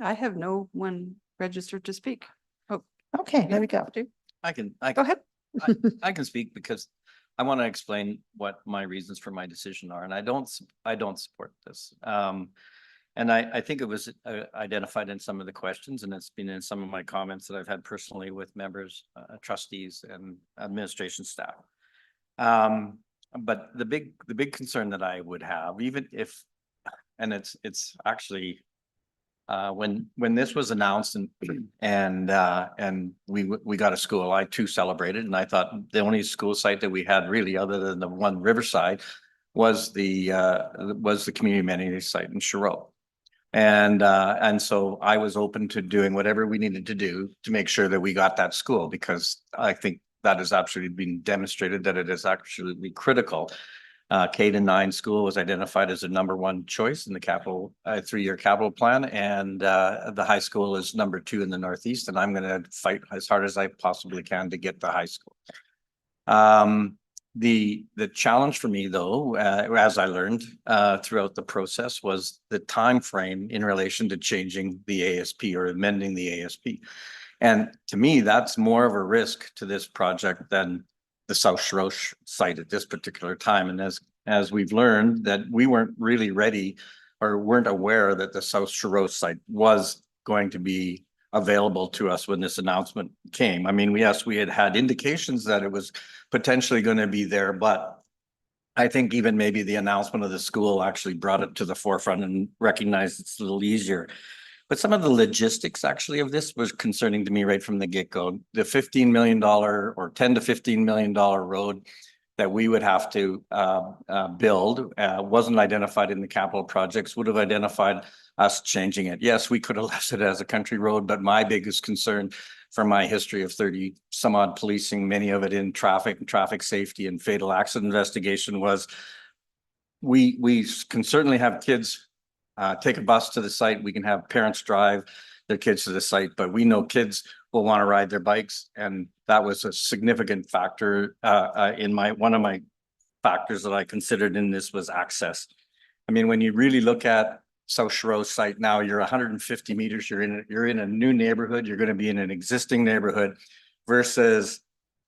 I have no one registered to speak. Oh, Okay, there we go. I can Go ahead. I can speak because I want to explain what my reasons for my decision are, and I don't support this. And I think it was identified in some of the questions, and it's been in some of my comments that I've had personally with members, trustees and administration staff. But the big concern that I would have, even if, and it's actually when this was announced and we got a school, I too celebrated, and I thought the only school site that we had really other than the one Riverside was the community amenity site in Sherrill. And so I was open to doing whatever we needed to do to make sure that we got that school, because I think that has absolutely been demonstrated that it is absolutely critical. K-9 school was identified as a #1 choice in the capital 3-year capital plan, and the high school is #2 in the Northeast, and I'm going to fight as hard as I possibly can to get the high school. The challenge for me, though, as I learned throughout the process, was the time frame in relation to changing the ASP or amending the ASP. And to me, that's more of a risk to this project than the South Shore site at this particular time. And as we've learned, that we weren't really ready or weren't aware that the South Shore site was going to be available to us when this announcement came. I mean, yes, we had indications that it was potentially going to be there, but I think even maybe the announcement of the school actually brought it to the forefront and recognized it's a little easier. But some of the logistics actually of this was concerning to me right from the get-go. The $15 million or $10 to $15 million road that we would have to build wasn't identified in the capital projects, would have identified us changing it. Yes, we could have left it as a country road, but my biggest concern from my history of 30 some odd policing, many of it in traffic safety and fatal accident investigation, was we can certainly have kids take a bus to the site. We can have parents drive their kids to the site, but we know kids will want to ride their bikes. And that was a significant factor in one of my factors that I considered in this was access. I mean, when you really look at South Shore site now, you're 150 meters, you're in a new neighborhood, you're going to be in an existing neighborhood versus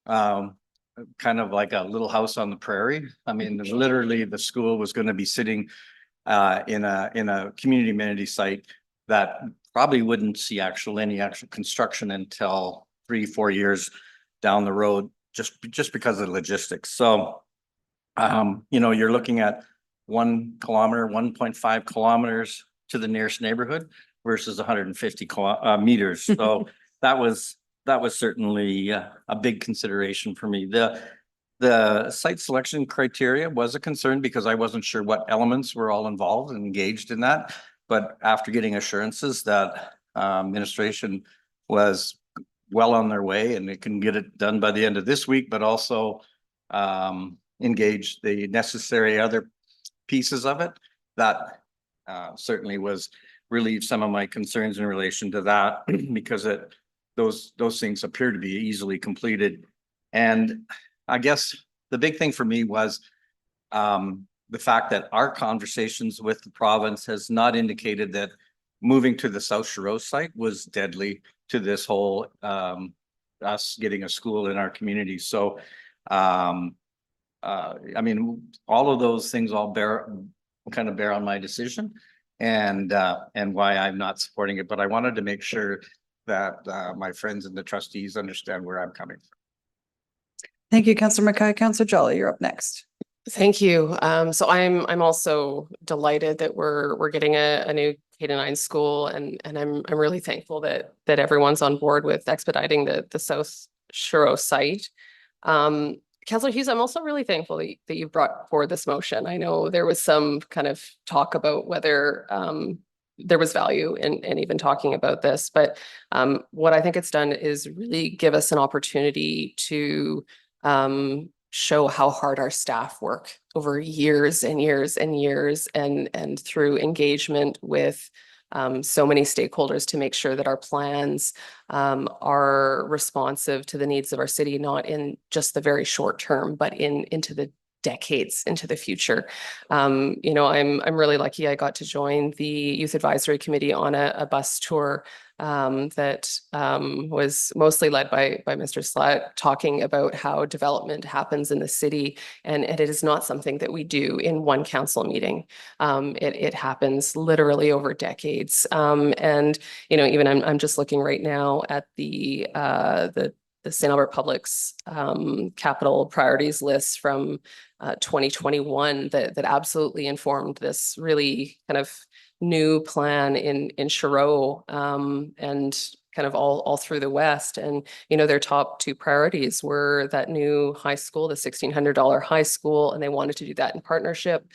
kind of like a little house on the prairie. I mean, literally the school was going to be sitting in a community amenity site that probably wouldn't see any actual construction until 3-4 years down the road, just because of the logistics. So, you're looking at 1 kilometer, 1.5 kilometers to the nearest neighborhood versus 150 meters. So that was certainly a big consideration for me. The site selection criteria was a concern because I wasn't sure what elements were all involved and engaged in that. But after getting assurances that administration was well on their way and it can get it done by the end of this week, but also engage the necessary other pieces of it, that certainly was relieved some of my concerns in relation to that because those things appear to be easily completed. And I guess the big thing for me was the fact that our conversations with the province has not indicated that moving to the South Shore site was deadly to this whole us getting a school in our community. So I mean, all of those things all bear on my decision and why I'm not supporting it. But I wanted to make sure that my friends and the trustees understand where I'm coming from. Thank you, Councillor Mackay. Councillor Jolly, you're up next. Thank you. So I'm also delighted that we're getting a new K-9 school, and I'm really thankful that everyone's on board with expediting the South Shore site. Councillor Hughes, I'm also really thankful that you brought forward this motion. I know there was some kind of talk about whether there was value in even talking about this, but what I think it's done is really give us an opportunity to show how hard our staff work over years and years and years, and through engagement with so many stakeholders to make sure that our plans are responsive to the needs of our city, not in just the very short term, but into the decades into the future. You know, I'm really lucky I got to join the Youth Advisory Committee on a bus tour that was mostly led by Mr. Slatt, talking about how development happens in the city, and it is not something that we do in one council meeting. It happens literally over decades. And you know, even I'm just looking right now at the St. Albert Public's capital priorities list from 2021 that absolutely informed this really kind of new plan in Sherrow and kind of all through the West. And, you know, their top two priorities were that new high school, the $1,600 high school, and they wanted to do that in partnership.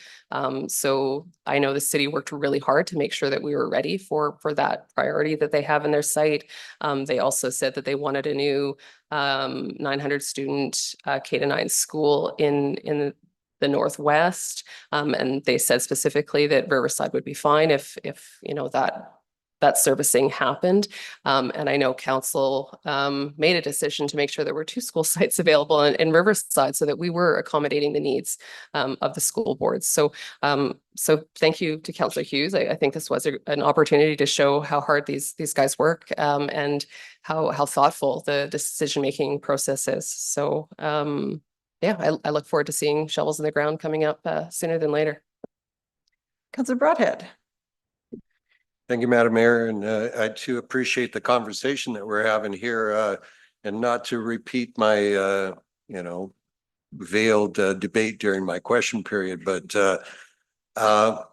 So I know the city worked really hard to make sure that we were ready for that priority that they have in their site. They also said that they wanted a new 900 student K-9 school in the Northwest. And they said specifically that Riverside would be fine if you know, that servicing happened. And I know council made a decision to make sure there were 2 school sites available in Riverside so that we were accommodating the needs of the school boards. So thank you to Councillor Hughes. I think this was an opportunity to show how hard these guys work and how thoughtful the decision-making process is. So yeah, I look forward to seeing shovels in the ground coming up sooner than later. Councillor Broadhead. Thank you, Madam Mayor, and I too appreciate the conversation that we're having here, and not to repeat my, you know, veiled debate during my question period, but I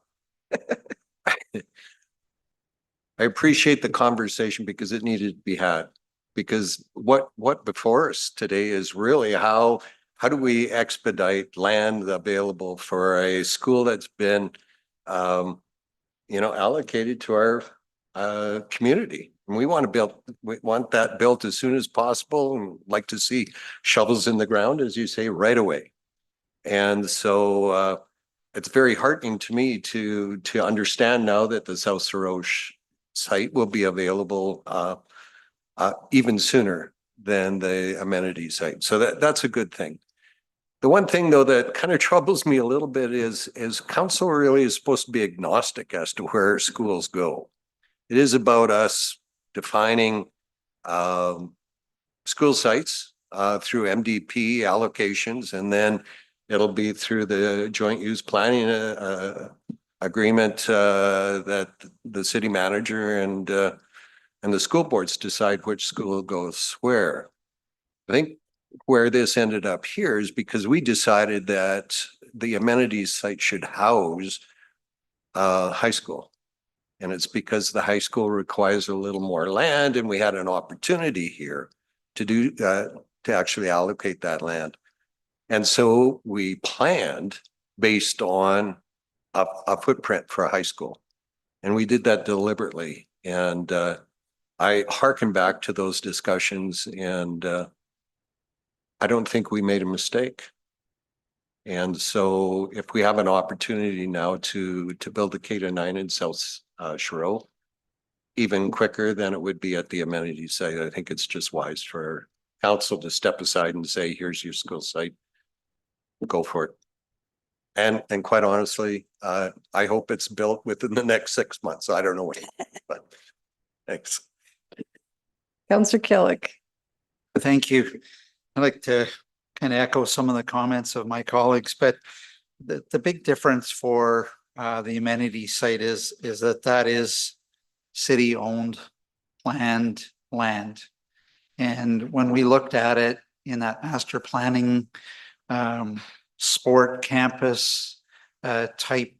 appreciate the conversation because it needed to be had. Because what before us today is really how do we expedite land available for a school that's been you know, allocated to our community. And we want that built as soon as possible, and like to see shovels in the ground, as you say, right away. And so it's very heartening to me to understand now that the South Saroche site will be available even sooner than the amenity site. So that's a good thing. The one thing, though, that kind of troubles me a little bit is council really is supposed to be agnostic as to where schools go. It is about us defining school sites through MDP allocations, and then it'll be through the joint use planning agreement that the city manager and the school boards decide which school goes where. I think where this ended up here is because we decided that the amenities site should house high school. And it's because the high school requires a little more land, and we had an opportunity here to do to actually allocate that land. And so we planned based on a footprint for a high school. And we did that deliberately. And I hearken back to those discussions, and I don't think we made a mistake. And so if we have an opportunity now to build a K-9 in South Sherrow, even quicker than it would be at the amenity site, I think it's just wise for council to step aside and say, here's your school site, go for it. And quite honestly, I hope it's built within the next 6 months. I don't know when, but thanks. Councillor Killick. Thank you. I'd like to kind of echo some of the comments of my colleagues, but the big difference for the amenity site is that is city-owned planned land. And when we looked at it in that master planning sport campus type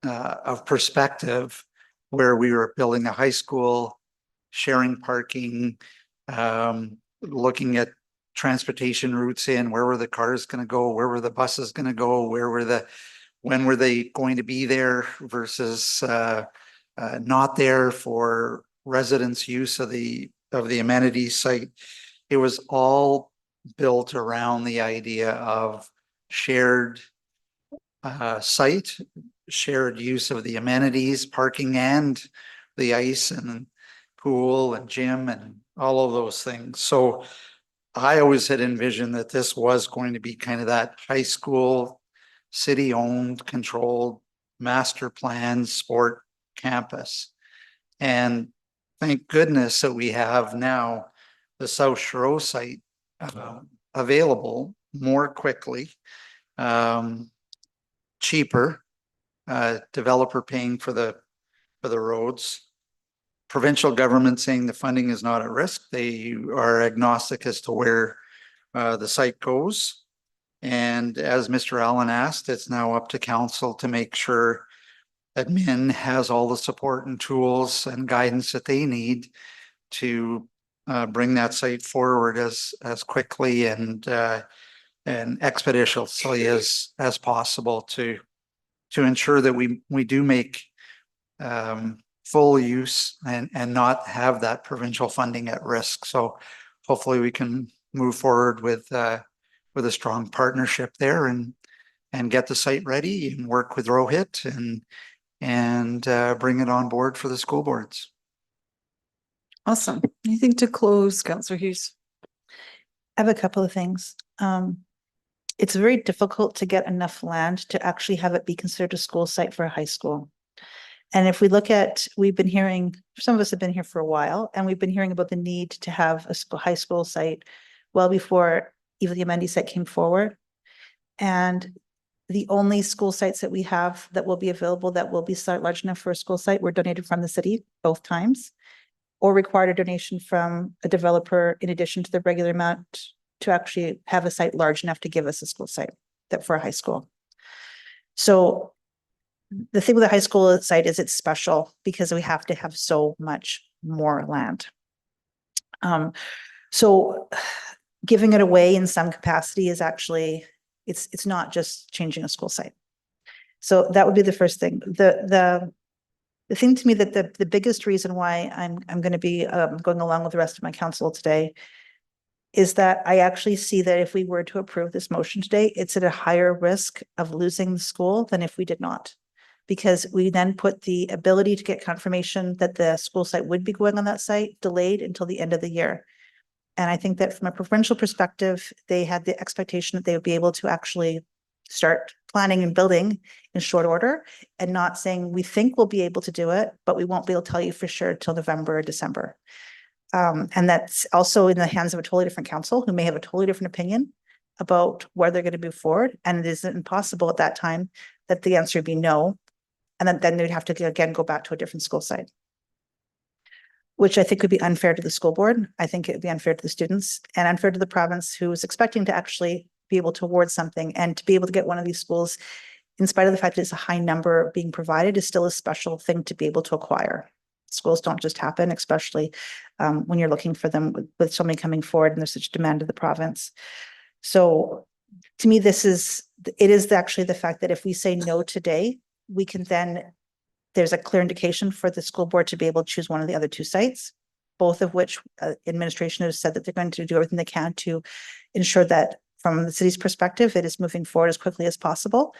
of perspective, where we were building a high school, sharing parking, looking at transportation routes in, where were the cars gonna go, where were the buses gonna go, when were they going to be there versus not there for residents' use of the amenities site. It was all built around the idea of shared site, shared use of the amenities, parking and the ice and pool and gym and all of those things. So I always had envisioned that this was going to be kind of that high school, city-owned, controlled, master plan sport campus. And thank goodness that we have now the South Shore site available more quickly, cheaper, developer paying for the roads. Provincial government saying the funding is not at risk. They are agnostic as to where the site goes. And as Mr. Allen asked, it's now up to council to make sure that MIN has all the support and tools and guidance that they need to bring that site forward as quickly and expeditiously as possible to ensure that we do make full use and not have that provincial funding at risk. So hopefully we can move forward with a strong partnership there and get the site ready and work with Rohit and bring it on board for the school boards. Awesome. Anything to close, Councillor Hughes? I have a couple of things. It's very difficult to get enough land to actually have it be considered a school site for a high school. And if we look at, we've been hearing, some of us have been here for a while, and we've been hearing about the need to have a high school site well before even the amenity site came forward. And the only school sites that we have that will be available that will be large enough for a school site were donated from the city both times, or required a donation from a developer in addition to the regular amount to actually have a site large enough to give us a school site that for a high school. So the thing with the high school site is it's special because we have to have so much more land. So giving it away in some capacity is actually, it's not just changing a school site. So that would be the first thing. The thing to me that the biggest reason why I'm going to be going along with the rest of my council today is that I actually see that if we were to approve this motion today, it's at a higher risk of losing the school than if we did not. Because we then put the ability to get confirmation that the school site would be going on that site delayed until the end of the year. And I think that from a provincial perspective, they had the expectation that they would be able to actually start planning and building in short order and not saying, we think we'll be able to do it, but we won't be able to tell you for sure till November or December. And that's also in the hands of a totally different council who may have a totally different opinion about where they're going to move forward. And it isn't impossible at that time that the answer would be no. And then they'd have to again go back to a different school site, which I think would be unfair to the school board. I think it would be unfair to the students and unfair to the province who is expecting to actually be able to award something, and to be able to get one of these schools, in spite of the fact that it's a high number being provided, is still a special thing to be able to acquire. Schools don't just happen, especially when you're looking for them with so many coming forward and there's such demand of the province. So to me, it is actually the fact that if we say no today, we can then, there's a clear indication for the school board to be able to choose one of the other two sites, both of which administration has said that they're going to do everything they can to ensure that from the city's perspective, it is moving forward as quickly as possible,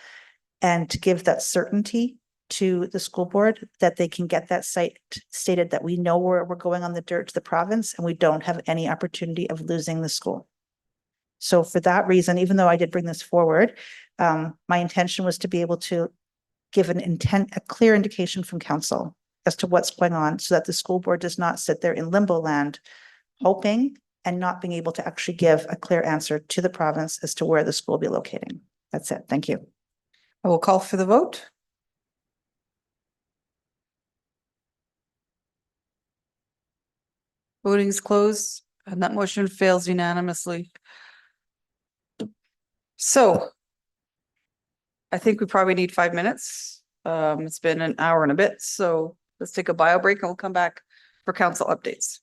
and to give that certainty to the school board that they can get that site stated that we know where we're going on the dirt to the province and we don't have any opportunity of losing the school. So for that reason, even though I did bring this forward, my intention was to be able to give a clear indication from council as to what's going on so that the school board does not sit there in limbo land, hoping and not being able to actually give a clear answer to the province as to where the school will be locating. That's it. Thank you. I will call for the vote. Voting is closed and that motion fails unanimously. So I think we probably need 5 minutes. It's been an hour and a bit, so let's take a bio break and we'll come back for council updates.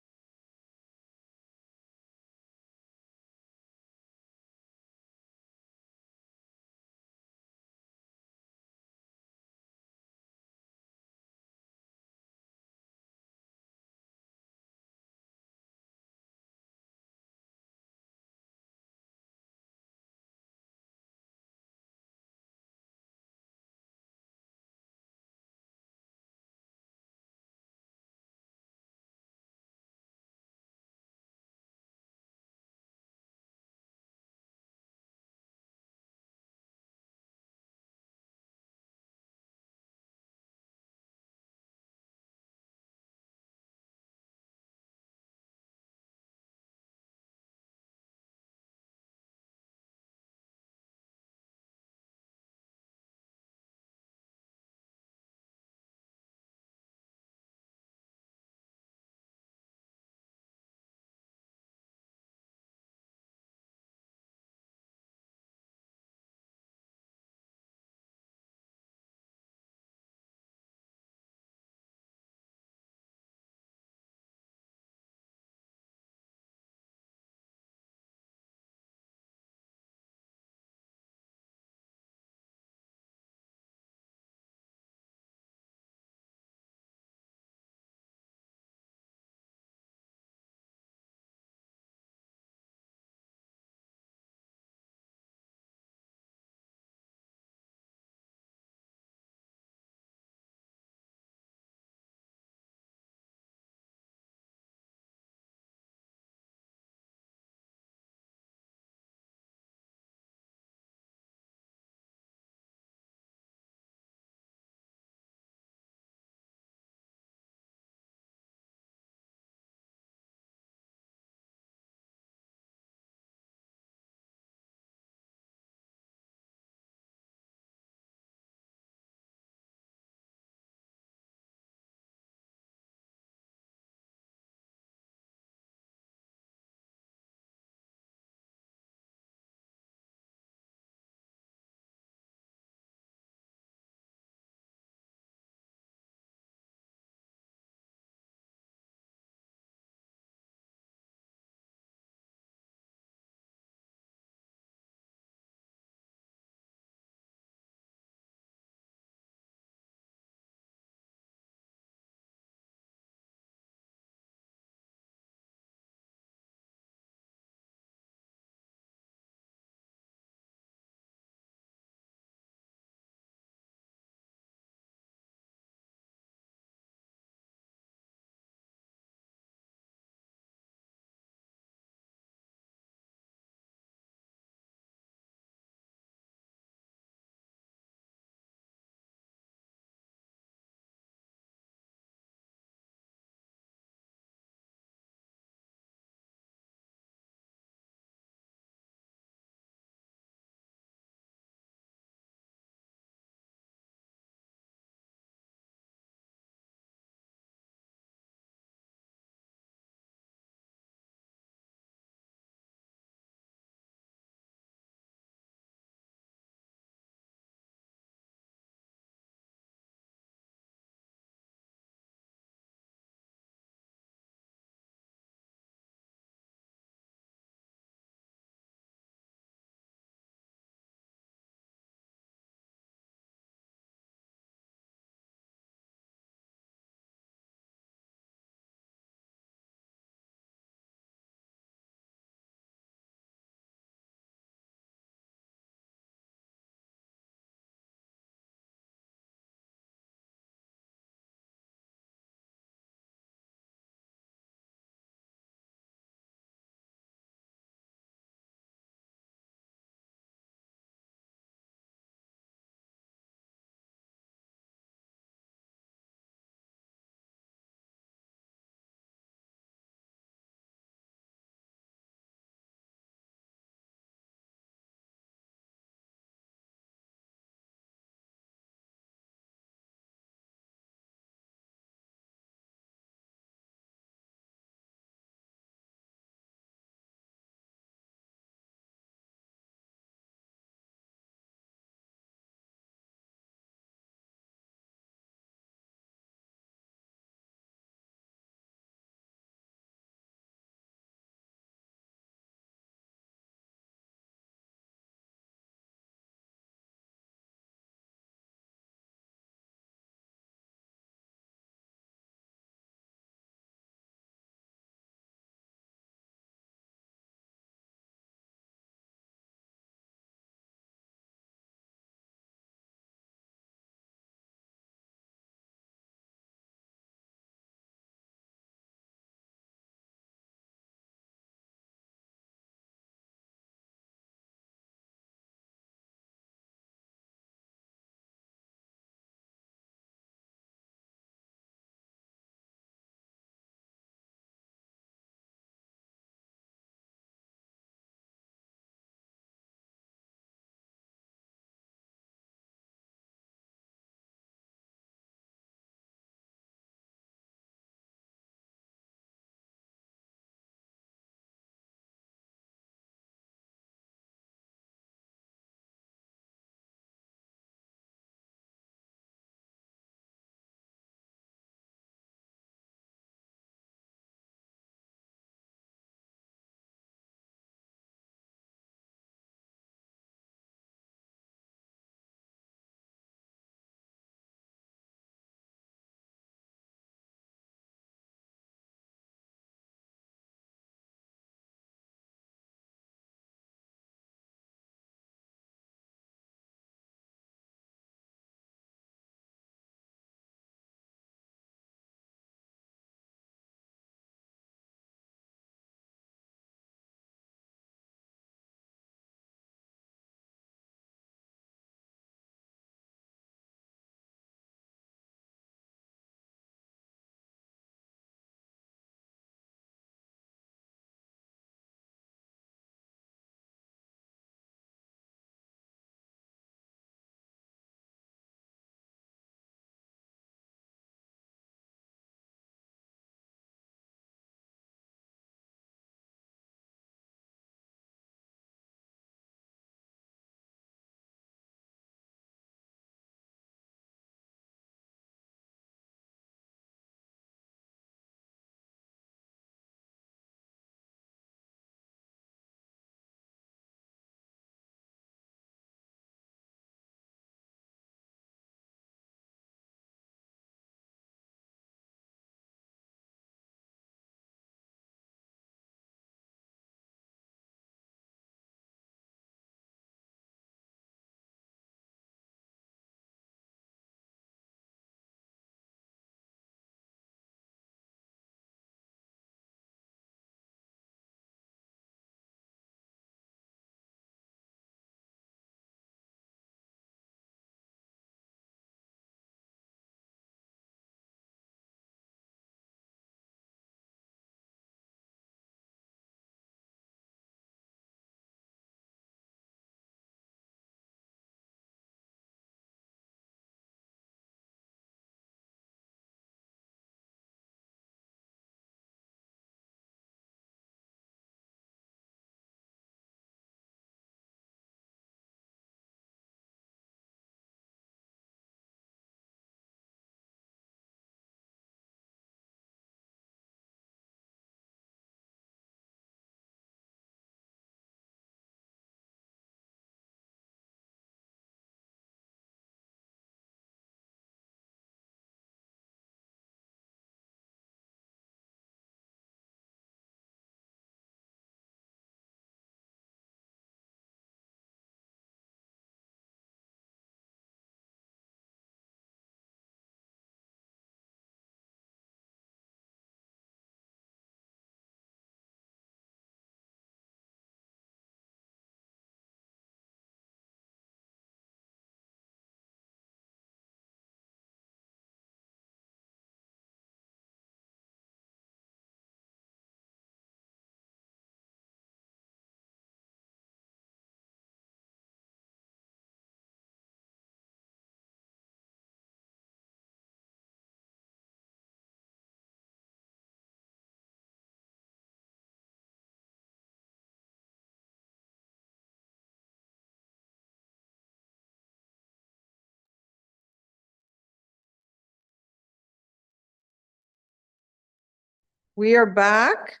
We are back.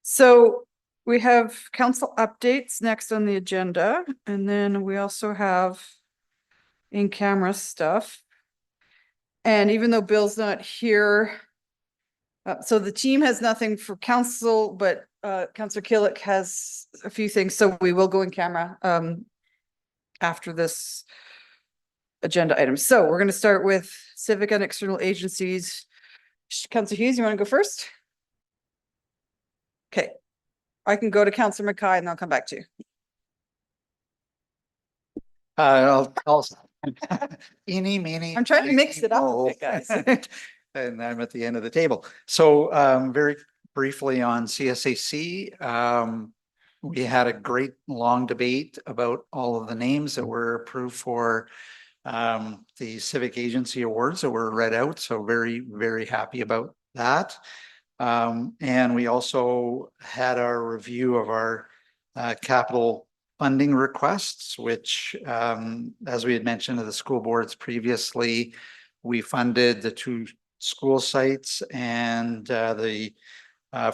So we have council updates next on the agenda, and then we also have in-camera stuff. And even though Bill's not here, so the team has nothing for council, but Councillor Killick has a few things, so we will go in camera after this agenda item. So we're going to start with civic and external agencies. Councillor Hughes, you want to go first? Okay, I can go to Councillor Mackay and I'll come back to you. I'll eeny, meeny. I'm trying to mix it up, miny, a bit, guys. And I'm at the end of the table. So very briefly on CSAC, we had a great long debate about all of the names that were approved for the civic agency awards that were read out. So very, very happy about that. And we also had our review of our capital funding requests, which as we had mentioned to the school boards previously, we funded the 2 school sites and the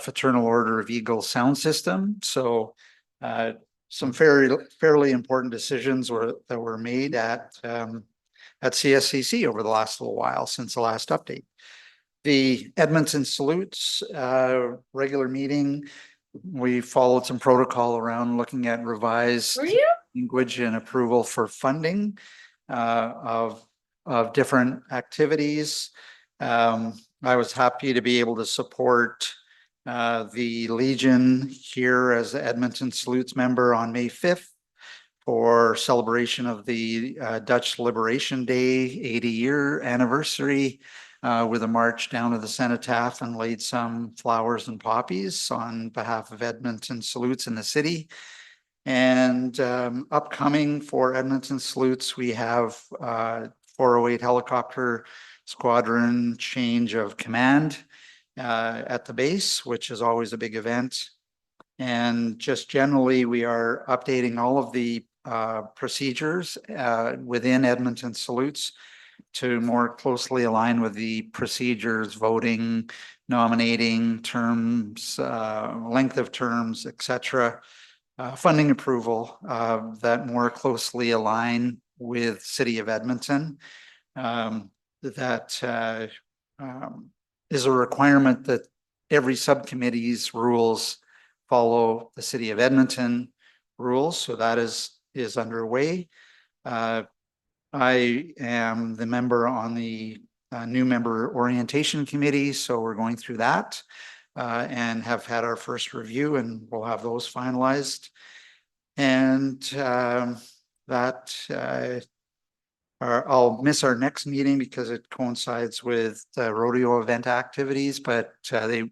Fraternal Order of Eagle sound system. So some fairly important decisions that were made at CSCC over the last little while since the last update. The Edmonton Salutes regular meeting, we followed some protocol around looking at revised language and approval for funding of different activities. I was happy to be able to support the Legion here as the Edmonton Salutes member on May 5th for celebration of the Dutch Liberation Day 80-year anniversary with a march down to the cenotaph and laid some flowers and poppies on behalf of Edmonton Salutes in the city. And upcoming for Edmonton Salutes, we have 408 helicopter squadron change of command at the base, which is always a big event. And just generally, we are updating all of the procedures within Edmonton Salutes to more closely align with the procedures, voting, nominating, terms, length of terms, etc. Funding approval that more closely align with City of Edmonton. That is a requirement that every subcommittee's rules follow the City of Edmonton rules. So that is underway. I am the member on the new member orientation committee. So we're going through that and have had our first review, and we'll have those finalized. And I'll miss our next meeting because it coincides with the rodeo event activities, but they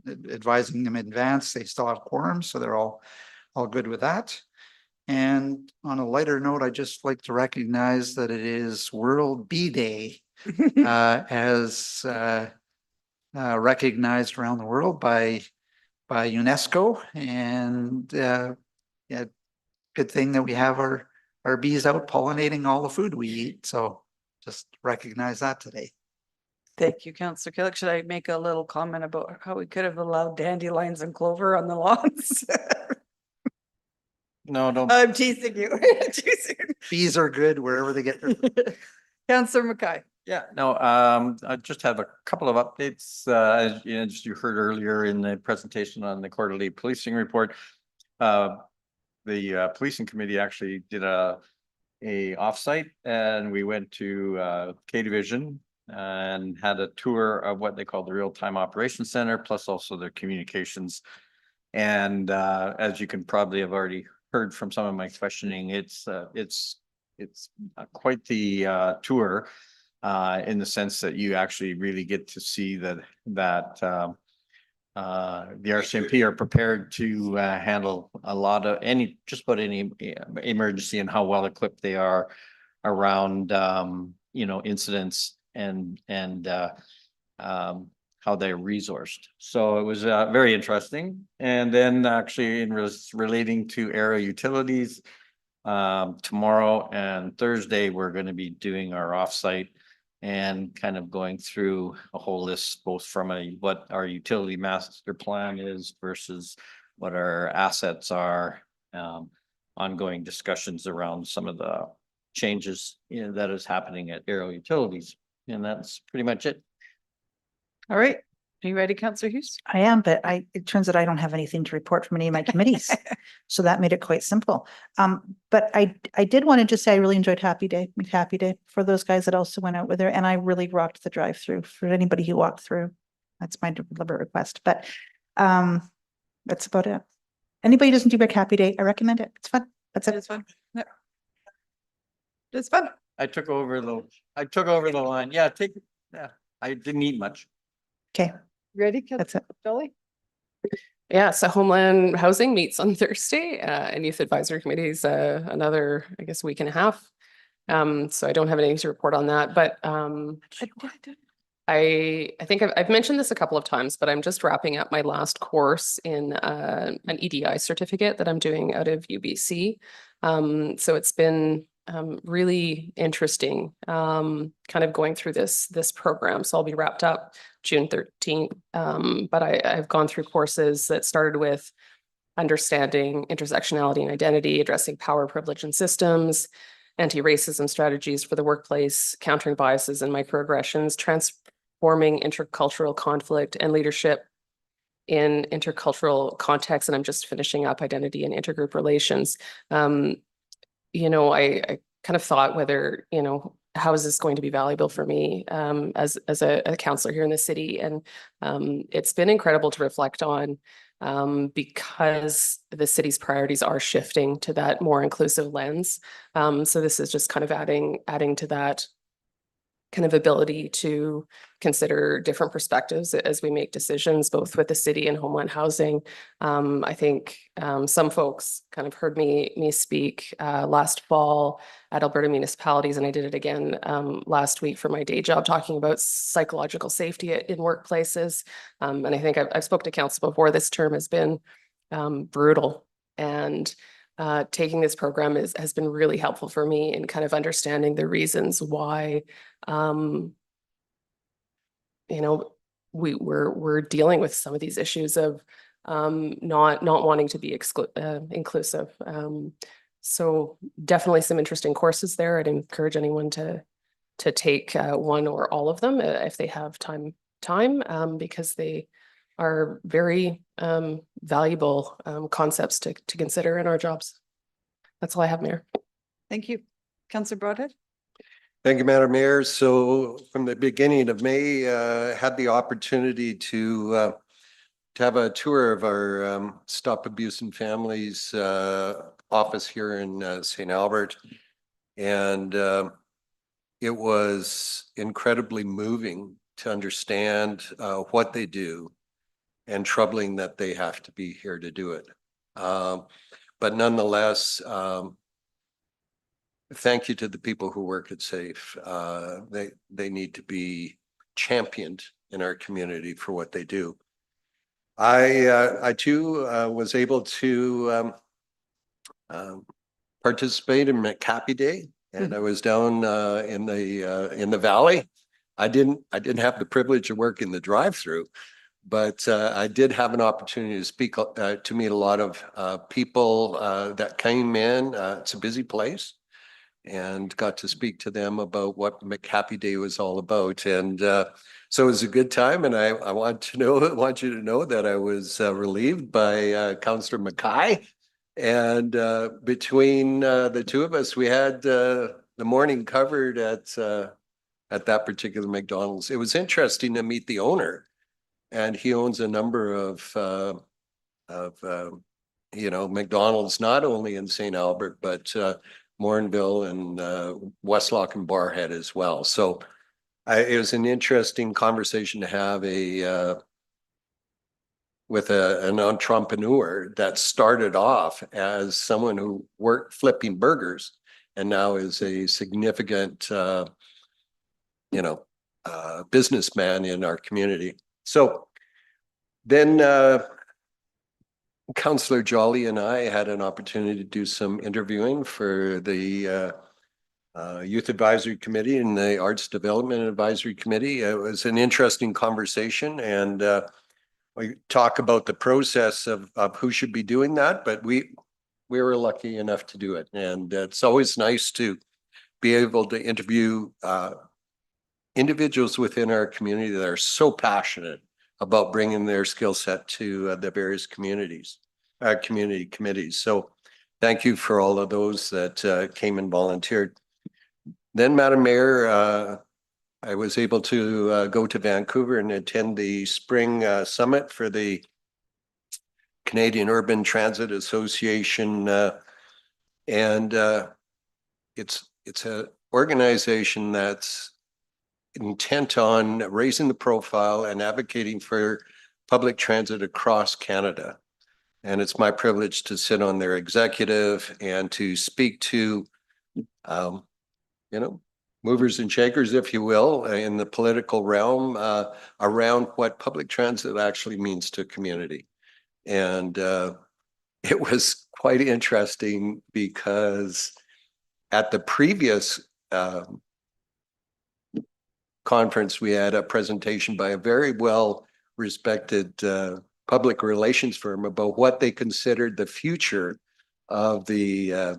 advising them in advance, they still have quorum, so they're all good with that. And on a lighter note, I just like to recognize that it is World Bee Day as recognized around the world by UNESCO, and yeah, good thing that we have our bees out pollinating all the food we eat. So just recognize that today. Thank you, Councillor Killick. Should I make a little comment about how we could have allowed dandelions and clover on the lawns? No, don't. I'm teasing you. Bees are good wherever they get their food. Councillor Mackay. Yeah, no, I just have a couple of updates. As you heard earlier in the presentation on the quarterly policing report, the policing committee actually did a offsite, and we went to K Division and had a tour of what they call the real-time operations center, plus also their communications. And as you can probably have already heard from some of my questioning, it's quite the tour in the sense that you actually really get to see that the RCMP are prepared to handle a lot of just about any emergency, and how well equipped they are around incidents and how they're resourced. So it was very interesting. And then actually in relating to area utilities, tomorrow and Thursday, we're going to be doing our offsite and kind of going through a whole list, both from what our utility master plan is versus what our assets are. Ongoing discussions around some of the changes, that is happening at Aero Utilities. And that's pretty much it. All right. Are you ready, Councillor Hughes? I am, but it turns out I don't have anything to report from any of my committees. So that made it quite simple. But I did want to just say I really enjoyed Happy Day, McHappy Day for those guys that also went out with her. And I really rocked the drive-through for anybody who walked through. That's my deliberate request, but that's about it. Anybody who doesn't do McHappy Day, I recommend it. It's fun. That's it. It's fun. Yeah. It's fun. I took over the line. Yeah, I didn't eat much. Okay. Ready? That's it. Dolly? Yeah, so Homeland Housing meets on Thursday, and Youth Advisory Committee's another, I guess, week and a half. So I don't have anything to report on that, but I think I've mentioned this a couple of times, but I'm just wrapping up my last course in an EDI certificate that I'm doing out of UBC. So it's been really interesting, kind of going through this program. So I'll be wrapped up June 13th. But I've gone through courses that started with understanding intersectionality and identity, addressing power, privilege, and systems, anti-racism strategies for the workplace, countering biases and microaggressions, transforming intercultural conflict and leadership in intercultural contexts. And I'm just finishing up identity and intergroup relations. I kind of thought whether, how is this going to be valuable for me as a counselor here in the city? And it's been incredible to reflect on because the city's priorities are shifting to that more inclusive lens. So this is just kind of adding to that kind of ability to consider different perspectives as we make decisions, both with the city and Homeland Housing. I think some folks kind of heard me speak last fall at Alberta Municipalities, and I did it again last week for my day job, talking about psychological safety in workplaces. And I think I've spoke to council before. This term has been brutal, and taking this program has been really helpful for me in kind of understanding the reasons why we're dealing with some of these issues of not wanting to be inclusive. So definitely some interesting courses there. I'd encourage anyone to take one or all of them if they have time, because they are very valuable concepts to consider in our jobs. That's all I have, Mayor. Thank you. Councillor Broadhead? Thank you, Madam Mayor. So from the beginning of May, had the opportunity to have a tour of our Stop Abuse in Families office here in St. Albert. And it was incredibly moving to understand what they do, and troubling that they have to be here to do it. But nonetheless, thank you to the people who work at SAFE. They need to be championed in our community for what they do. I too was able to participate in McHappy Day, and I was down in the valley. I didn't have the privilege of working the drive-through, but I did have an opportunity to speak to meet a lot of people that came in. It's a busy place, and got to speak to them about what McHappy Day was all about. And so it was a good time. And I want you to know that I was relieved by Councillor Mackay. And between the two of us, we had the morning covered at that particular McDonald's. It was interesting to meet the owner. And he owns a number of McDonald's, not only in St. Albert, but Morinville and Westlock and Barrhead as well. So it was an interesting conversation to have with an entrepreneur that started off as someone who worked flipping burgers and now is a significant businessman in our community. So then Councillor Jolly and I had an opportunity to do some interviewing for the Youth Advisory Committee and the Arts Development Advisory Committee. It was an interesting conversation, and we talk about the process of who should be doing that, but we were lucky enough to do it. And it's always nice to be able to interview individuals within our community that are so passionate about bringing their skill set to the various community committees. So thank you for all of those that came and volunteered. Then, Madam Mayor, I was able to go to Vancouver and attend the spring summit for the Canadian Urban Transit Association. And it's an organization that's intent on raising the profile and advocating for public transit across Canada. And it's my privilege to sit on their executive and to speak to, movers and shakers, if you will, in the political realm around what public transit actually means to community. And it was quite interesting because at the previous conference, we had a presentation by a very well respected public relations firm about what they considered the future of the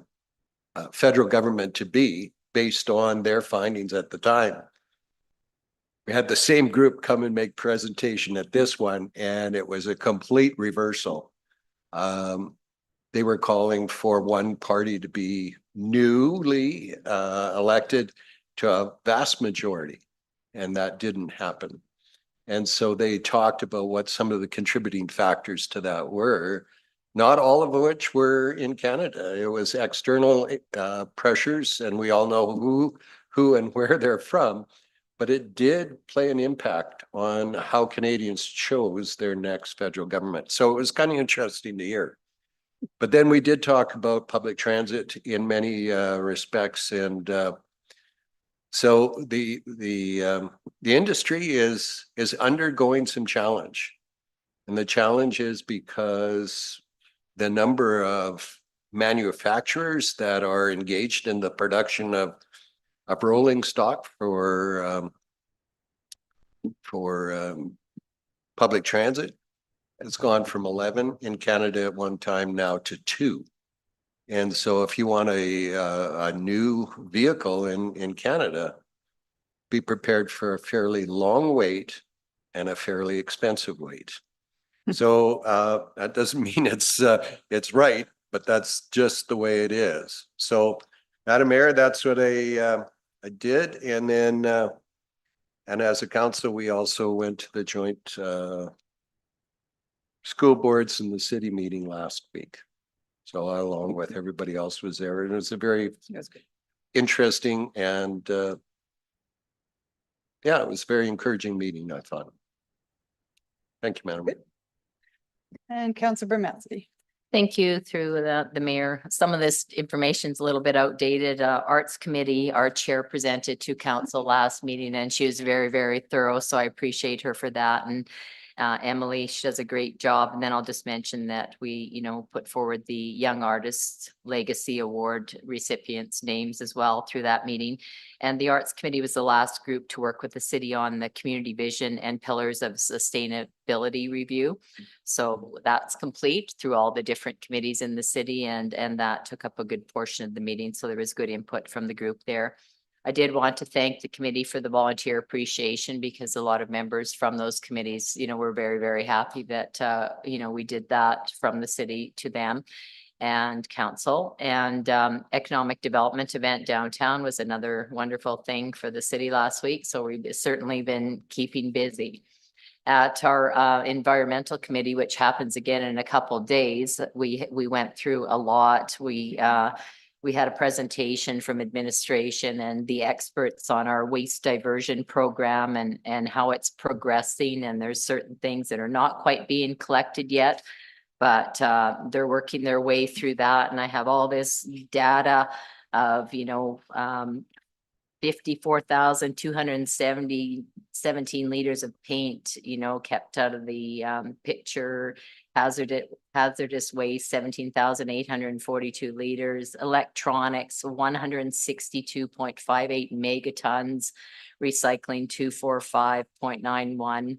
federal government to be based on their findings at the time. We had the same group come and make presentation at this one, and it was a complete reversal. They were calling for one party to be newly elected to a vast majority, and that didn't happen. And so they talked about what some of the contributing factors to that were, not all of which were in Canada. It was external pressures, and we all know who and where they're from, but it did play an impact on how Canadians chose their next federal government. So it was kind of interesting to hear. But then we did talk about public transit in many respects, and so the industry is undergoing some challenge, and the challenge is because the number of manufacturers that are engaged in the production of rolling stock for public transit has gone from 11 in Canada at one time now to 2. And so if you want a new vehicle in Canada, be prepared for a fairly long wait and a fairly expensive wait. So that doesn't mean it's right, but that's just the way it is. So, Madam Mayor, that's what I did. And then, and as a council, we also went to the joint school boards and the city meeting last week. So I, along with everybody else, was there. And it was a very interesting and yeah, it was a very encouraging meeting, I thought. Thank you, Madam Mayor. And Councillor Bermansky. Thank you through the mayor. Some of this information is a little bit outdated. Arts Committee, our chair presented to council last meeting, and she was very, very thorough. So I appreciate her for that. And Emily, she does a great job. And then I'll just mention that we, put forward the Young Artists Legacy Award recipients' names as well through that meeting. And the Arts Committee was the last group to work with the city on the community vision and pillars of sustainability review. So that's complete through all the different committees in the city, and that took up a good portion of the meeting. So there was good input from the group there. I did want to thank the committee for the volunteer appreciation, because a lot of members from those committees, were very, very happy that, we did that from the city to them and council. And economic development event downtown was another wonderful thing for the city last week. So we've certainly been keeping busy. At our environmental committee, which happens again in a couple of days, we went through a lot. We had a presentation from administration and the experts on our waste diversion program and how it's progressing. And there's certain things that are not quite being collected yet, but they're working their way through that. And I have all this data of, 54,217 liters of paint, kept out of the picture hazardous waste, 17,842 liters, electronics, 162.58 megatons, recycling 245.91,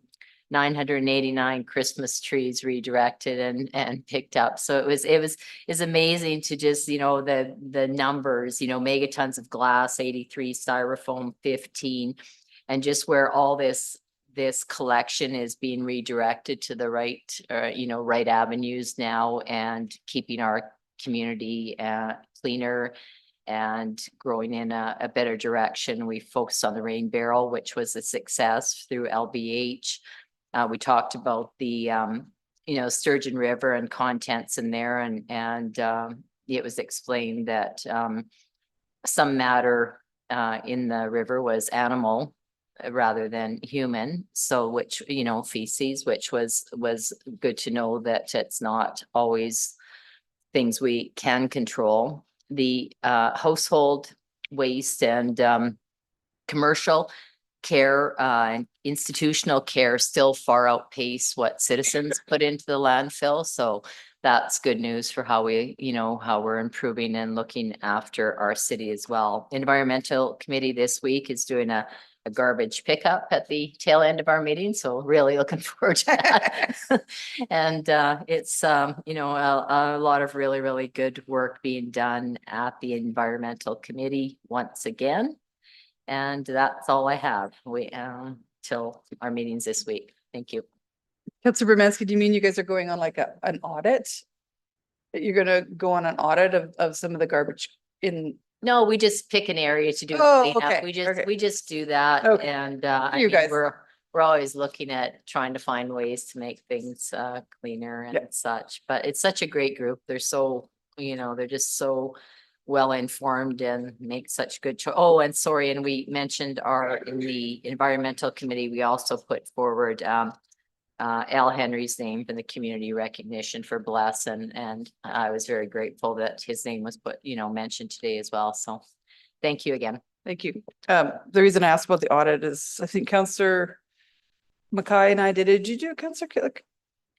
989 Christmas trees redirected and picked up. So it's amazing to just, you know, the numbers, you know, megatons of glass, 83, styrofoam, 15, and just where all this collection is being redirected to the right, you know, right avenues now, and keeping our community cleaner and growing in a better direction. We focused on the rain barrel, which was a success through LBH. We talked about the, you know, Sturgeon River and contents in there, and it was explained that some matter in the river was animal rather than human. So which, you know, feces, which was good to know that it's not always things we can control. The household waste and commercial care and institutional care still far outpace what citizens put into the landfill. So that's good news for how we, you know, how we're improving and looking after our city as well. Environmental committee this week is doing a garbage pickup at the tail end of our meeting. So really looking forward to that. And it's, you know, a lot of really, really good work being done at the environmental committee once again. And that's all I have. We, till our meetings this week. Thank you. Councilor Bermansky, do you mean you guys are going on like an audit? That you're gonna go on an audit of some of the garbage in? No, we just pick an area to do. Oh, cleanup. okay, We just do that. Okay. And I You mean, guys. we're always looking at trying to find ways to make things cleaner and Yeah. such. But it's such a great group. They're so, you know, they're just so well informed and make such good Oh, and sorry, and we mentioned in the environmental committee, we also put forward Al Henry's name for the community recognition for Bless, and I was very grateful that his name was put, you know, mentioned today as well. So thank you again. Thank you. The reason I asked about the audit is I think Councillor Mackay and I did it. Did you do it, Councillor Killick?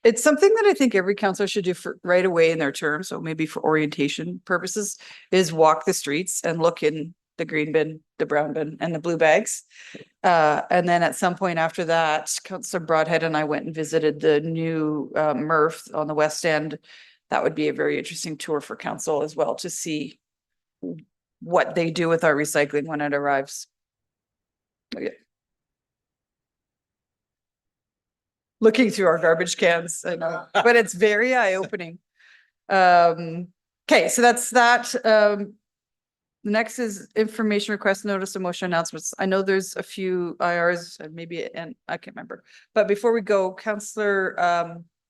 It's something that I think every councillor should do for right away in their term. So maybe for orientation purposes is walk the streets and look in the green bin, the brown bin and the blue bags. And then at some point after that, Councillor Broadhead and I went and visited the new MRF on the West End. That would be a very interesting tour for council as well to see what they do with our recycling when it arrives. Okay. Looking through our garbage cans, I know, but it's very eye-opening. Okay, so that's that. Next is information request, notice of motion announcements. I know there's a few IRs, maybe, and I can't remember. But before we go, Councillor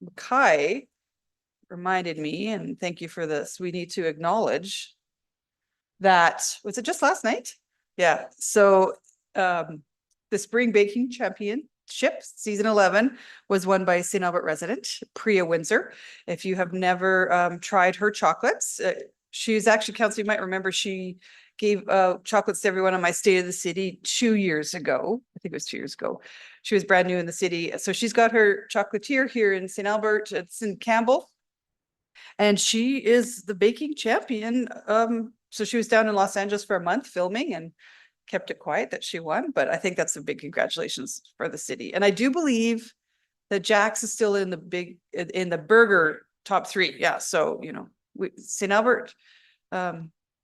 Mackay reminded me, and thank you for this, we need to acknowledge that, was it just last night? Yeah, so the Spring Baking Championship season 11 was won by St. Albert resident Priya Windsor. If you have never tried her chocolates, she's actually, Council, you might remember, she gave chocolates to everyone on my State of the City 2 years ago. I think it was 2 years ago. She was brand new in the city. So she's got her chocolatier here in St. Albert. It's in Campbell. And she is the baking champion. So she was down in Los Angeles for a month filming and kept it quiet that she won. But I think that's a big congratulations for the city. And I do believe that Jack's is still in the burger top 3. Yeah. So, you know, St. Albert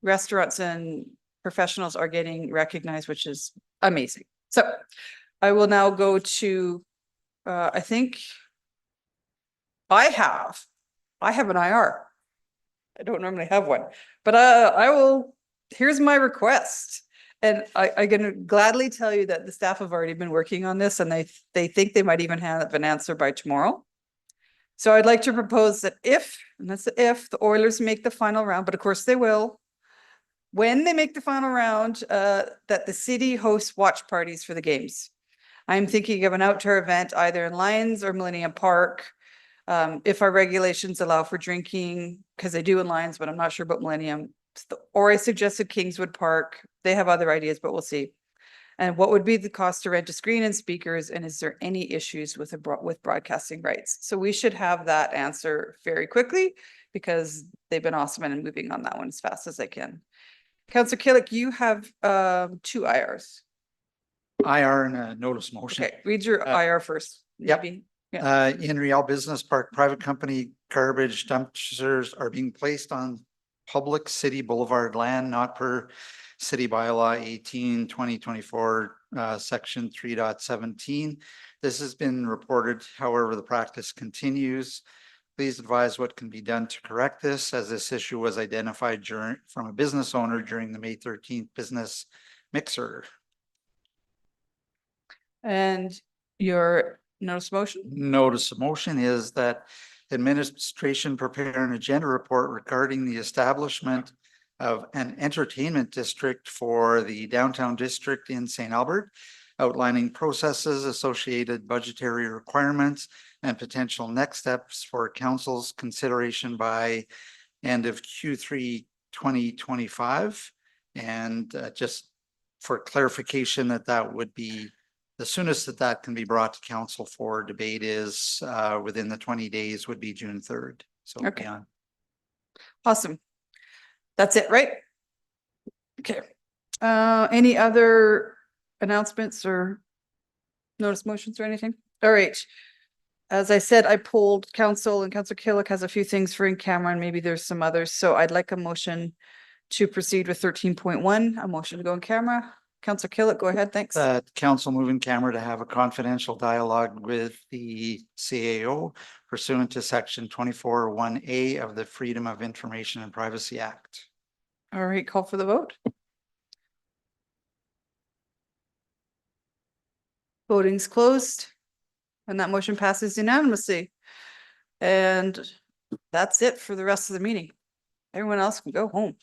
restaurants and professionals are getting recognized, which is amazing. So I will now go to, I think I have an IR. I don't normally have one, but I will, here's my request. And I'm going to gladly tell you that the staff have already been working on this and they think they might even have an answer by tomorrow. So I'd like to propose that if, and that's if, the Oilers make the final round, but of course they will, when they make the final round, that the city hosts watch parties for the games. I'm thinking of an outdoor event either in Lions or Millennium Park. If our regulations allow for drinking, because they do in Lions, but I'm not sure about Millennium. Or I suggested Kingswood Park. They have other ideas, but we'll see. And what would be the cost to rent a screen and speakers? And is there any issues with with broadcasting rights? So we should have that answer very quickly because they've been awesome and moving on that one as fast as they can. Councillor Killick, you have 2 IRs. IR and a notice motion. Okay, read your IR first. Yep. maybe. Yeah. In Real Business Park, private company garbage dumpsters are being placed on public city boulevard land, not per city bylaw 18/2024, section 3.17. This has been reported. However, the practice continues. Please advise what can be done to correct this, as this issue was identified from a business owner during the May 13th business mixer. And your notice motion? Notice of motion is that administration prepare an agenda report regarding the establishment of an entertainment district for the downtown district in St. Albert, outlining processes, associated budgetary requirements, and potential next steps for council's consideration by end of Q3 2025. And just for clarification, that would be the soonest that can be brought to council for debate is within the 20 days would be June 3rd. So Okay. beyond. Awesome. That's it, right? Okay. Any other announcements or notice motions or anything? All right. As I said, I polled council and Councillor Killick has a few things for in camera and maybe there's some others. So I'd like a motion to proceed with 13.1, a motion to go in camera. Councillor Killick, go ahead. Thanks. Council moving camera to have a confidential dialogue with the CAO pursuant to section 24(1)A of the Freedom of Information and Privacy Act. All right, call for the vote. Voting's closed. And that motion passes unanimously. And that's it for the rest of the meeting. Everyone else can go home.